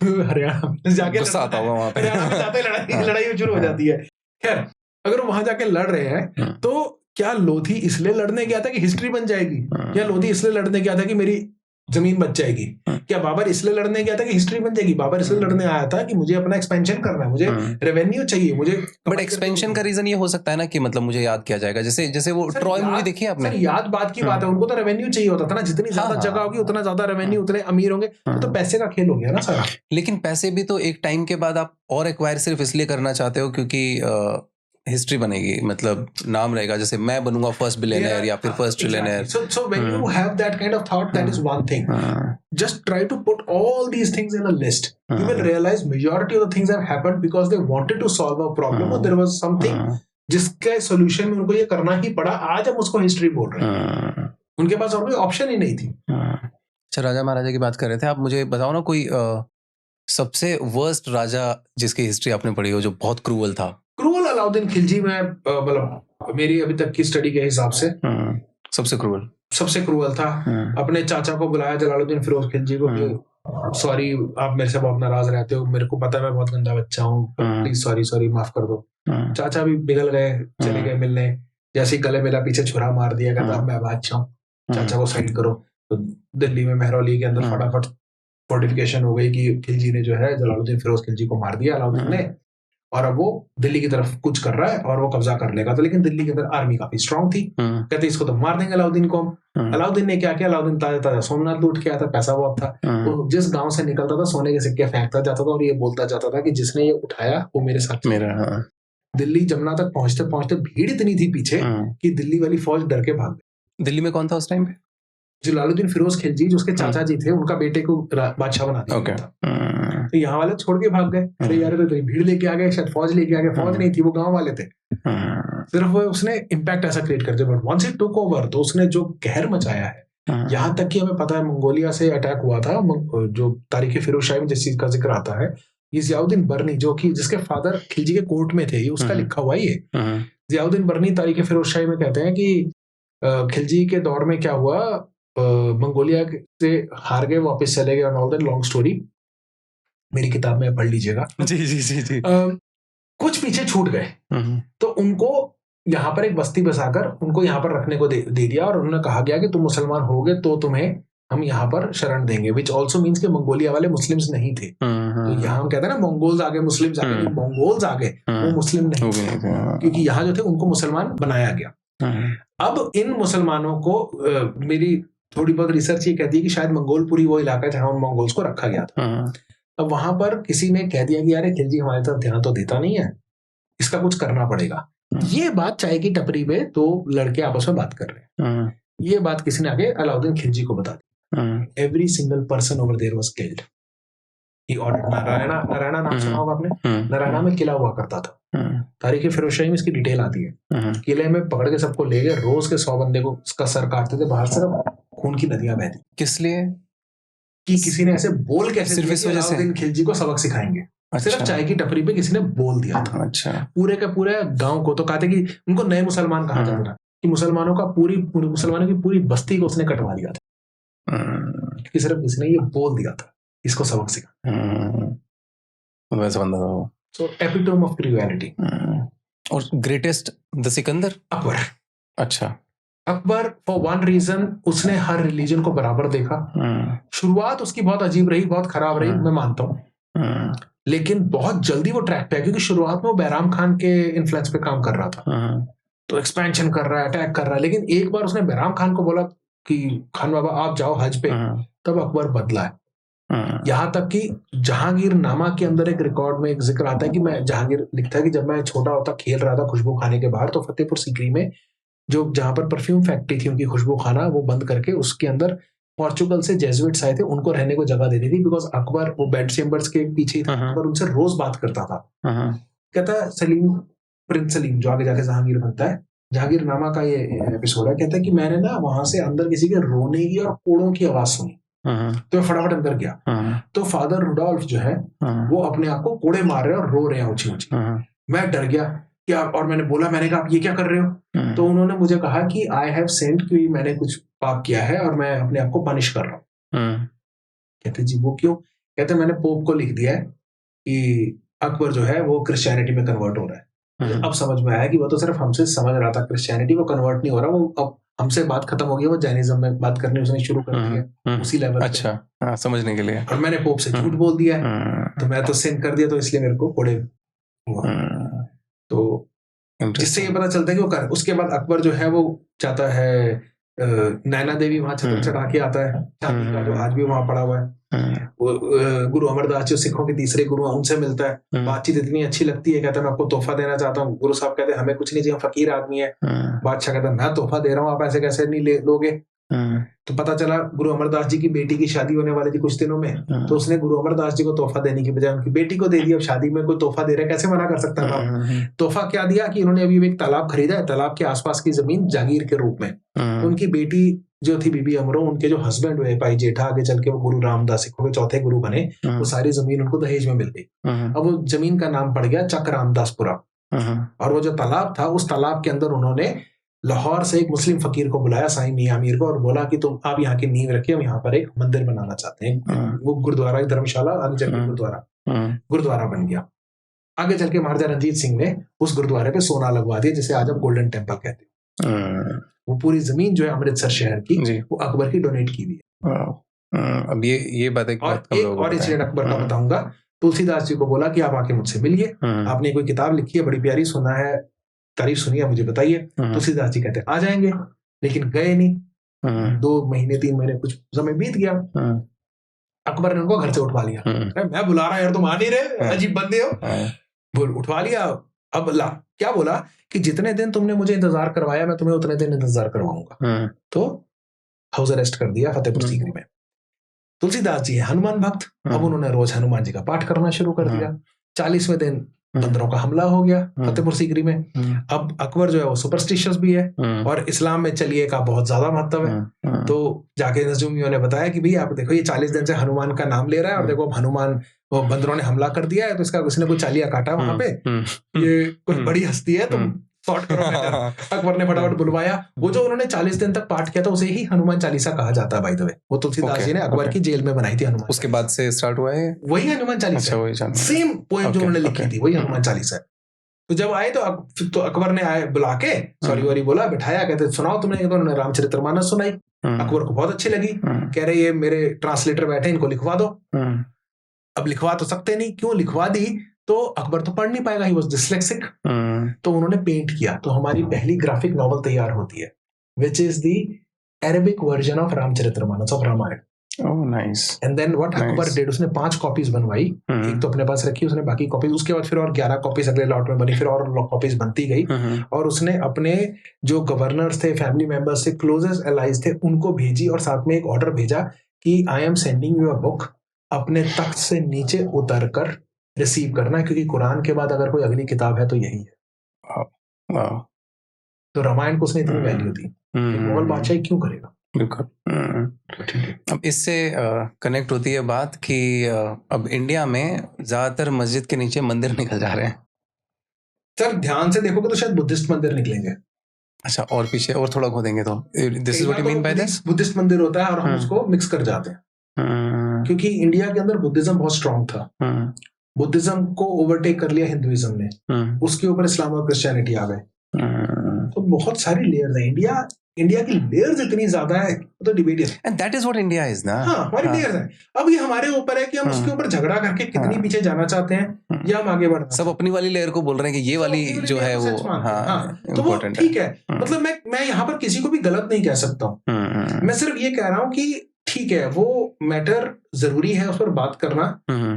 S1: हरियाणा में जाके
S2: गुस्सा आता होगा वहां पे,
S1: हरियाणा में जाते लड़ाई शुरू हो जाती है। खैर, अगर वहां जाके लड़ रहे हैं तो क्या लोधी इसलिए लड़ने गया था कि हिस्ट्री बन जाएगी, या लोधी इसलिए लड़ने गया था कि मेरी जमीन बच जाएगी? क्या बाबर इसलिए लड़ने गया था कि हिस्ट्री बन जाएगी? बाबर इसलिए लड़ने आया था कि मुझे अपना एक्सपेंशन करना है, मुझे रेवेन्यू चाहिए, मुझे।
S2: बट एक्सपेंशन का रीजन ये हो सकता है ना कि मतलब मुझे याद किया जाएगा, जैसे वो ट्रॉय मूवी देखी है आपने?
S1: याद बात की बात है, उनको तो रेवेन्यू चाहिए होता था ना, जितनी ज्यादा जगह होगी उतना ज्यादा रेवेन्यू, उतने अमीर होंगे, तो पैसे का खेल हो गया ना सारा।
S2: लेकिन पैसे भी तो एक टाइम के बाद आप और एक्वायर सिर्फ इसलिए करना चाहते हो क्योंकि हिस्ट्री बनेगी, मतलब नाम रहेगा, जैसे मैं बनूंगा फर्स्ट बिलियनर या फिर first trillionaire.
S1: So when you have that kind of thought, that is one thing. Just try to put all these things in a list. You will realize majority of the things have happened because they wanted to solve a problem or there was something जिसके solution में उनको ये करना ही पड़ा। आज हम उसको history बोल रहे हैं, उनके पास और कोई ऑप्शन ही नहीं थी।
S2: अच्छा, राजा महाराजा की बात कर रहे थे आप, मुझे बताओ ना कोई सबसे वर्स्ट राजा जिसकी हिस्ट्री आपने पढ़ी हो जो बहुत क्रूअल था।
S1: क्रूअल अलाउद्दीन खिलजी में, मतलब मेरी अभी तक की स्टडी के हिसाब से
S2: सबसे क्रूअल
S1: था। अपने चाचा को बुलाया जलालुद्दीन फिरोज खिलजी को कि सॉरी आप मेरे से बहुत नाराज रहते हो, मेरे को पता है मैं बहुत गंदा बच्चा हूँ, प्लीज सॉरी माफ कर दो। चाचा भी पिघल गए, चले गए मिलने, जैसे ही गले मिला पीछे छुरा मार दिया, कहता मैं बादशाह हूँ, चाचा को साइड करो। तो दिल्ली में मेहरौली के अंदर फटाफट फोर्टिफिकेशन हो गई कि खिलजी ने जो है जलालुद्दीन फिरोज खिलजी को मार दिया अलाउद्दीन ने, और अब वो दिल्ली की तरफ कूच कर रहा है और वो कब्जा कर लेगा। तो लेकिन दिल्ली के अंदर आर्मी काफी स्ट्रांग थी, कहते इसको तो मार देंगे अलाउद्दीन को हम। अलाउद्दीन ने क्या किया, अलाउद्दीन ताजा ताजा सोमनाथ लूट के आया था, पैसा बहुत था, वो जिस गांव से निकलता था सोने के सिक्के फेंकता जाता था और ये बोलता जाता था कि जिसने ये उठाया वो मेरे साथ मेरा। दिल्ली जमुना तक पहुंचते पहुंचते भीड़ इतनी थी पीछे कि दिल्ली वाली फौज डर के भाग गई।
S2: दिल्ली में कौन था उस टाइम पे?
S1: जलालुद्दीन फिरोज खिलजी, जो उसके चाचा जी थे, उनका बेटे को बादशाह बना दिया था। तो यहाँ वाले छोड़ के भाग गए, अरे यार तो भीड़ लेके आ गए, शायद फौज लेके आ गए, फौज नहीं थी, वो गांव वाले थे। सिर्फ उसने इम्पैक्ट ऐसा क्रिएट कर दिया, but once it took over तो उसने जो कहर मचाया है, यहाँ तक कि हमें पता है मंगोलिया से अटैक हुआ था, जो तारीख फिरोज शाही में जिस चीज का जिक्र आता है, ये जियाउद्दीन बर्नी, जो कि जिसके फादर खिलजी के कोर्ट में थे, ये उसका लिखा हुआ ही है। जियाउद्दीन बर्नी तारीख फिरोज शाही में कहते हैं कि खिलजी के दौर में क्या हुआ, मंगोलिया से हार गए, वापस चले गए, ऑल दैट लॉन्ग स्टोरी मेरी किताब में पढ़ लीजिएगा।
S2: जी जी जी जी।
S1: कुछ पीछे छूट गए, तो उनको यहाँ पर एक बस्ती बसाकर उनको यहाँ पर रखने को दे दिया और उन्होंने कहा गया कि तुम मुसलमान होगे तो तुम्हें हम यहाँ पर शरण देंगे, विच ऑल्सो मीन्स कि मंगोलिया वाले मुस्लिम्स नहीं थे। तो यहाँ हम कहते हैं ना मंगोल्स आगे मुस्लिम्स आगे, मंगोल्स आगे, वो मुस्लिम नहीं थे, क्योंकि यहाँ जो थे उनको मुसलमान बनाया गया। अब इन मुसलमानों को मेरी थोड़ी बहुत रिसर्च ये कहती है कि शायद मंगोलपुरी वो इलाका है जहाँ उन मंगोल्स को रखा गया था। अब वहां पर किसी ने कह दिया कि यार खिलजी हमारी तरफ ध्यान तो देता नहीं है, इसका कुछ करना पड़ेगा। ये बात चाय की टपरी पे दो लड़के आपस में बात कर रहे हैं, ये बात किसी ने आगे अलाउद्दीन खिलजी को बता दी। Every single person over there was killed. He ordered Narayana नाम सुना होगा आपने, नारायणा में किला हुआ करता था, तारीख फिरोज शाही में इसकी डिटेल आती है। किले में पकड़ के सबको ले गए, रोज के 100 बंदे को उसका सर काटते थे, बाहर सिर्फ खून की नदियां बहती।
S2: किस लिए?
S1: कि किसी ने ऐसे बोल कैसे
S2: सिर्फ इस वजह से
S1: खिलजी को सबक सिखाएंगे।
S2: अच्छा।
S1: सिर्फ चाय की टपरी पे किसी ने बोल दिया था।
S2: अच्छा।
S1: पूरे के पूरे गांव को, तो कहते कि उनको नए मुसलमान कहा जाता था, कि मुसलमानों की पूरी बस्ती को उसने कटवा दिया था, कि सिर्फ किसी ने ये बोल दिया था इसको सबक सिखा।
S2: वैसा बंदा था।
S1: सो एपिटोम ऑफ क्रूएलिटी।
S2: और ग्रेटेस्ट द सिकंदर
S1: अकबर।
S2: अच्छा।
S1: अकबर फॉर वन रीजन, उसने हर रिलीजन को बराबर देखा। शुरुआत उसकी बहुत अजीब रही, बहुत खराब रही, मैं मानता हूँ, लेकिन बहुत जल्दी वो ट्रैक पे है, क्योंकि शुरुआत में वो बैराम खान के इन्फ्लुएंस पे काम कर रहा था, तो एक्सपेंशन कर रहा है, अटैक कर रहा है, लेकिन एक बार उसने बैराम खान को बोला कि खान बाबा आप जाओ हज पे, तब अकबर बदला है। यहाँ तक कि जहांगीर नामा के अंदर एक रिकॉर्ड में एक जिक्र आता है कि मैं, जहांगीर लिखता है कि जब मैं छोटा होता खेल रहा था खुशबू खाने के बाहर, तो फतेहपुर सीकरी में जो जहां पर परफ्यूम फैक्ट्री थी उनकी खुशबू खाना, वो बंद करके उसके अंदर पोर्चुगल से जेजुइट्स आए थे, उनको रहने को जगह देनी थी, बिकॉज अकबर वो बेड चेम्बर्स के पीछे ही था, अकबर उनसे रोज बात करता था। कहता है सलीम, प्रिंस सलीम जो आगे जाके जहांगीर बनता है, जहांगीर नामा का ये एपिसोड है, कहता है कि मैंने ना वहां से अंदर किसी के रोने की और कोड़ों की आवाज सुनी, तो मैं फटाफट अंदर गया, तो फादर रुडोल्फ जो है वो अपने आप को कोड़े मार रहे हैं और रो रहे हैं ऊंची ऊंची। मैं डर गया क्या, और मैंने बोला, मैंने कहा आप ये क्या कर रहे हो? तो उन्होंने मुझे कहा कि आई हैव सेंट, कि मैंने कुछ पाप किया है और मैं अपने आप को पनिश कर रहा हूँ। कहते जी वो क्यों? कहते मैंने पोप को लिख दिया है कि अकबर जो है वो क्रिश्चियनिटी में कन्वर्ट हो रहा है। अब समझ में आया कि वो तो सिर्फ हमसे समझ रहा था क्रिश्चियनिटी, वो कन्वर्ट नहीं हो रहा, वो अब हमसे बात खत्म हो गई, वो जैनिज्म में बात करनी उसने शुरू कर दी है उसी लेवल।
S2: अच्छा, समझने के लिए।
S1: और मैंने पोप से झूठ बोल दिया है, तो मैं तो सिन कर दिया, तो इसलिए मेरे को कोड़े हुआ। तो जिससे ये पता चलता है कि वो कर, उसके बाद अकबर जो है वो चाहता है नैना देवी वहां छत्र चढ़ा के आता है, चांदी का, जो आज भी वहां पड़ा हुआ है। वो गुरु अमरदास जो सिखों के तीसरे गुरु हैं, उनसे मिलता है, बातचीत इतनी अच्छी लगती है, कहता है मैं आपको तोहफा देना चाहता हूँ। गुरु साहब कहते हैं हमें कुछ नहीं चाहिए, फकीर आदमी है। बादशाह कहता है मैं तोहफा दे रहा हूँ, आप ऐसे कैसे नहीं लोगे? तो पता चला गुरु अमरदास जी की बेटी की शादी होने वाली थी कुछ दिनों में, तो उसने गुरु अमरदास जी को तोहफा देने की बजाय उनकी बेटी को दे दिया। अब शादी में कोई तोहफा दे रहा है, कैसे मना कर सकता था? तोहफा क्या दिया कि इन्होंने अभी एक तालाब खरीदा है, तालाब के आसपास की जमीन जागीर के रूप में उनकी बेटी जो थी बीबी अमरो, उनके जो हस्बैंड हुए भाई जेठा, आगे चल के वो गुरु रामदास सिखों के चौथे गुरु बने, वो सारी जमीन उनको दहेज में मिल गई। अब वो जमीन का नाम पड़ गया चक रामदासपुरा। और वो जो तालाब था, उस तालाब के अंदर उन्होंने लाहौर से एक मुस्लिम फकीर को बुलाया, साईं मियां मीर को, और बोला कि तुम आप यहाँ की नींव रखिए, हम यहाँ पर एक मंदिर बनाना चाहते हैं। वो गुरुद्वारा, धर्मशाला, आगे चल के गुरुद्वारा बन गया। आगे चल के महाराजा रंजीत सिंह ने उस गुरुद्वारे पे सोना लगवा दिया, जिसे आज आप गोल्डन टेम्पल कहते हैं। वो पूरी जमीन जो है अमृतसर शहर की, वो अकबर की डोनेट की हुई है।
S2: अब ये बात एक
S1: और इंसिडेंट अकबर का बताऊंगा। तुलसीदास जी को बोला कि आप आके मुझसे मिलिए, आपने कोई किताब लिखी है बड़ी प्यारी, सुना है, तारीफ सुनी है, मुझे बताइए। तुलसीदास जी कहते आ जाएंगे, लेकिन गए नहीं। 2 महीने 3 महीने कुछ समय बीत गया। अकबर ने उनको घर से उठवा लिया। मैं बुला रहा यार, तुम आ नहीं रहे, अजीब बंदे हो। उठवा लिया। अब क्या बोला कि जितने दिन तुमने मुझे इंतजार करवाया मैं तुम्हें उतने दिन इंतजार करवाऊंगा। तो हाउस अरेस्ट कर दिया फतेहपुर सीकरी में। तुलसीदास जी है हनुमान भक्त, अब उन्होंने रोज हनुमान जी का पाठ करना शुरू कर दिया। 40वें दिन बंदरों का हमला हो गया फतेहपुर सीकरी में। अब अकबर जो है वो सुपरस्टिशियस भी है और इस्लाम में चलिए का बहुत ज्यादा महत्व है। तो जाके नजूमियों ने बताया कि भाई आप देखो ये 40 दिन से हनुमान का नाम ले रहा है और देखो हनुमान वो बंदरों ने हमला कर दिया है, तो इसका उसने कोई चालिया काटा वहां पे, ये कोई बड़ी हस्ती है, तुम सॉर्ट करो। अकबर ने फटाफट बुलवाया। वो जो उन्होंने 40 दिन तक पाठ किया था उसे ही हनुमान चालीसा कहा जाता है बाय द वे। वो तुलसीदास जी ने अकबर की जेल में बनाई थी हनुमान।
S2: उसके बाद से स्टार्ट हुआ है
S1: वही हनुमान चालीसा, सेम पोएम जो उन्होंने लिखी थी वही हनुमान चालीसा है। तो जब आए तो अकबर ने आए बुला के सॉरी वॉरी बोला, बिठाया, कहते सुनाओ तुमने। तो उन्होंने रामचरितमानस सुनाई। अकबर को बहुत अच्छी लगी। कह रहे ये मेरे ट्रांसलेटर बैठे, इनको लिखवा दो। अब लिखवा तो सकते नहीं, क्यों लिखवा दी तो अकबर तो पढ़ नहीं पाएगा, ही वाज डिस्लेक्सिक। तो उन्होंने पेंट किया, तो हमारी पहली ग्राफिक नॉवल तैयार होती है, which is the Arabic version of Ramcharitmanas of Ramayana.
S2: Oh nice.
S1: And then what Akbar did, उसने 5 कॉपीज बनवाई। एक तो अपने पास रखी उसने, बाकी कॉपीज उसके बाद फिर और 11 कॉपीज अगले लॉट में बनी, फिर और कॉपीज बनती गई। और उसने अपने जो गवर्नर्स थे, फैमिली मेंबर्स थे, क्लोजेस्ट एलाइज थे, उनको भेजी और साथ में एक ऑर्डर भेजा कि I am sending you a book, अपने तख्त से नीचे उतर कर रिसीव करना, क्योंकि कुरान के बाद अगर कोई अगली किताब है तो यही है। तो रामायण को उसने इतनी वैल्यू दी, मुगल बादशाह क्यों करेगा।
S2: बिल्कुल। अब इससे कनेक्ट होती है बात कि अब इंडिया में ज्यादातर मस्जिद के नीचे मंदिर निकल जा रहे हैं।
S1: सर ध्यान से देखोगे तो शायद बुद्धिस्ट मंदिर निकलेंगे।
S2: अच्छा, और पीछे और थोड़ा खोदेंगे तो this is what you mean by this.
S1: Buddhist मंदिर होता है और हम उसको मिक्स कर जाते हैं, क्योंकि इंडिया के अंदर बुद्धिज्म बहुत स्ट्रांग था। बुद्धिज्म को ओवरटेक कर लिया हिंदुइज्म ने, उसके ऊपर इस्लाम और क्रिश्चियनिटी आ गए। तो बहुत सारी लेयर्स है। इंडिया की लेयर्स इतनी ज्यादा है, तो डिबेट है।
S2: And that is what India is ना।
S1: हाँ, हमारी लेयर्स है। अब ये हमारे ऊपर है कि हम उसके ऊपर झगड़ा करके कितनी पीछे जाना चाहते हैं या हम आगे बढ़ना।
S2: सब अपनी वाली लेयर को बोल रहे हैं कि ये वाली जो है वो
S1: तो वो ठीक है। मतलब मैं यहाँ पर किसी को भी गलत नहीं कह सकता हूँ। मैं सिर्फ ये कह रहा हूँ कि ठीक है, वो मैटर जरूरी है, उस पर बात करना,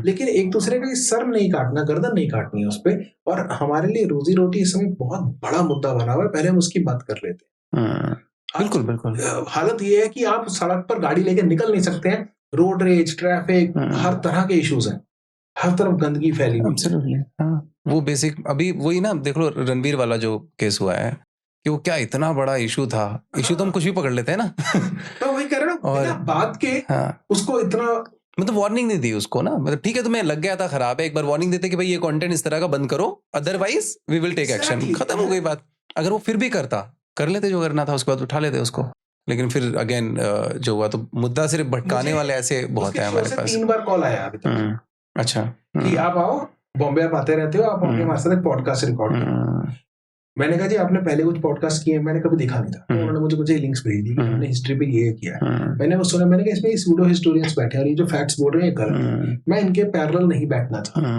S1: लेकिन एक दूसरे का सर नहीं काटना, गर्दन नहीं काटनी है उस पर। और हमारे लिए रोजी रोटी इस समय बहुत बड़ा मुद्दा बना हुआ है, पहले हम उसकी बात कर लेते हैं।
S2: बिल्कुल बिल्कुल।
S1: हालत ये है कि आप सड़क पर गाड़ी लेके निकल नहीं सकते हैं, रोड रेज, ट्रैफिक, हर तरह के इश्यूज हैं, हर तरफ गंदगी फैली हुई है।
S2: वो बेसिक अभी वही ना, देख लो रणबीर वाला जो केस हुआ है कि वो क्या इतना बड़ा इशू था। इशू तो हम कुछ भी पकड़ लेते हैं ना।
S1: तो वही कह रहे ना, और बात के उसको इतना
S2: मतलब वार्निंग नहीं दी उसको ना। मतलब ठीक है, तुम्हें लग गया था खराब है, एक बार वार्निंग देते कि भाई ये कंटेंट इस तरह का बंद करो, otherwise we will take action. खत्म हो गई बात। अगर वो फिर भी कर लेते जो करना था, उसके बाद उठा लेते उसको। लेकिन फिर अगेन जो हुआ, तो मुद्दा सिर्फ भटकाने वाले ऐसे बहुत है हमारे पास।
S1: 3 बार कॉल आया अभी तक।
S2: अच्छा,
S1: कि आप आओ, बॉम्बे आप आते रहते हो, आप आके हमारे साथ एक पॉडकास्ट रिकॉर्ड करो। मैंने कहा जी आपने पहले कुछ पॉडकास्ट किए, मैंने कभी देखा नहीं था। तो उन्होंने मुझे कुछ लिंक्स भेज दी कि हमने हिस्ट्री पे ये किया है। मैंने वो सुना, मैंने कहा इसमें सूडो हिस्टोरियंस बैठे हैं और ये जो फैक्ट्स बोल रहे हैं गलत है, मैं इनके पैरेलल नहीं बैठना चाहता।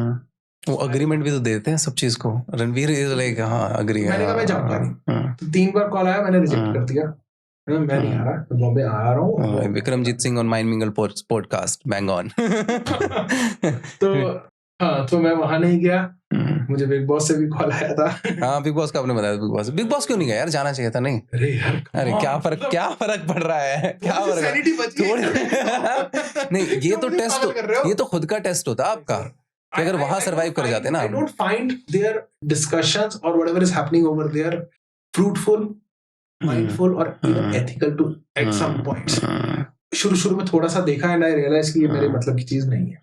S2: वो अग्रीमेंट भी तो देते हैं सब चीज को। रणवीर इज लाइक हाँ अग्री है।
S1: मैंने कहा मैं जाऊंगा नहीं। तो 3 बार कॉल आया, मैंने रिजेक्ट कर दिया, मैं नहीं आ रहा, बॉम्बे आ रहा हूँ।
S2: Vikramjit Singh on mind mingle podcast, bang on.
S1: तो हाँ, तो मैं वहां नहीं गया। मुझे बिग बॉस से भी कॉल आया था।
S2: हाँ, बिग बॉस का आपने बताया। बिग बॉस क्यों नहीं गया यार? जाना चाहिए था। नहीं
S1: अरे यार,
S2: अरे क्या फर्क पड़ रहा है? क्या फर्क नहीं, ये तो खुद का टेस्ट होता आपका कि अगर वहां सरवाइव कर जाते ना।
S1: I don't find their discussions or whatever is happening over there fruitful, mindful or even ethical to at some points. शुरू में थोड़ा सा देखा है, I realize कि ये मेरे मतलब की चीज नहीं है।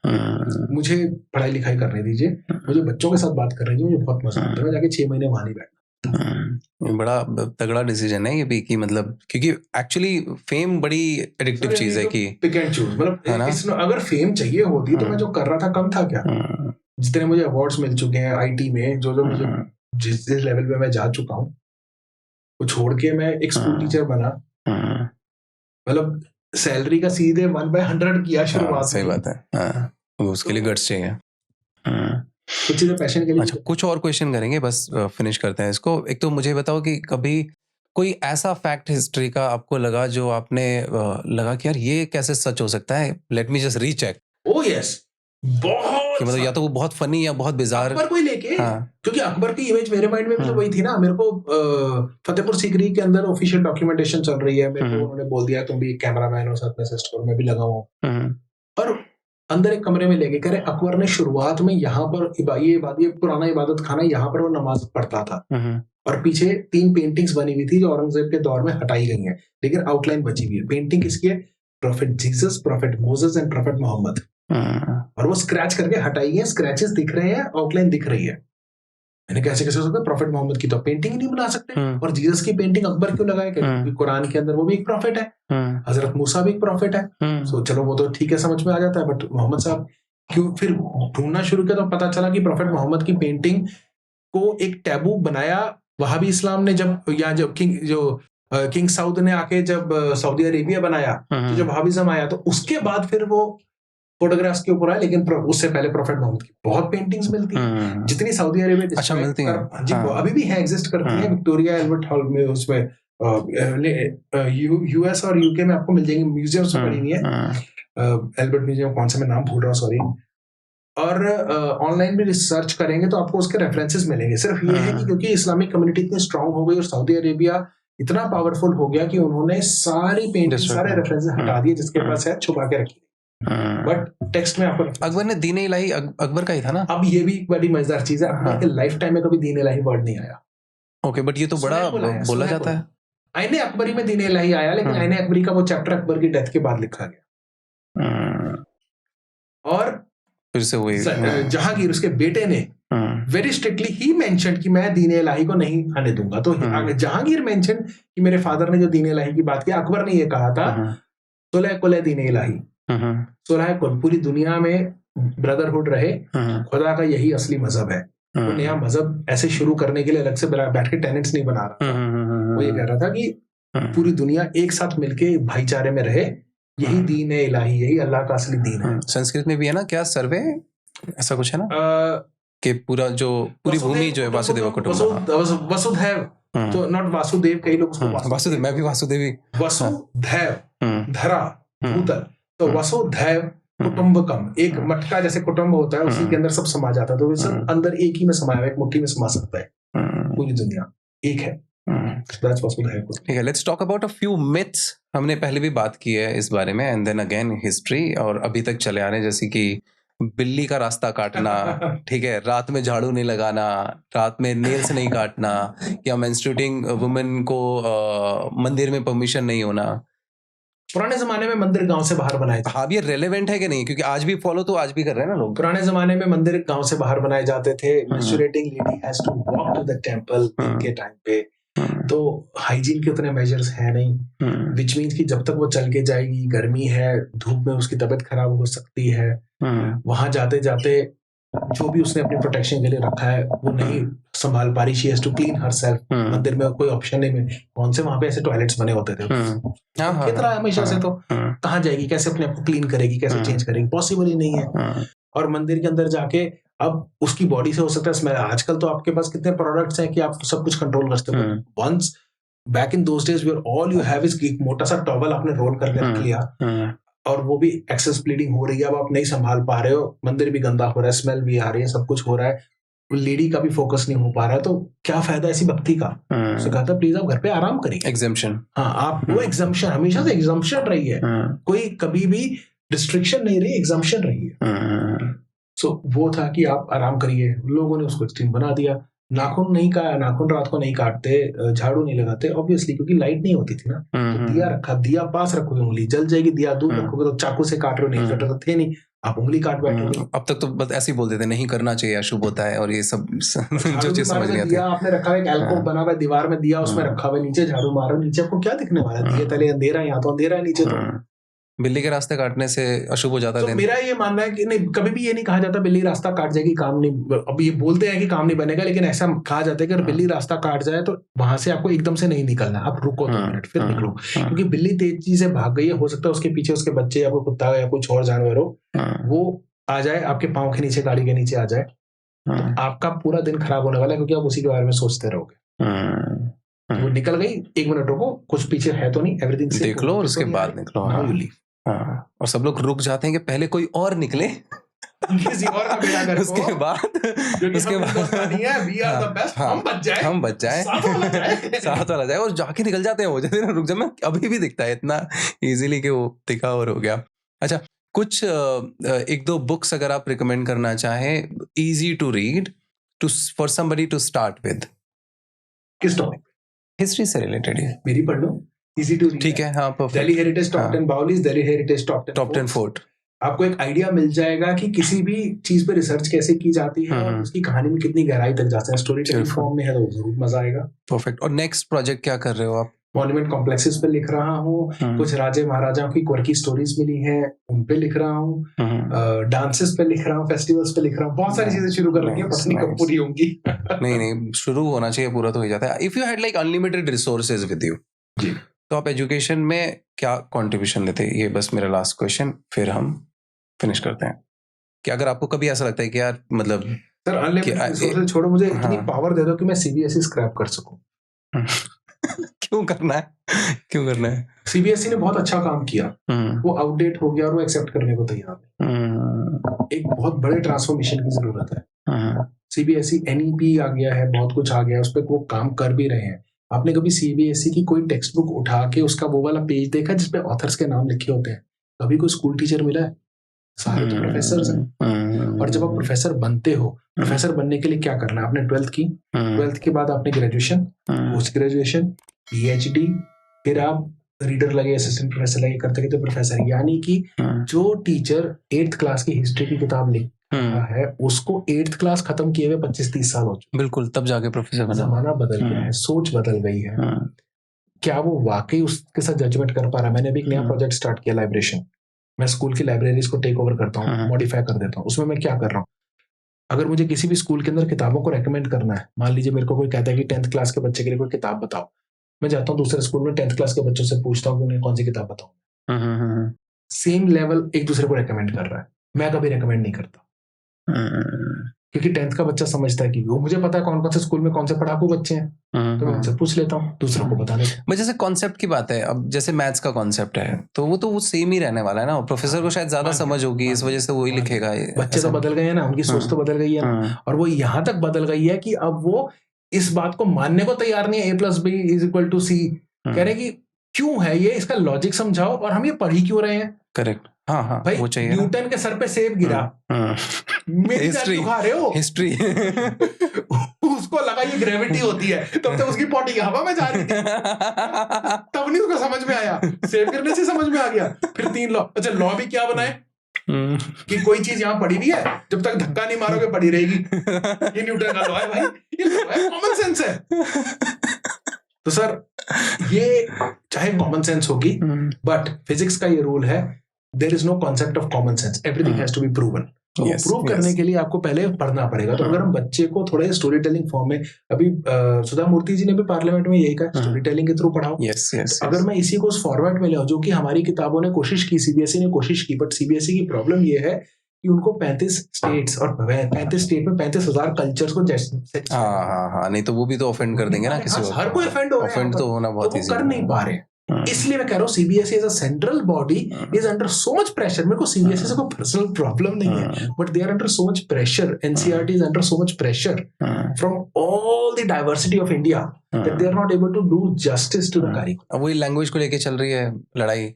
S1: मुझे पढ़ाई लिखाई करने दीजिए, मुझे बच्चों के साथ बात करने दीजिए, मुझे बहुत मजा आता है। मैं जाके 6 महीने वहां नहीं बैठता।
S2: बड़ा तगड़ा डिसीजन है ये भी कि मतलब, क्योंकि एक्चुअली फेम बड़ी एडिक्टिव चीज है कि
S1: पिक एंड चूज। मतलब अगर फेम चाहिए होती तो मैं जो कर रहा था कम था क्या? जितने मुझे अवार्ड्स मिल चुके हैं आईटी में, जो मुझे जिस लेवल पे मैं जा चुका हूँ, वो छोड़ के मैं एक स्कूल टीचर बना। मतलब सैलरी का सीधे 1/100 किया शुरुआत।
S2: सही बात है। उसके लिए गट्स चाहिए।
S1: कुछ चीजें पैशन के लिए।
S2: अच्छा, कुछ और क्वेश्चन करेंगे, बस फिनिश करते हैं इसको। एक तो मुझे बताओ कि कभी कोई ऐसा फैक्ट हिस्ट्री का आपको लगा जो आपने लगा कि यार ये कैसे सच हो सकता है, let me just recheck.
S1: Oh yes, बहुत
S2: कि मतलब या तो वो बहुत फनी या बहुत बिजार।
S1: अकबर को ही लेके,
S2: हाँ।
S1: क्योंकि अकबर की इमेज मेरे माइंड में भी तो वही थी ना। मेरे को फतेहपुर सीकरी के अंदर ऑफिशियल डॉक्यूमेंटेशन चल रही है, मेरे को उन्होंने बोल दिया तुम भी कैमरामैन हो, साथ में असिस्ट करो, मैं भी लगा हूँ। और अंदर एक कमरे में लेके कह रहे अकबर ने शुरुआत में यहाँ पर ये पुराना इबादत खाना, यहाँ पर वो नमाज पढ़ता था, और पीछे 3 पेंटिंग्स बनी हुई थी जो औरंगजेब के दौर में हटाई गई हैं, लेकिन आउटलाइन बची हुई है। पेंटिंग किसकी है? Prophet Jesus, prophet Moses and prophet Muhammad. और वो स्क्रैच करके हटाई है, स्क्रैचेस दिख रहे हैं, आउटलाइन दिख रही है। मैंने कैसे कैसे हो सकता है? प्रोफेट मोहम्मद की तो पेंटिंग ही नहीं बना सकते, और जीसस की पेंटिंग अकबर क्यों लगाए? क्योंकि कुरान के अंदर वो भी एक प्रॉफिट है, हजरत मूसा भी एक प्रॉफिट है। सो चलो वो तो ठीक है, समझ में आ जाता है। बट मोहम्मद साहब क्यों? फिर ढूंढना शुरू किया तो पता चला कि प्रोफेट मोहम्मद की पेंटिंग को एक टैबू बनाया वहाबी इस्लाम ने, जब किंग साउद ने आके जब सऊदी अरेबिया बनाया, तो जब वहाबिज्म आया तो उसके बाद फिर वो फोटोग्राफ्स के ऊपर आए। लेकिन उससे पहले प्रोफेट मोहम्मद की बहुत पेंटिंग्स मिलती हैं, जितनी सऊदी अरेबिया
S2: अच्छा मिलती हैं।
S1: जी अभी भी है, एग्जिस्ट करती हैं विक्टोरिया एल्बर्ट हॉल में, उसमें यूएस और यूके में आपको मिल जाएंगी, म्यूजियम्स में पड़ी हुई है। एल्बर्ट म्यूजियम कौन सा, मैं नाम भूल रहा हूँ, सॉरी। और ऑनलाइन भी रिसर्च करेंगे तो आपको उसके रेफरेंसेस मिलेंगे। सिर्फ ये है कि क्योंकि इस्लामिक कम्युनिटी इतनी स्ट्रांग हो गई और सऊदी अरेबिया इतना पावरफुल हो गया कि उन्होंने सारी पेंटिंग, सारे रेफरेंसेस हटा दिए, जिसके पास है छुपा के रखी। बट टेक्स्ट में आपको
S2: अकबर ने दीन इलाही अकबर का ही था ना।
S1: अब ये भी बड़ी मजेदार चीज है, अकबर के लाइफ टाइम में कभी दीन इलाही वर्ड नहीं आया।
S2: ओके, बट ये तो बड़ा बोला जाता है।
S1: आईने अकबरी में दीन इलाही आया, लेकिन आईने अकबरी का वो चैप्टर अकबर की डेथ के बाद लिखा गया। और
S2: फिर से हुई
S1: जहांगीर, उसके बेटे ने वेरी स्ट्रिक्टली ही मेंशन कि मैं दीन इलाही को नहीं आने दूंगा। तो जहांगीर मेंशन कि मेरे फादर ने जो दीन इलाही की बात की, अकबर ने ये कहा था सुलह कुल दीन इलाही, सुलह कुल, पूरी दुनिया में ब्रदरहुड रहे, खुदा का यही असली मजहब है। तो नया मजहब ऐसे शुरू करने के लिए अलग से बैठ के टेनेंट्स नहीं बना रहा था। वो ये कह रहा था कि पूरी दुनिया एक साथ मिलके भाईचारे में रहे, यही दीन है इलाही, यही अल्लाह का असली दीन है।
S2: संस्कृत में भी है ना क्या, सर्वे ऐसा कुछ है ना, कि पूरी भूमि जो है वासुदेव कुटुंबकम,
S1: वसुधैव, तो नॉट वासुदेव, कई लोग उसको
S2: वासुदेव, मैं भी वासुदेव ही,
S1: वसुधैव धरा भूतल, तो वसुधैव कुटुंबकम, एक मटका जैसे कुटुंब होता है, उसी के अंदर सब समा जाता है। तो सब अंदर एक ही में समाया, एक मुट्ठी में समा सकता है, पूरी दुनिया एक है।
S2: ठीक है, let's talk about a few myths. हमने पहले भी बात की है इस बारे में, एंड देन अगेन हिस्ट्री, और अभी तक चले आ रहे हैं, जैसे कि बिल्ली का रास्ता काटना, ठीक है, रात में झाड़ू नहीं लगाना, रात में नेल्स नहीं काटना, या मेंस्ट्रुएटिंग वुमेन को मंदिर में परमिशन नहीं होना।
S1: पुराने जमाने में मंदिर गांव से बाहर बनाए थे।
S2: हाँ, ये रेलेवेंट है कि नहीं? क्योंकि आज भी फॉलो तो आज भी कर रहे हैं ना लोग।
S1: पुराने जमाने में मंदिर गांव से बाहर बनाए जाते थे। Menstruating lady has to walk to the temple के टाइम पे, तो हाइजीन के उतने मेजर्स है नहीं, विच मीन्स कि जब तक वो चल के जाएगी, गर्मी है, धूप में उसकी तबीयत खराब हो सकती है। वहां जाते जाते जो भी उसने अपने प्रोटेक्शन के लिए रखा है वो नहीं संभाल पा रही, she has to clean herself. मंदिर में कोई ऑप्शन नहीं, कौन से वहां पे ऐसे टॉयलेट्स बने होते थे, खतरा है हमेशा से, तो कहाँ जाएगी, कैसे अपने आप को क्लीन करेगी, कैसे चेंज करेगी, पॉसिबल ही नहीं है। और मंदिर के अंदर जाके अब उसकी बॉडी से हो सकता है स्मेल। आजकल तो आपके पास कितने प्रोडक्ट्स हैं कि आप सब कुछ कंट्रोल कर सकते हो। Once back in those days where all you have is एक मोटा सा टॉवल आपने रोल करके रख लिया, और वो भी एक्सेस ब्लीडिंग हो रही है, अब आप नहीं संभाल पा रहे हो, मंदिर भी गंदा हो रहा है, स्मेल भी आ रही है, सब कुछ हो रहा है, लेडी का भी फोकस नहीं हो पा रहा है, तो क्या फायदा ऐसी भक्ति का? उसने कहा था प्लीज आप घर पे आराम करिए।
S2: एग्जम्पशन,
S1: हाँ, आप वो एग्जम्पशन, हमेशा से एग्जम्पशन रही है, कोई कभी भी रिस्ट्रिक्शन नहीं रही, एग्जम्पशन रही है। सो वो था कि आप आराम करिए। लोगों ने उसको एक्सट्रीम बना दिया। नाखून नहीं का नाखून रात को नहीं काटते, झाड़ू नहीं लगाते, ऑब्वियसली क्योंकि लाइट नहीं होती थी ना। तो दिया रखा, दिया पास रखोगे उंगली जल जाएगी, दिया दूर रखोगे तो चाकू से काट रहे हो, नहीं कट रहे तो थे नहीं, आप उंगली काट बैठोगे।
S2: अब तक तो बस ऐसे ही बोलते थे नहीं करना चाहिए, अशुभ होता है, और ये सब जो चीज समझ गया।
S1: दिया आपने रखा है, एल्कोव बना हुआ है दीवार में, दिया उसमें रखा हुआ है, नीचे झाड़ू मारो, नीचे आपको क्या दिखने वाला है? दिए तले अंधेरा, यहाँ तो अंधेरा है, नीचे तो।
S2: बिल्ली के रास्ते काटने से अशुभ हो जाता है।
S1: तो मेरा ये मानना है कि नहीं, कभी भी ये नहीं कहा जाता बिल्ली रास्ता काट जाएगी काम नहीं, अब ये बोलते हैं कि काम नहीं बनेगा, लेकिन ऐसा कहा जाता है कि अगर बिल्ली रास्ता काट जाए तो वहां से आपको एकदम से नहीं निकलना, आप रुको 2 मिनट फिर निकलो, क्योंकि बिल्ली तेजी से भाग गई है, हो सकता है उसके पीछे उसके बच्चे या कोई कुत्ता या कुछ और जानवर हो, वो आ जाए आपके पाँव के नीचे, गाड़ी के नीचे आ जाए, तो आपका पूरा दिन खराब होने वाला है, क्योंकि आप उसी के बारे में सोचते रहोगे। तो वो निकल गई, 1 मिनट रुको, कुछ पीछे है तो नहीं, एवरीथिंग
S2: देख लो और उसके बाद निकलो।
S1: Now you leave.
S2: और सब लोग रुक जाते हैं कि पहले कोई और निकले,
S1: किसी और का बेड़ा कर
S2: उसके बाद
S1: हम बच जाए
S2: साथ वाला जाए और जाके निकल जाते हैं। वो जैसे ना रुक जा, मैं अभी भी दिखता है इतना इजीली कि वो दिखा और हो गया। अच्छा, कुछ 1-2 बुक्स अगर आप रिकमेंड करना चाहें, easy to read for somebody to start with.
S1: किस टॉपिक?
S2: हिस्ट्री से रिलेटेड है।
S1: मेरी पढ़ लो, इजी टू रीड।
S2: ठीक है, हाँ, perfect.
S1: Delhi heritage top 10 baolis, Delhi heritage top 10 fort. आपको एक आइडिया मिल जाएगा कि किसी भी चीज पे रिसर्च कैसे की जाती है और उसकी कहानी में कितनी गहराई तक जाते हैं। स्टोरी टेलिंग फॉर्म में है तो जरूर मजा आएगा।
S2: परफेक्ट। और नेक्स्ट प्रोजेक्ट क्या कर रहे हो आप?
S1: मॉन्यूमेंट कॉम्प्लेक्सेस पे लिख रहा हूँ, कुछ राजे महाराजाओं की क्वर्की स्टोरीज मिली हैं उन पे लिख रहा हूँ, डांसेस पे लिख रहा हूँ, फेस्टिवल्स पे लिख रहा हूँ, बहुत सारी चीजें शुरू कर रखी है, पता नहीं कब पूरी होंगी।
S2: नहीं, शुरू होना चाहिए, पूरा तो हो जाता है। If you had like unlimited resources with you, तो आप एजुकेशन में क्या कंट्रीब्यूशन देते? ये बस मेरा लास्ट क्वेश्चन, फिर हम फिनिश करते हैं। कि अगर आपको कभी ऐसा लगता है कि यार मतलब
S1: सर अनलिमिटेड रिसोर्सेज छोड़ो, मुझे इतनी पावर दे दो कि मैं सीबीएसई स्क्रैप कर सकूं।
S2: क्यों करना है?
S1: सीबीएसई ने बहुत अच्छा काम किया, वो आउटडेट हो गया और वो एक्सेप्ट करने को तैयार है। एक बहुत बड़े ट्रांसफॉर्मेशन की जरूरत है। सीबीएसई एनईपी आ गया है, बहुत कुछ आ गया है, उस पर वो काम कर भी रहे हैं। आपने कभी सीबीएसई की कोई टेक्स्ट बुक उठा के उसका वो वाला पेज देखा जिसपे ऑथर्स के नाम लिखे होते हैं? कभी कोई स्कूल टीचर मिला है? सारे तो प्रोफेसर हैं। और जब आप प्रोफेसर बनते हो, प्रोफेसर बनने के लिए क्या करना है? आपने 12th की, 12th के बाद आपने ग्रेजुएशन, पोस्ट ग्रेजुएशन, पीएचडी, फिर आप रीडर लगे, असिस्टेंट प्रोफेसर लगे, करते करते प्रोफेसर। यानी कि जो टीचर 8th क्लास की हिस्ट्री की किताब लिख रहा है, उसको 8th क्लास खत्म किए हुए 25-30 साल हो चुके।
S2: बिल्कुल, तब जाके प्रोफेसर बना।
S1: जमाना बदल गया है, सोच बदल गई है। क्या वो वाकई उसके साथ जजमेंट कर पा रहा है? मैंने अभी एक नया प्रोजेक्ट स्टार्ट किया, लाइब्रेशन। मैं स्कूल की लाइब्रेरीज को टेक ओवर करता हूँ, मॉडिफाई कर देता हूँ। उसमें मैं क्या कर रहा हूँ, अगर मुझे किसी भी स्कूल के अंदर किताबों को रेकमेंड करना है, मान लीजिए मेरे को कोई कहता है कि 10th क्लास के बच्चे के लिए कोई किताब बताओ, मैं जाता हूँ दूसरे स्कूल में 10th क्लास के बच्चों से पूछता हूँ कि उन्हें कौन सी किताब बताऊँ। सेम लेवल एक दूसरे को रेकमेंड कर रहा है, मैं कभी रेकमेंड नहीं करता, क्योंकि 10th का बच्चा समझता है कि वो, मुझे पता है कौन कौन से स्कूल में कौन से पढ़ाकू बच्चे हैं, तो मैं उनसे पूछ लेता हूँ, दूसरों को बता देता हूँ।
S2: जैसे कॉन्सेप्ट की बात है, अब जैसे मैथ्स का कॉन्सेप्ट है तो वो सेम ही रहने वाला है ना, प्रोफेसर को शायद ज्यादा समझ होगी, इस वजह से वही लिखेगा।
S1: बच्चे तो बदल गए हैं ना, उनकी सोच तो बदल गई है ना, और वो यहाँ तक बदल गई है कि अब वो इस बात को मानने को तैयार नहीं है A+B=C। कह रहे कि क्यों है ये, इसका लॉजिक समझाओ, और हम ये पढ़ ही क्यों रहे हैं।
S2: करेक्ट, हाँ,
S1: भाई
S2: वो चाहिए।
S1: न्यूटन के सर पे सेब गिरा, मेरी जान क्यों खा रहे हो?
S2: हिस्ट्री
S1: उसको लगा ये ग्रेविटी होती है, तब तक उसकी पॉटी हवा में जा रही थी, तब नहीं उसको समझ में आया, सेब गिरने से समझ में आ गया। फिर 3 लॉ, अच्छा लॉ भी क्या बनाए कि कोई चीज यहाँ पड़ी हुई है, जब तक धक्का नहीं मारोगे पड़ी रहेगी। ये न्यूटन का लॉ है भाई, ये लॉ है, कॉमन सेंस है। तो सर ये चाहे कॉमन सेंस होगी, बट फिजिक्स का ये रूल है, there is no concept of common sense, everything has to be proven. तो प्रूव करने के लिए आपको पहले पढ़ना पड़ेगा। तो अगर हम बच्चे को थोड़े स्टोरी टेलिंग फॉर्म में, अभी सुधा मूर्ति जी ने भी पार्लियामेंट में यही कहा, स्टोरी टेलिंग के थ्रू पढ़ाओ। अगर मैं इसी को उस फॉर्मेट में ले आऊं, जो कि हमारी किताबों ने कोशिश की, सीबीएसई ने कोशिश की, बट सीबीएसई की प्रॉब्लम ये है कि उनको 35 स्टेट्स और 35 स्टेट में 35,000 कल्चर्स को
S2: नहीं तो वो भी तो ऑफेंड कर देंगे ना किसी को।
S1: हर कोई ऑफेंड
S2: तो होना बहुत
S1: इजी, कर नहीं पा रहे। इसलिए मैं कह रहा हूँ CBSE as a central body is under so much pressure. मेरे को सीबीएसई से कोई पर्सनल प्रॉब्लम नहीं है, but they are under so much pressure, NCERT is under so much pressure from all the diversity of India that they are not able to do justice to the curriculum.
S2: अब वही language को लेके चल रही है लड़ाई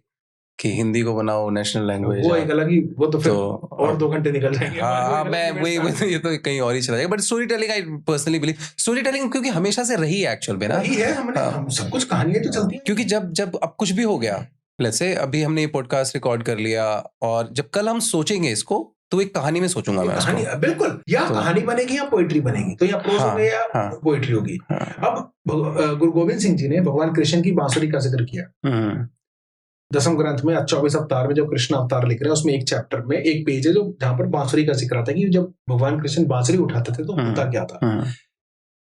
S2: कि हिंदी को बनाओ नेशनल लैंग्वेज,
S1: वो एक अलग ही, वो तो फिर और 2 घंटे निकल जाएंगे।
S2: हाँ, मैं वही ये तो कहीं और ही चला जाएगा। But story telling, I personally believe story telling क्योंकि हमेशा से रही है एक्चुअल में ना,
S1: रही है, हम सब कुछ कहानियां तो चलती हैं।
S2: क्योंकि जब अब कुछ भी हो गया, लेट्स से अभी हमने ये पॉडकास्ट रिकॉर्ड कर लिया, और जब कल हम सोचेंगे इसको तो एक कहानी में सोचूंगा मैं
S1: कहानी, बिल्कुल, या कहानी बनेगी या पोएट्री बनेगी, तो या प्रोज होगी या पोएट्री होगी। अब गुरु गोविंद सिंह जी ने भगवान कृष्ण की बांसुरी का जिक्र किया 10वें ग्रंथ में, 24 अवतार में जब कृष्ण अवतार लिख रहे हैं, उसमें एक चैप्टर में एक पेज है जो जहां पर बांसुरी का जिक्र आता है कि जब भगवान कृष्ण बांसुरी उठाते थे तो होता क्या था।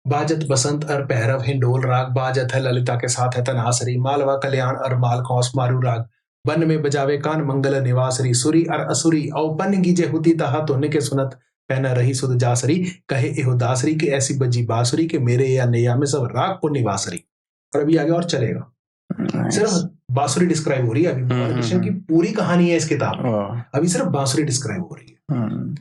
S1: बाजत बसंत अर पैरव हिंडोल राग, बाजत है ललिता के साथ है तनासरी, मालवा कल्याण अर माल कौस मारू राग, वन में बजावे कान मंगल निवासरी, सुरी अर असुरी औपन गीजे हुती तहा तो निके सुनत, पहना रही सुध जासरी, कहे एहो दासरी के ऐसी बजी बासुरी के मेरे या नैया में सब राग को निवासरी। और अभी आगे और चलेगा, सिर्फ बांसुरी डिस्क्राइब हो रही है, अभी मोहन की पूरी कहानी है इस किताब में, अभी सिर्फ बांसुरी डिस्क्राइब हो रही है।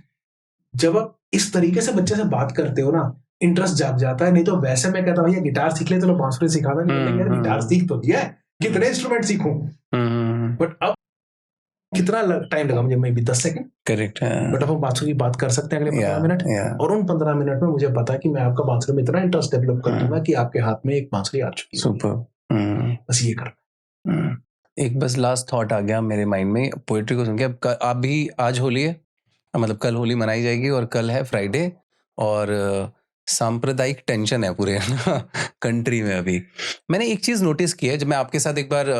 S1: जब आप इस तरीके से बच्चे से बात करते हो ना, इंटरेस्ट जाग जाता है। नहीं तो वैसे मैं कहता हूँ भैया गिटार सीख ले, तो बांसुरी सिखाना नहीं, यार गिटार सीख तो दिया है, कितने इंस्ट्रूमेंट सीखूं। बट अब कितना टाइम लगा मुझे, मे बी 10 सेकंड, करेक्ट है। बट अब हम बांसुरी की बात कर सकते हैं अगले 15 मिनट, और उन 15 मिनट में मुझे पता है कि मैं आपका बांसुरी में इतना इंटरेस्ट डेवलप कर दूंगा कि आपके हाथ में एक बांसुरी आ चुकी है। सुपर, बस ये करना।
S2: एक बस लास्ट थॉट आ गया मेरे माइंड में पोएट्री को सुन के। अब आप भी, आज होली है, मतलब कल होली मनाई जाएगी और कल है फ्राइडे, और सांप्रदायिक टेंशन है पूरे कंट्री में। अभी मैंने एक चीज नोटिस की है, जब मैं आपके साथ एक बार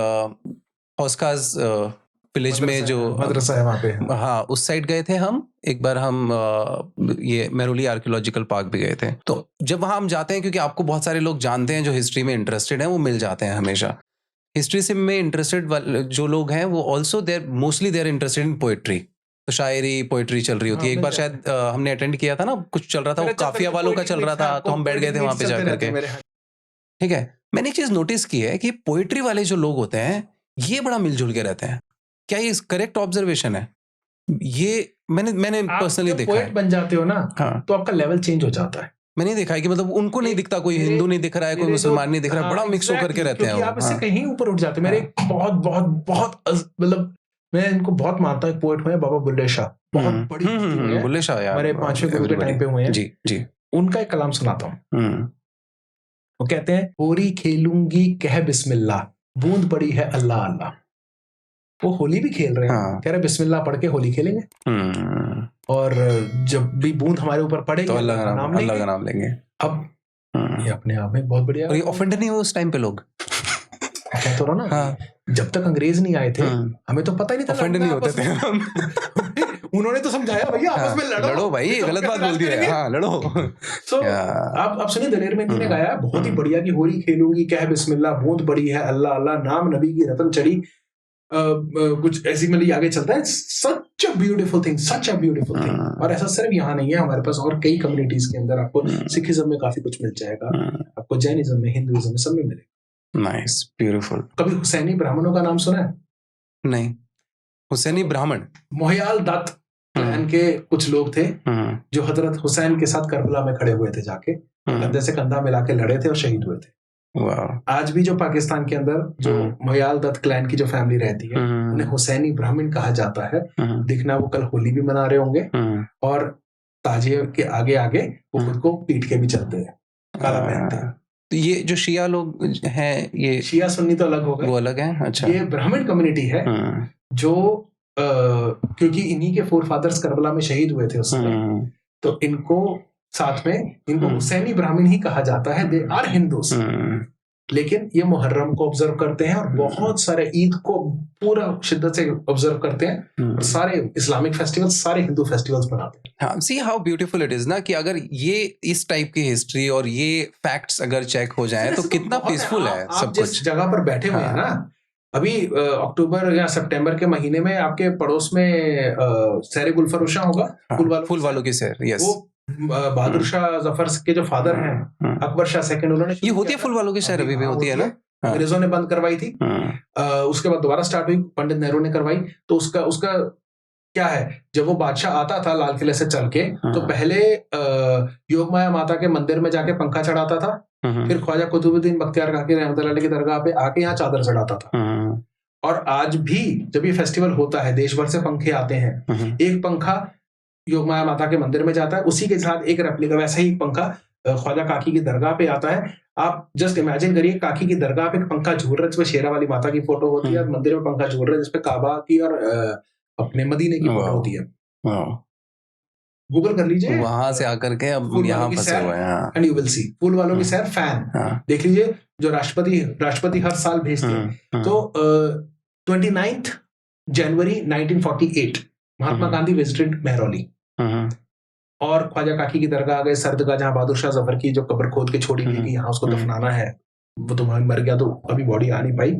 S2: ऑस्कार्स विलेज में जो
S1: मदरसा है वहाँ पे,
S2: हाँ उस साइड गए थे हम एक बार, हम ये मेहरौली आर्कियोलॉजिकल पार्क भी गए थे। तो जब वहाँ हम जाते हैं, क्योंकि आपको बहुत सारे लोग जानते हैं जो हिस्ट्री में इंटरेस्टेड हैं, वो मिल जाते हैं हमेशा। हिस्ट्री से में इंटरेस्टेड जो लोग हैं वो also mostly they are interested in poetry, तो शायरी पोएट्री चल रही होती है। एक बार शायद हमने अटेंड किया था ना, कुछ चल रहा था, वो काफिया वालों का चल रहा था, तो हम बैठ गए थे वहां पे जाकर के, ठीक है। मैंने एक चीज नोटिस की है कि पोएट्री वाले जो लोग होते हैं ये बड़ा मिलजुल के रहते हैं। क्या ये करेक्ट ऑब्जर्वेशन है? ये मैंने पर्सनली देखा है।
S1: पोएट बन जाते हो ना, हाँ, तो आपका लेवल चेंज हो जाता है।
S2: मैंने देखा है कि मतलब उनको नहीं दिखता, कोई हिंदू नहीं दिख रहा है, कोई मुसलमान नहीं दिख रहा है, बड़ा मिक्स होकर के रहते हैं।
S1: आप इससे कहीं ऊपर उठ जाते हैं। मेरे बहुत बहुत बहुत मतलब मैं इनको बहुत मानता हूँ, पोएट हुए बाबा बुल्ले शाह, बहुत बड़ी
S2: बुल्ले शाह यार,
S1: हमारे 5वें गुरु के टाइम पे हुए हैं।
S2: जी जी।
S1: उनका एक कलाम सुनाता हूँ। वो कहते हैं, होली खेलूंगी कह बिस्मिल्लाह, बूंद पड़ी है अल्लाह अल्लाह। वो होली भी खेल रहे हैं, कह रहे बिस्मिल्लाह पढ़ के होली खेलेंगे, और जब भी बूंद हमारे ऊपर पड़ेगी तो अल्लाह का नाम लेंगे। अब ये अपने आप में बहुत बढ़िया।
S2: और ये ऑफेंड नहीं हुए उस टाइम पे लोग?
S1: कहते रहो ना, जब तक अंग्रेज नहीं आए थे हमें तो पता ही नहीं था,
S2: ऑफेंड नहीं होते थे।
S1: उन्होंने तो समझाया भैया आपस में लड़ो
S2: भाई, गलत बात बोल दी है, हाँ लड़ो।
S1: सो आप सुनिए, दलेर मेहंदी ने गाया बहुत ही बढ़िया कि होली खेलूंगी कह बिस्मिल्लाह, बूंद पड़ी है अल्लाह अल्लाह, नाम नबी की रतन चढ़ी, कुछ ऐसी मतलब आगे चलता है। Such a beautiful thing, such a beautiful thing. और ऐसा सिर्फ यहाँ नहीं है, हमारे पास और कई कम्युनिटीज के अंदर आपको सिखिज्म में काफी कुछ मिल जाएगा, आपको जैनिज्म में, हिंदुइज्म में, सब में मिलेगा।
S2: Nice, beautiful.
S1: कभी हुसैनी ब्राह्मणों का नाम सुना है?
S2: नहीं। हुसैनी ब्राह्मण,
S1: मोहयाल दत्त क्लैन के कुछ लोग थे जो हजरत हुसैन के साथ करबला में खड़े हुए थे, जाके कंधे से कंधा मिला के लड़े थे और शहीद हुए थे। आज भी जो पाकिस्तान के अंदर जो मोहयाल दत्त क्लैन की जो फैमिली रहती है, उन्हें हुसैनी ब्राह्मण कहा जाता है। देखना वो कल होली भी मना रहे होंगे, और ताजिए के आगे आगे वो खुद को पीट के भी चलते हैं, काला पहनते हैं।
S2: तो ये जो शिया लोग हैं, ये
S1: शिया सुन्नी तो अलग हो गए,
S2: वो अलग है। अच्छा,
S1: ये ब्राह्मण कम्युनिटी है जो क्योंकि इन्हीं के फोरफादर्स करबला में शहीद हुए थे उसमें, तो इनको साथ में इनको हुसैनी ब्राह्मण ही कहा जाता है। दे आर हिंदूज, लेकिन ये मुहर्रम को ऑब्जर्व करते हैं और बहुत सारे ईद को पूरा शिद्दत से ऑब्जर्व करते हैं, और सारे इस्लामिक फेस्टिवल्स, सारे हिंदू फेस्टिवल्स मनाते हैं।
S2: हाँ, see how beautiful it is ना, कि अगर ये इस टाइप की हिस्ट्री और ये फैक्ट्स अगर चेक हो जाए तो कितना पीसफुल है सब कुछ।
S1: जिस जगह पर बैठे हुए हैं ना, अभी अक्टूबर या सितंबर के महीने में आपके पड़ोस में सैर गुलफरोशा होगा,
S2: फूल वालों की सैर। यस,
S1: वो बहादुर शाह जफर के जो फादर हैं, अकबर शाह सेकंड, उन्होंने
S2: ये होती है फूल वालों की सैर, अभी भी होती है ना।
S1: अंग्रेजों ने बंद करवाई थी, उसके बाद दोबारा स्टार्ट हुई, पंडित नेहरू ने करवाई। तो उसका क्या है, जब वो बादशाह आता था लाल किले से चल के, तो पहले योगमाया माता के मंदिर में जाके पंखा चढ़ाता था, फिर ख्वाजा कुतुबुद्दीन बख्तियार खाकी रहमतुल्लाह अलैह की दरगाह पे आके यहाँ चादर चढ़ाता था। और आज भी जब ये फेस्टिवल होता है, देश भर से पंखे आते हैं, एक पंखा योगमाया माता के मंदिर में जाता है, उसी के साथ एक रेप्लिका वैसा ही पंखा ख्वाजा काकी की दरगाह पे आता है। आप जस्ट इमेजिन करिए, काकी की दरगाह पे पंखा झूल रहा है जिसपे शेरा वाली माता की फोटो होती है, और मंदिर में पंखा झूल रहा है जिसपे काबा की और अपने मदीने की फोटो होती है। गूगल कर लीजिए,
S2: वहां से आकर के अब यहाँ फंसे हुए हैं,
S1: एंड यू विल सी फूल वालों की सैर फैन। देख लीजिए, जो राष्ट्रपति हर साल भेजते हैं। तो 29 जनवरी 1948 महात्मा गांधी विजिटेड मेहरौली, और ख्वाजा काकी की दरगाह गए, सरदगा, जहाँ बहादुर शाह जफर की जो कब्र खोद के छोड़ी गई कि यहाँ उसको दफनाना है, वो तो मर गया तो अभी बॉडी आ नहीं पाई।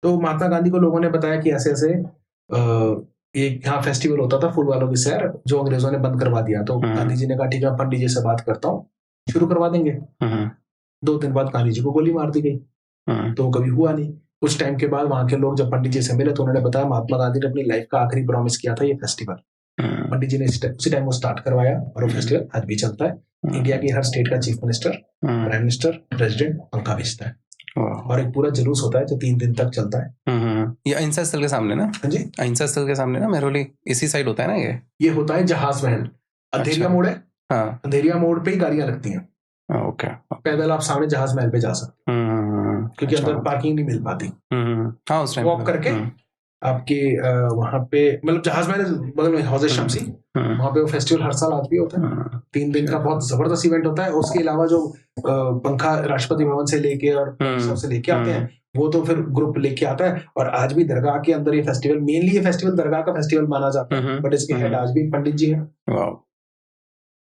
S1: तो महात्मा गांधी को लोगों ने बताया कि ऐसे ऐसे एक यहाँ फेस्टिवल होता था फूल वालों की सैर, जो अंग्रेजों ने बंद करवा दिया। तो गांधी जी ने कहा ठीक है, पंडित जी से बात करता हूँ, शुरू करवा देंगे। 2 दिन बाद गांधी जी को गोली मार दी गई, तो वो कभी हुआ नहीं। कुछ टाइम के बाद वहां के लोग जब पंडित जी से मिले तो उन्होंने बताया महात्मा गांधी ने अपनी लाइफ का आखिरी प्रॉमिस किया था ये फेस्टिवल। पंडित जी ने उसी टाइम वो स्टार्ट करवाया और वो फेस्टिवल आज भी चलता है। इंडिया की हर स्टेट का chief minister, prime minister, president पंखा बेचता है और एक पूरा जुलूस होता है जो 3 दिन तक चलता है।
S2: ये अहिंसा स्थल के सामने ना?
S1: हाँ जी,
S2: अहिंसा स्थल के सामने ना, मेहरौली इसी साइड होता है ना
S1: ये होता है जहाज महल। अंधेरिया मोड़ है,
S2: हाँ,
S1: अंधेरिया मोड़ पे ही गाड़ियां लगती हैं।
S2: ओके।
S1: पैदल आप सामने जहाज महल पे जा सकते हैं क्योंकि
S2: अच्छा।
S1: अंदर पार्किंग नहीं मिल पाती।
S2: हाँ, उस टाइम
S1: वॉक करके आपके वहां पे, मतलब जहाज महल बगल में हौज़े शमसी, वहां पे वो फेस्टिवल हर साल आज भी होता है। 3 दिन का बहुत जबरदस्त इवेंट होता है। उसके अलावा जो पंखा राष्ट्रपति भवन से लेके और सबसे लेके आते हैं, वो तो फिर ग्रुप लेके आता है। और आज भी दरगाह के अंदर ये फेस्टिवल, मेनली ये फेस्टिवल दरगाह का फेस्टिवल माना जाता है, बट इसके हेड आज भी पंडित जी हैं।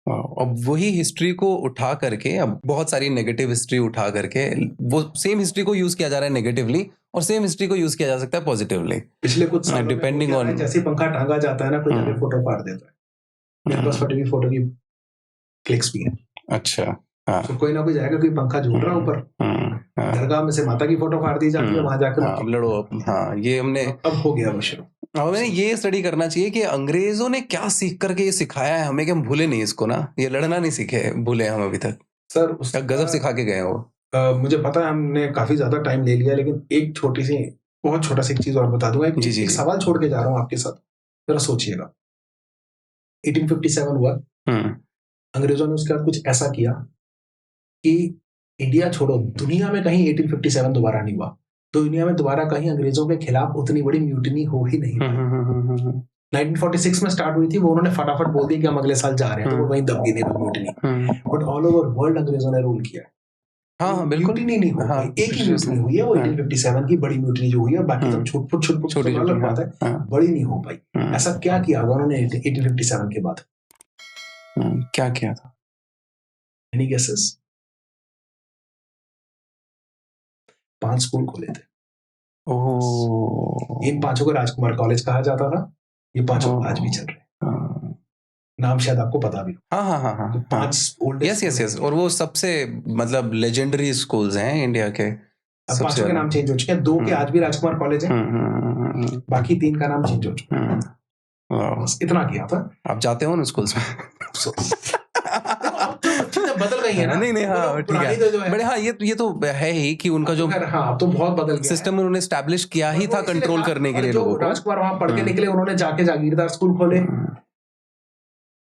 S2: अब वही हिस्ट्री को उठा करके, अब बहुत सारी नेगेटिव हिस्ट्री उठा करके, वो सेम हिस्ट्री को यूज किया जा रहा है नेगेटिवली, और सेम हिस्ट्री को यूज किया जा सकता है पॉजिटिवली।
S1: पिछले कुछ सालों में
S2: डिपेंडिंग ऑन,
S1: जैसे पंखा टांगा जाता है ना, कोई जाके फोटो फाड़ देता है। मेरे पास फटी हुई फोटो की क्लिक्स भी है।
S2: अच्छा, हाँ,
S1: तो कोई ना कोई जाएगा, कोई पंखा झूल रहा ऊपर, दरगाह में से माता की फोटो फाड़ दी जाती है, वहां जाकर
S2: अब लड़ो। हाँ, ये हमने
S1: अब हो गया वो शुरू।
S2: हमें ये स्टडी करना चाहिए कि अंग्रेजों ने क्या सीख करके ये सिखाया है हमें कि हम भूले नहीं इसको ना। ये लड़ना नहीं सीखे, भूले हम अभी तक।
S1: सर
S2: उसका गजब सिखा के गए वो।
S1: मुझे पता है हमने काफी ज्यादा टाइम ले लिया, लेकिन एक छोटी सी, बहुत छोटा सी चीज और बता दूंगा। एक सवाल छोड़ के जा रहा हूँ आपके साथ, जरा सोचिएगा। 1857 हुआ, अंग्रेजों ने उसके बाद कुछ ऐसा किया कि इंडिया छोड़ो, दुनिया में कहीं 1857 दोबारा नहीं हुआ। तो दुनिया में दोबारा कहीं अंग्रेजों के खिलाफ उतनी बड़ी म्यूटिनी हो ही नहीं पाई। 1946 में स्टार्ट हुई थी, वो उन्होंने फटाफट बोल दिया कि हम अगले साल जा रहे हैं, तो वो वहीं दब गई थी mutiny. But all over world अंग्रेजों ने रूल किया।
S2: हाँ, बिल्कुल।
S1: म्यूटिनी नहीं हो पाई, एक ही म्यूटिनी हुई है, वो 1857 की बड़ी म्यूटिनी जो हुई है। बाकी सब छोटी छोटी अलग बात है, बड़ी नहीं हो पाई। ऐसा क्या किया उन्होंने 1857 के बाद?
S2: क्या किया था?
S1: Any guesses? 5 स्कूल खोले थे। इन 5 को राजकुमार कॉलेज कहा जाता था। ये 5 आज भी चल रहे हैं। नाम शायद आपको पता भी।
S2: हाँ।
S1: तो 5 ओल्डेस्ट।
S2: यस। और वो सबसे मतलब लेजेंडरी स्कूल्स हैं इंडिया के।
S1: अब 5 के नाम चेंज हो चुके हैं। 2 के आज भी राजकुमार कॉलेज है, बाकी 3 का नाम चेंज हो चुका है। बस इतना किया था।
S2: आप जाते हो ना स्कूल्स में?
S1: बदल गई है ना?
S2: नहीं, हाँ, ठीक है। बड़े हाँ, ये तो है ही कि उनका जो
S1: हाँ, तो बहुत बदल गया
S2: सिस्टम उन्होंने एस्टैब्लिश किया ही था कंट्रोल करने के लिए लोगों को।
S1: राजकुमार वहां पढ़ के निकले, उन्होंने जाके जागीरदार स्कूल खोले,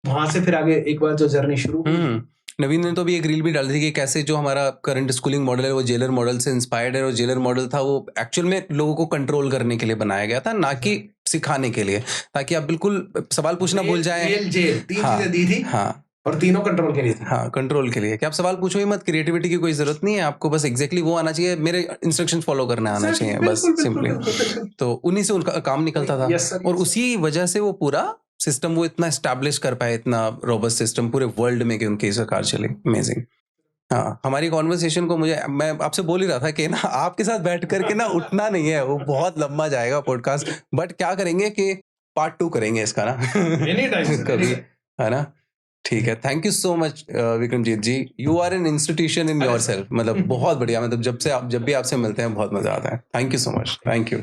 S1: वहां से फिर आगे एक बार जो जर्नी शुरू हुई।
S2: नवीन ने तो भी एक रील भी डाली थी कि कैसे जो हमारा करंट स्कूलिंग मॉडल है वो जेलर मॉडल से इंस्पायर्ड है, और जेलर मॉडल था वो एक्चुअल में लोगों को कंट्रोल करने के लिए बनाया गया था, ना कि सिखाने के लिए, ताकि आप बिल्कुल सवाल पूछना भूल जाए।
S1: जेल 3 चीजें दी थी,
S2: हाँ,
S1: और तीनों कंट्रोल के लिए थी।
S2: हाँ, कंट्रोल के लिए कि आप सवाल पूछो ही मत, क्रिएटिविटी की कोई जरूरत नहीं है आपको, बस एग्जैक्टली वो आना चाहिए, मेरे इंस्ट्रक्शन फॉलो करना आना चाहिए, बस सिंपली। तो उन्हीं से उनका काम निकलता था, और उसी वजह से वो पूरा सिस्टम वो इतना एस्टैब्लिश कर पाए, इतना रोबस्ट सिस्टम पूरे वर्ल्ड में कि उनकी सरकार चली। अमेजिंग। हाँ, हमारी कॉन्वर्सेशन को मैं आपसे बोल ही रहा था कि ना आपके साथ बैठ करके ना उठना नहीं है, वो बहुत लंबा जाएगा पॉडकास्ट, बट क्या करेंगे कि पार्ट 2 करेंगे इसका ना कभी, है ना? ठीक है। Thank you so much Vikramjit ji, you are an institution in yourself. मतलब बहुत बढ़िया, मतलब जब भी आपसे मिलते हैं बहुत मजा आता है। Thank you so much. Thank you.